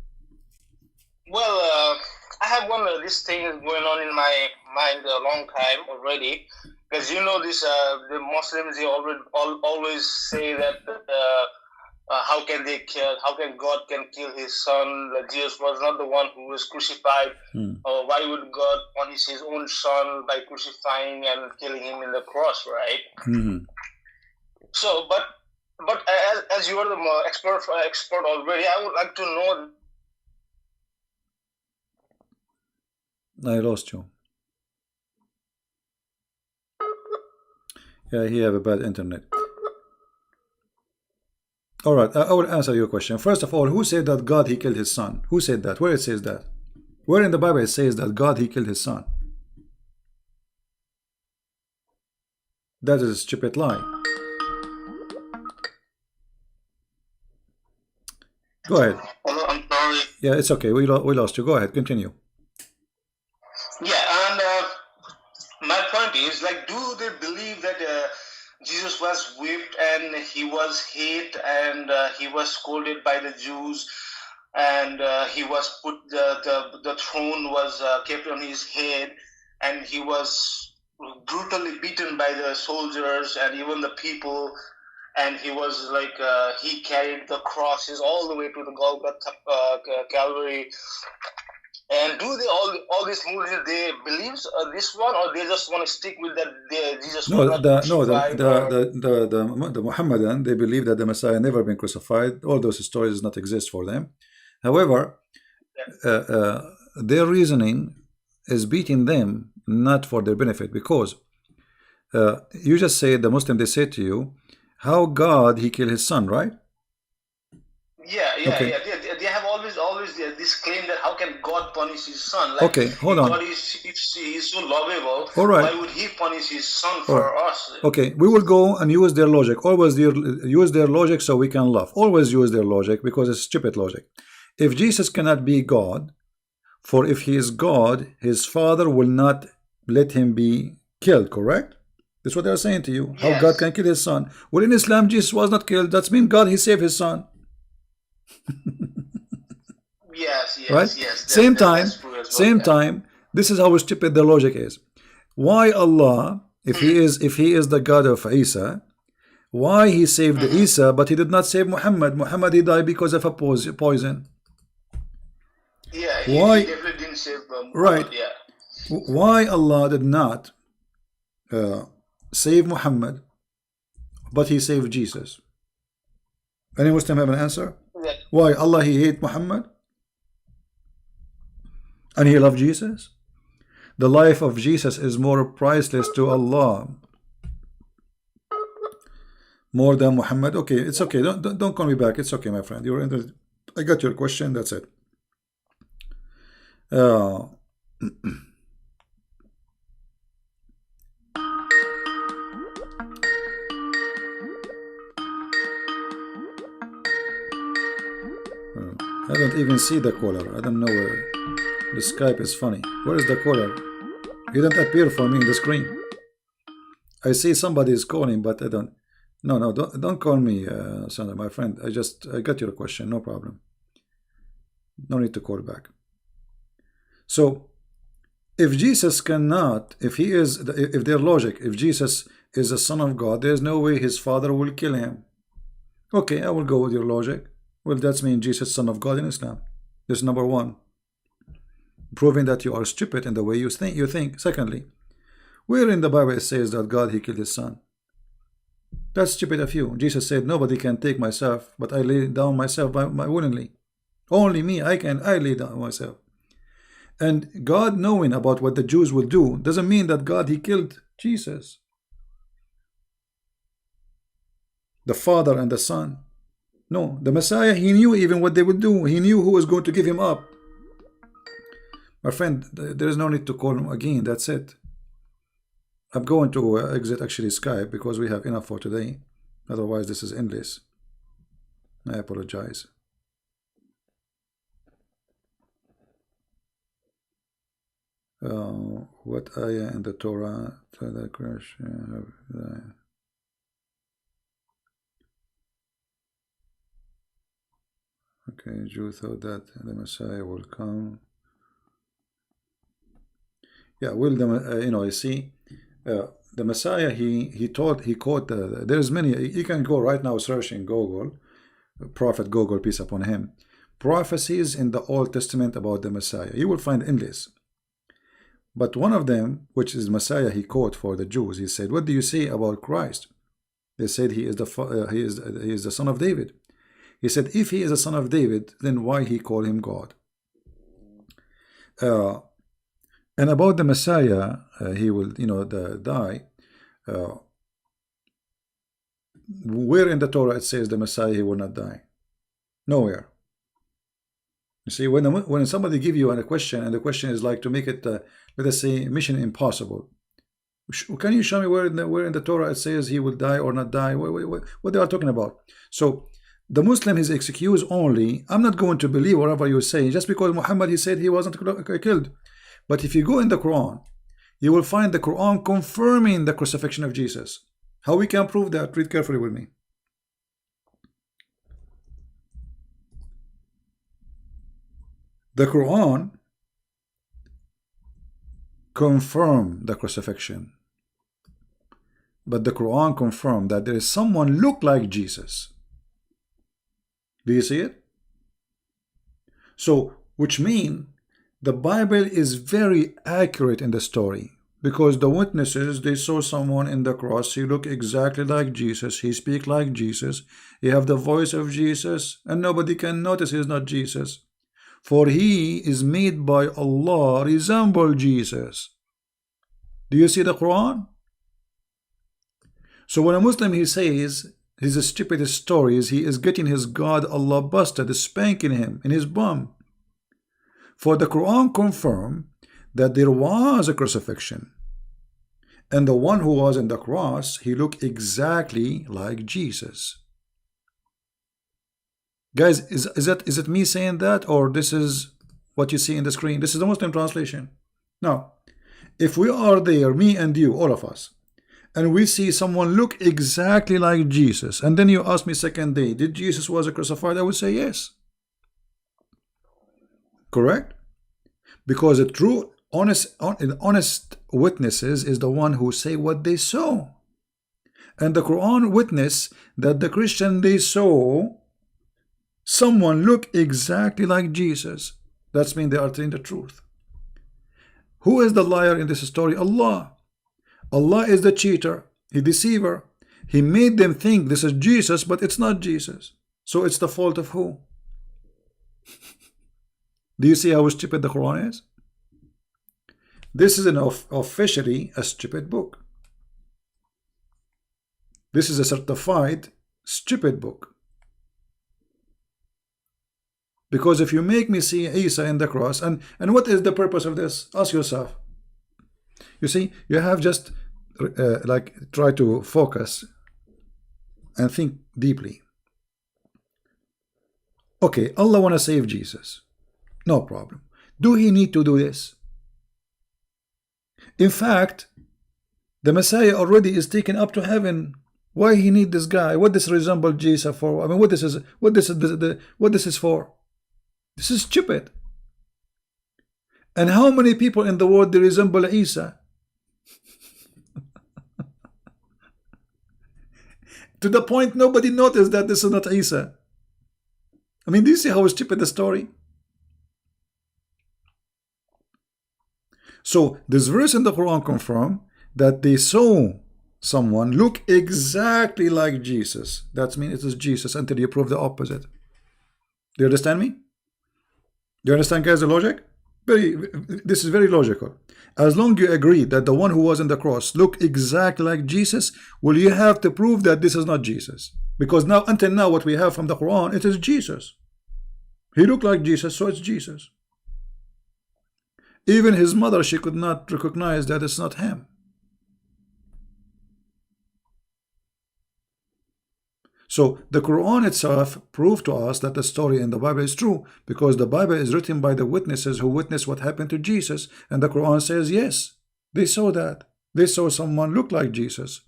Well, I have one of these things going on in my mind a long time already, because you know this. The Muslims, they always say that how can God can kill his son? That Jesus was not the one who was crucified. Why would God punish his own son by crucifying and killing him in the cross, right? Mm-hmm. So, but as you are the expert already, I would like to know. I lost you. Yeah, he have a bad internet. All right, I will answer your question. First of all, who said that God, he killed his son? Who said that? Where it says that? Where in the Bible it says that God, he killed his son? That is a stupid lie. Go ahead. Oh, I'm sorry. Yeah, it's okay. We lost you. Go ahead. Continue. Yeah, and my point is, like, do they believe that Jesus was whipped and he was hit and he was scolded by the Jews and he was put the throne was kept on his head and he was brutally beaten by the soldiers and even the people, and he was like he carried the crosses all the way to the Golgotha Calvary, And do they all these Muslims they believe this one, or they just want to stick with that Jesus No, was not crucified? the Muhammadan, they believe that the Messiah never been crucified. All those stories does not exist for them. However, their reasoning is beating them not for their benefit, because you just say the Muslim, they say to you, how God he killed his son, right? Okay. They have always this claim that how can God punish his son? Like, Okay, hold on. God if he is so lovable, All right. why would he punish his son for us? Okay, we will go and use their logic. Always use their logic so we can laugh. Always use their logic because it's stupid logic. If Jesus cannot be God, for if he is God, his father will not let him be killed, correct? That's what they're saying to you. How God can kill his son. Well, in Islam, Jesus was not killed. That means God, he saved his son. Right? Same time, this is how stupid the logic is. Why Allah, if he is the God of Isa, why he saved Isa but he did not save Muhammad? Muhammad, he died because of a poison. Why? He definitely didn't save Muhammad. Right. Why Allah did not save Muhammad but he saved Jesus? Any Muslim have an answer? Why Allah he hate Muhammad and he loved Jesus? The life of Jesus is more priceless to Allah more than Muhammad. Okay, it's okay. Don't call me back. It's okay, my friend. I got your question. That's it. I don't even see the caller. I don't know where. The Skype is funny. Where is the caller? He didn't appear for me in the screen. I see somebody is calling, but I don't. No, don't call me, Sandra, my friend. I got your question. No problem. No need to call back. So, if Jesus cannot, if their logic, if Jesus is the Son of God, there's no way his father will kill him. Okay, I will go with your logic. Well, that means Jesus, Son of God in Islam. This is number one. Proving that you are stupid in the way you think. Secondly, where in the Bible it says that God he killed his son? That's stupid of you. Jesus said, nobody can take myself, but I lay down myself willingly. Only me, I lay down myself. And God knowing about what the Jews will do doesn't mean that God he killed Jesus. The Father and the Son. No, the Messiah, he knew even what they would do. He knew who was going to give him up. My friend, there is no need to call him again. That's it. I'm going to exit actually Skype because we have enough for today. Otherwise, this is endless. I apologize. What ayah in the Torah to the Christian? Okay, Jew thought that the Messiah will come. Yeah, will the you see, the Messiah he quote there's many. You can go right now searching Google, Prophet Google, peace upon him, prophecies in the Old Testament about the Messiah. You will find endless. But one of them, which is Messiah, he quote for the Jews. He said, "What do you say about Christ?" They said he is the son of David. He said, if he is a son of David, then why he call him God? And about the Messiah, he will, die. Where in the Torah it says the Messiah he will not die? Nowhere. You see, when somebody give you a question, and the question is like to make it, let us say, mission impossible. Can you show me where in the Torah it says he will die or not die? What they are talking about? So the Muslim is excuse only. I'm not going to believe whatever you say just because Muhammad he said he wasn't killed. But if you go in the Quran, you will find the Quran confirming the crucifixion of Jesus. How we can prove that? Read carefully with me. The Quran confirmed the crucifixion. But the Quran confirmed that there is someone look like Jesus. Do you see it? So, which means The Bible is very accurate in the story, because the witnesses, they saw someone in the cross. He looked exactly like Jesus. He speak like Jesus. He have the voice of Jesus, and nobody can notice he's not Jesus. For he is made by Allah resemble Jesus. Do you see the Quran? So when a Muslim, he says his stupid stories, he is getting his God Allah busted, spanking him in his bum. For the Quran confirm that there was a crucifixion, and the one who was in the cross, he looked exactly like Jesus. Guys, is it me saying that, or this is what you see in the screen? This is the Muslim translation. Now, if we are there, me and you, all of us, and we see someone look exactly like Jesus, and then you ask me second day, did Jesus was crucified? I would say yes. Correct? Because a true, honest witnesses is the one who say what they saw. And the Quran witness that the Christian, they saw someone look exactly like Jesus. That's mean they are telling the truth. Who is the liar in this story? Allah. Allah is the cheater, he deceiver. He made them think this is Jesus, but it's not Jesus. So it's the fault of who? Do you see how stupid the Quran is? This is officially a stupid book. This is a certified stupid book. Because if you make me see Isa in the cross, and what is the purpose of this? Ask yourself. You see, you have just like try to focus and think deeply. Okay, Allah want to save Jesus. No problem. Do he need to do this? In fact, the Messiah already is taken up to heaven. Why he need this guy? What does resemble Jesus for? I mean, what this is for? This is stupid. And how many people in the world they resemble Isa? To the point nobody noticed that this is not Isa. I mean, do you see how stupid the story? So this verse in the Quran confirm that they saw someone look exactly like Jesus. That means it is Jesus until you prove the opposite. Do you understand me? Do you understand, guys, the logic? This is very logical. As long as you agree that the one who was in the cross looked exactly like Jesus, well, you have to prove that this is not Jesus. Because now, until now, what we have from the Quran, it is Jesus. He looked like Jesus, so it's Jesus. Even his mother, she could not recognize that it's not him. So the Quran itself proved to us that the story in the Bible is true, because the Bible is written by the witnesses who witnessed what happened to Jesus, and the Quran says yes, they saw that. They saw someone look like Jesus.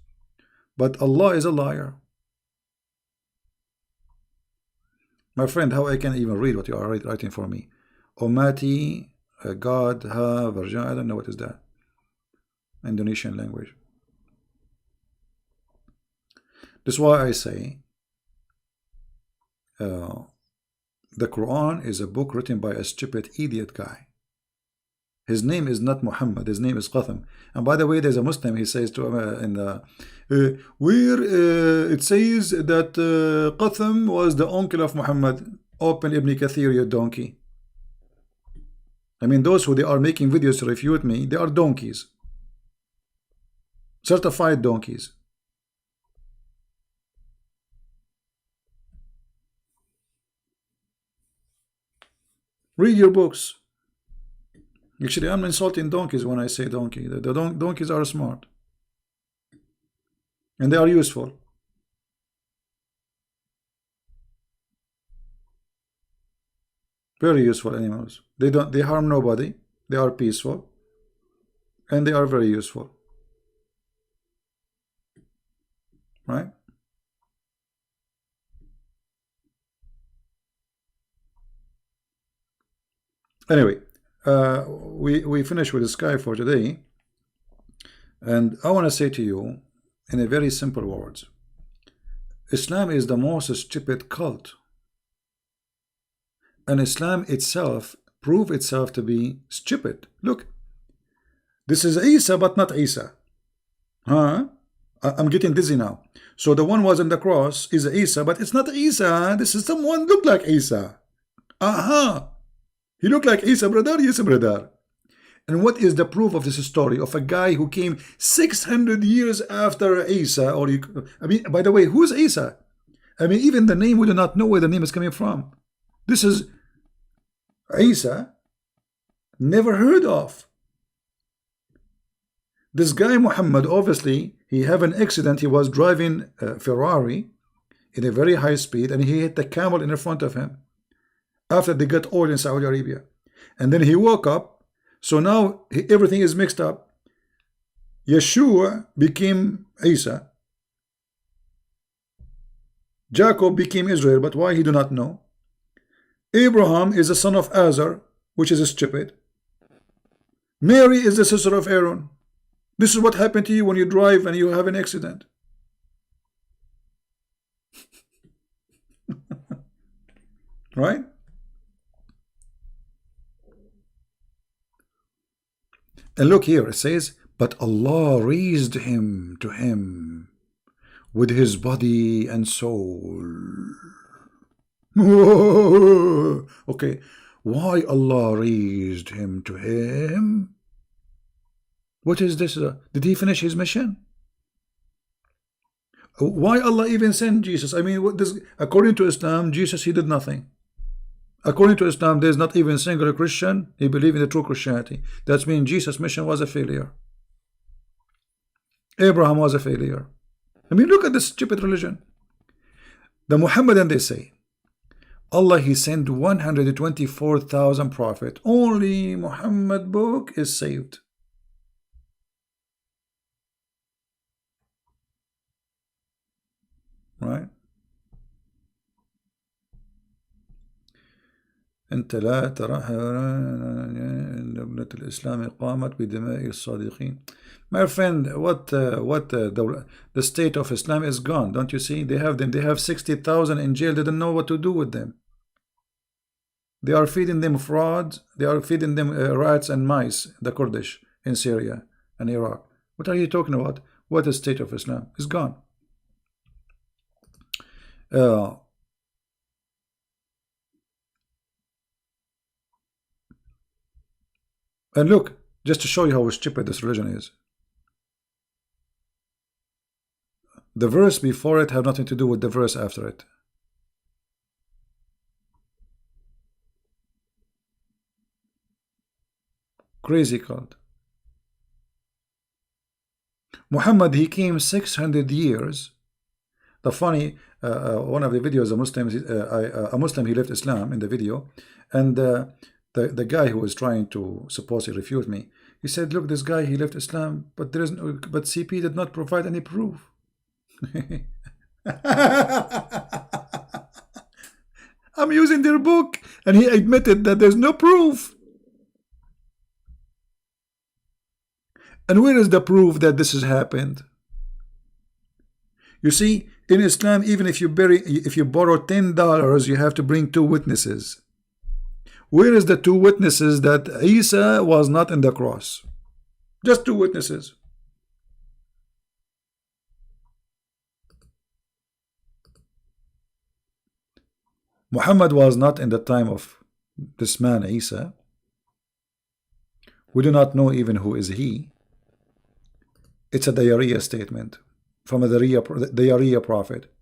But Allah is a liar. My friend, how I can even read what you are writing for me? Omati, God, ha, Virgin, I don't know what is that. Indonesian language. That's why I say the Quran is a book written by a stupid idiot guy. His name is not Muhammad, his name is Qatham. And by the way, there's a Muslim, he says to in the it says that Qatham was the uncle of Muhammad. Open Ibn Kathir, you donkey. I mean, those who they are making videos to refute me, they are donkeys. Certified donkeys. Read your books. Actually, I'm insulting donkeys when I say donkey. The donkeys are smart. And they are useful. Very useful animals. They harm nobody. They are peaceful. And they are very useful. Right? Anyway, we finish with the sky for today, and I want to say to you in a very simple words, Islam is the most stupid cult, and Islam itself prove itself to be stupid. Look, this is Isa, but not Isa. Huh? I'm getting dizzy now. So the one was on the cross is Isa, but it's not Isa. This is someone look like Isa. Aha! He looked like Isa, brother. Yes, brother. And what is the proof of this story of a guy who came 600 years after Isa? I mean, by the way, who's Isa? I mean, even the name, we do not know where the name is coming from. This is Isa, never heard of. This guy Muhammad, obviously, he had an accident. He was driving a Ferrari in a very high speed, and he hit the camel in front of him after they got oil in Saudi Arabia. And then he woke up. So now everything is mixed up. Yeshua became Isa. Jacob became Israel, but why he do not know. Abraham is the son of Azar, which is stupid. Mary is the sister of Aaron. This is what happened to you when you drive and you have an accident. Right? And look here, it says, but Allah raised him to him with his body and soul. Okay, why Allah raised him to him? What is this? Did he finish his mission? Why Allah even sent Jesus? I mean, according to Islam, Jesus, he did nothing. According to Islam, there is not even a single Christian he believe in the true Christianity. That means Jesus' mission was a failure. Abraham was a failure. I mean, look at this stupid religion. The Muhammadan, they say, Allah, he sent 124,000 prophets. Only Muhammad book is saved. Right? أنت لا ترى دولة الإسلام قامت بدماء الصادقين. My friend, the state of Islam is gone. Don't you see? They have them. They have 60,000 in jail. They don't know what to do with them. They are feeding them fraud. They are feeding them rats and mice. The Kurdish in Syria and Iraq. What are you talking about? What is state of Islam? It's gone. And look, just to show you how stupid this religion is. The verse before it have nothing to do with the verse after it. Crazy cult. Muhammad, he came 600 years. The funny, one of the videos, a Muslim, he left Islam in the video, and the guy who was trying to supposedly refute me, he said, look, this guy, he left Islam, but there is no, but CP did not provide any proof. I'm using their book, and he admitted that there's no proof. And where is the proof that this has happened? You see, in Islam, even if you borrow $10, you have to bring 2 witnesses. Where is the 2 witnesses that Isa was not in the cross? Just 2 witnesses. Muhammad was not in the time of this man Isa. We do not know even who is he. It's a diarrhea statement from a diarrhea prophet.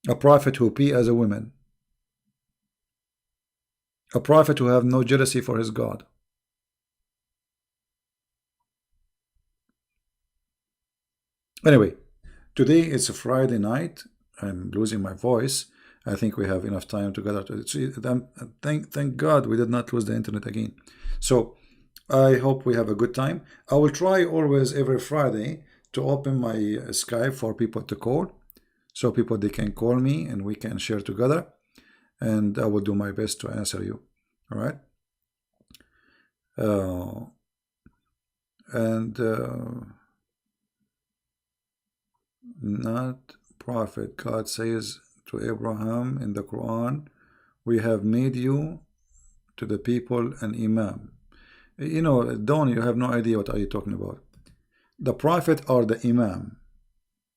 A prophet who pee as a woman. A prophet who have no jealousy for his God. Anyway, today it's a Friday night. I'm losing my voice. I think we have enough time together. Thank God we did not lose the internet again. So I hope we have a good time. I will try always every Friday to open my Skype for people to call. So people, they can call me and we can share together. And I will do my best to answer you. All right? Not prophet. God says to Abraham in the Quran, we have made you to the people an imam. You know, Don, you have no idea what are you talking about. The prophet are the imam.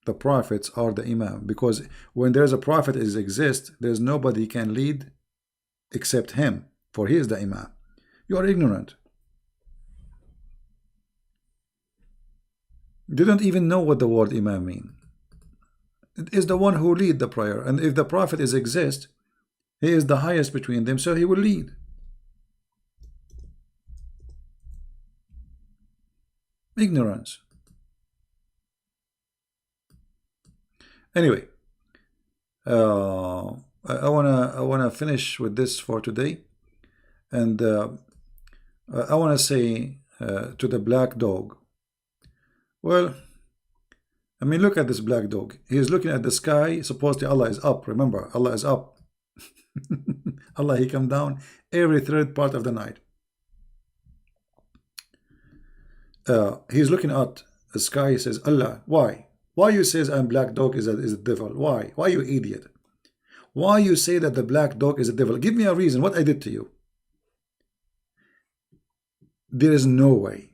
The prophets are the imam, because when there's a prophet exists, there's nobody can lead except him, for he is the imam. You are ignorant. You don't even know what the word imam means. It is the one who lead the prayer, and if the prophet exists, he is the highest between them, so he will lead. Ignorance. Anyway, I wanna finish with this for today, and I wanna say to the black dog. Well, I mean, look at this black dog. He is looking at the sky. Supposedly Allah is up. Remember, Allah is up. Allah, he come down every third part of the night. He's looking at the sky. He says, Allah, why? Why you says I'm black dog is a devil? Why? Why, you idiot? Why you say that the black dog is a devil? Give me a reason. What I did to you? There is no way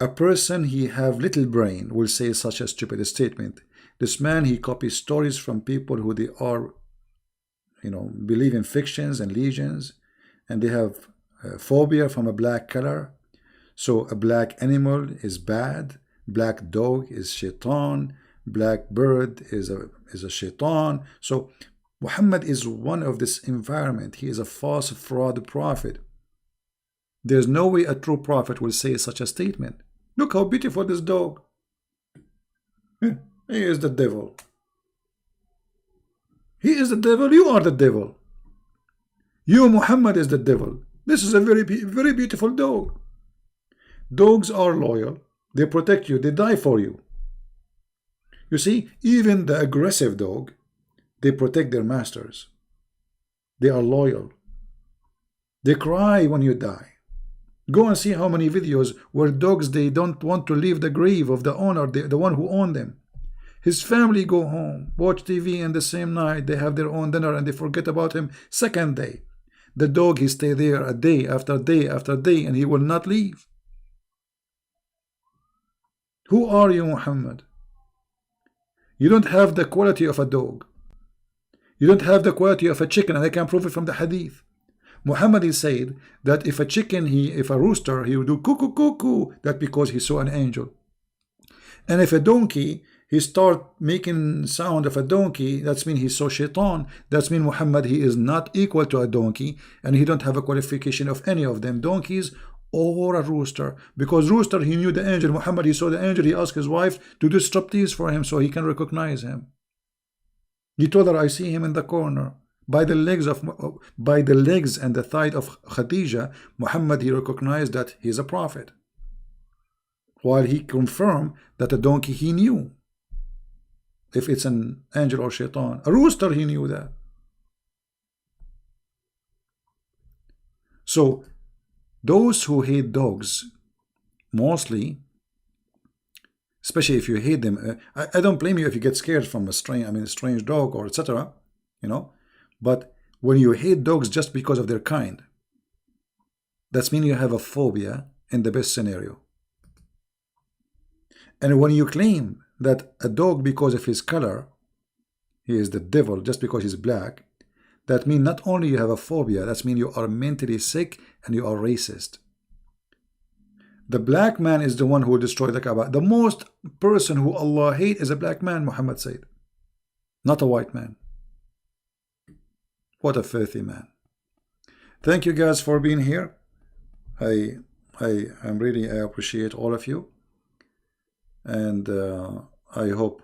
a person he have little brain will say such a stupid statement. This man, he copies stories from people who they are, you know, believe in fictions and legends, and they have phobia from a black color. So a black animal is bad, black dog is shaitan, black bird is a shaitan. So Muhammad is one of this environment. He is a false fraud prophet. There's no way a true prophet will say such a statement. Look how beautiful this dog. He is the devil. He is the devil. You are the devil. You, Muhammad, is the devil. This is a very beautiful dog. Dogs are loyal. They protect you. They die for you. You see, even the aggressive dog, they protect their masters. They are loyal. They cry when you die. Go and see how many videos where dogs, they don't want to leave the grave of the owner, the one who owned them. His family go home, watch TV, and the same night they have their own dinner and they forget about him. Second day, the dog, he stay there a day after day after day, and he will not leave. Who are you, Muhammad? You don't have the quality of a dog. You don't have the quality of a chicken, and I can prove it from the hadith. Muhammad, he said that if a chicken, if a rooster, he would do cuckoo cuckoo, that because he saw an angel. And if a donkey, he start making sound of a donkey, that's mean he saw shaitan. That's mean Muhammad, he is not equal to a donkey, and he don't have a qualification of any of them, donkeys or a rooster. Because rooster, he knew the angel. Muhammad, he saw the angel. He asked his wife to do striptease for him so he can recognize him. He told her, I see him in the corner. By the legs and the thigh of Khadija, Muhammad, he recognized that he is a prophet. While he confirmed that a donkey, he knew if it's an angel or shaitan. A rooster, he knew that. So those who hate dogs, mostly, especially if you hate them, I don't blame you if you get scared from a strange dog or etc. You know, but when you hate dogs just because of their kind, that's mean you have a phobia in the best scenario. And when you claim that a dog, because of his color, he is the devil just because he's black, that means not only you have a phobia, that means you are mentally sick and you are racist. The black man is the one who will destroy the Kaaba. The most person who Allah hates is a black man, Muhammad said, not a white man. What a filthy man. Thank you guys for being here. I appreciate all of you, and I hope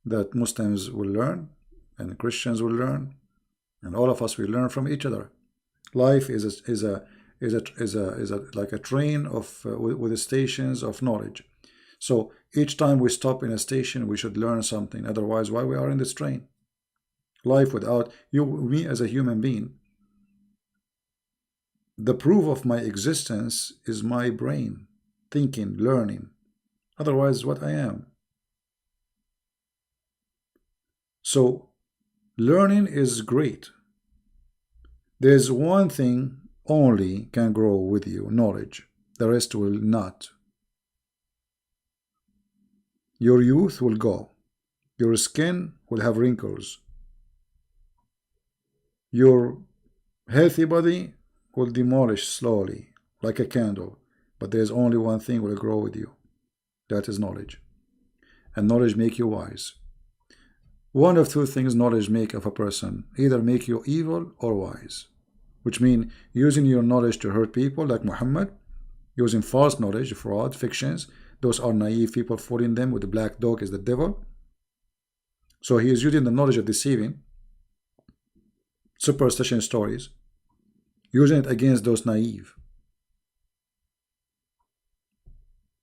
that Muslims will learn and Christians will learn, and all of us will learn from each other. Life is like a train of with the stations of knowledge. So each time we stop in a station, we should learn something. Otherwise, why we are in this train? Life without you, me as a human being, the proof of my existence is my brain thinking, learning. Otherwise, what I am. So learning is great. There's one thing only can grow with you, knowledge. The rest will not. Your youth will go. Your skin will have wrinkles. Your healthy body will demolish slowly, like a candle. But there's only one thing will grow with you. That is knowledge. And knowledge make you wise. One of two things knowledge make of a person. Either make you evil or wise. Which means using your knowledge to hurt people like Muhammad, using false knowledge, fraud, fictions. Those are naive people, fooling them with the black dog is the devil. So he is using the knowledge of deceiving, superstition stories, using it against those naive.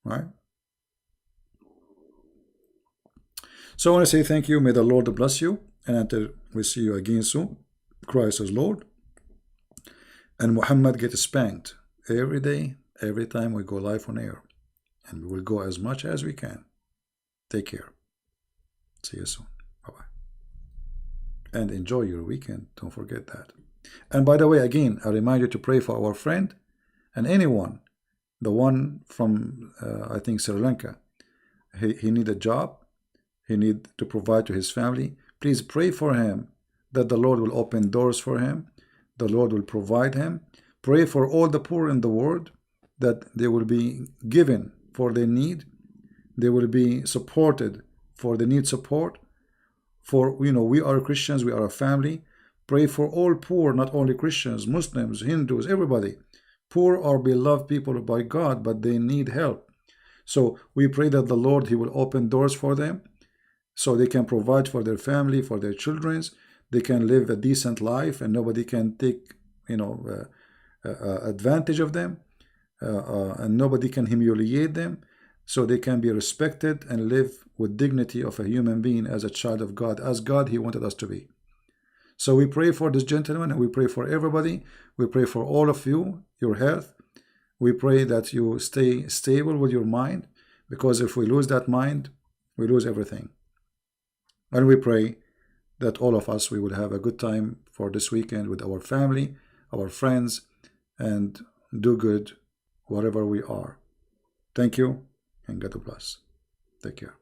Right? So I want to say thank you. May the Lord bless you. And until we see you again soon, Christ is Lord. And Muhammad gets spanked every day, every time we go live on air. And we will go as much as we can. Take care. See you soon. Bye-bye. And enjoy your weekend. Don't forget that. And by the way, again, I remind you to pray for our friend and anyone. The one from, I think, Sri Lanka. He need a job. He need to provide to his family. Please pray for him that the Lord will open doors for him. The Lord will provide him. Pray for all the poor in the world that they will be given for their need. They will be supported for the need support. For, we are Christians, we are a family. Pray for all poor, not only Christians, Muslims, Hindus, everybody. Poor are beloved people by God, but they need help. So we pray that the Lord, He will open doors for them so they can provide for their family, for their children. They can live a decent life and nobody can take, advantage of them. And nobody can humiliate them. So they can be respected and live with dignity of a human being as a child of God, as God He wanted us to be. So we pray for this gentleman and we pray for everybody. We pray for all of you, your health. We pray that you stay stable with your mind, because if we lose that mind, we lose everything. And we pray that all of us, we will have a good time for this weekend with our family, our friends, and do good wherever we are. Thank you and God bless. Take care.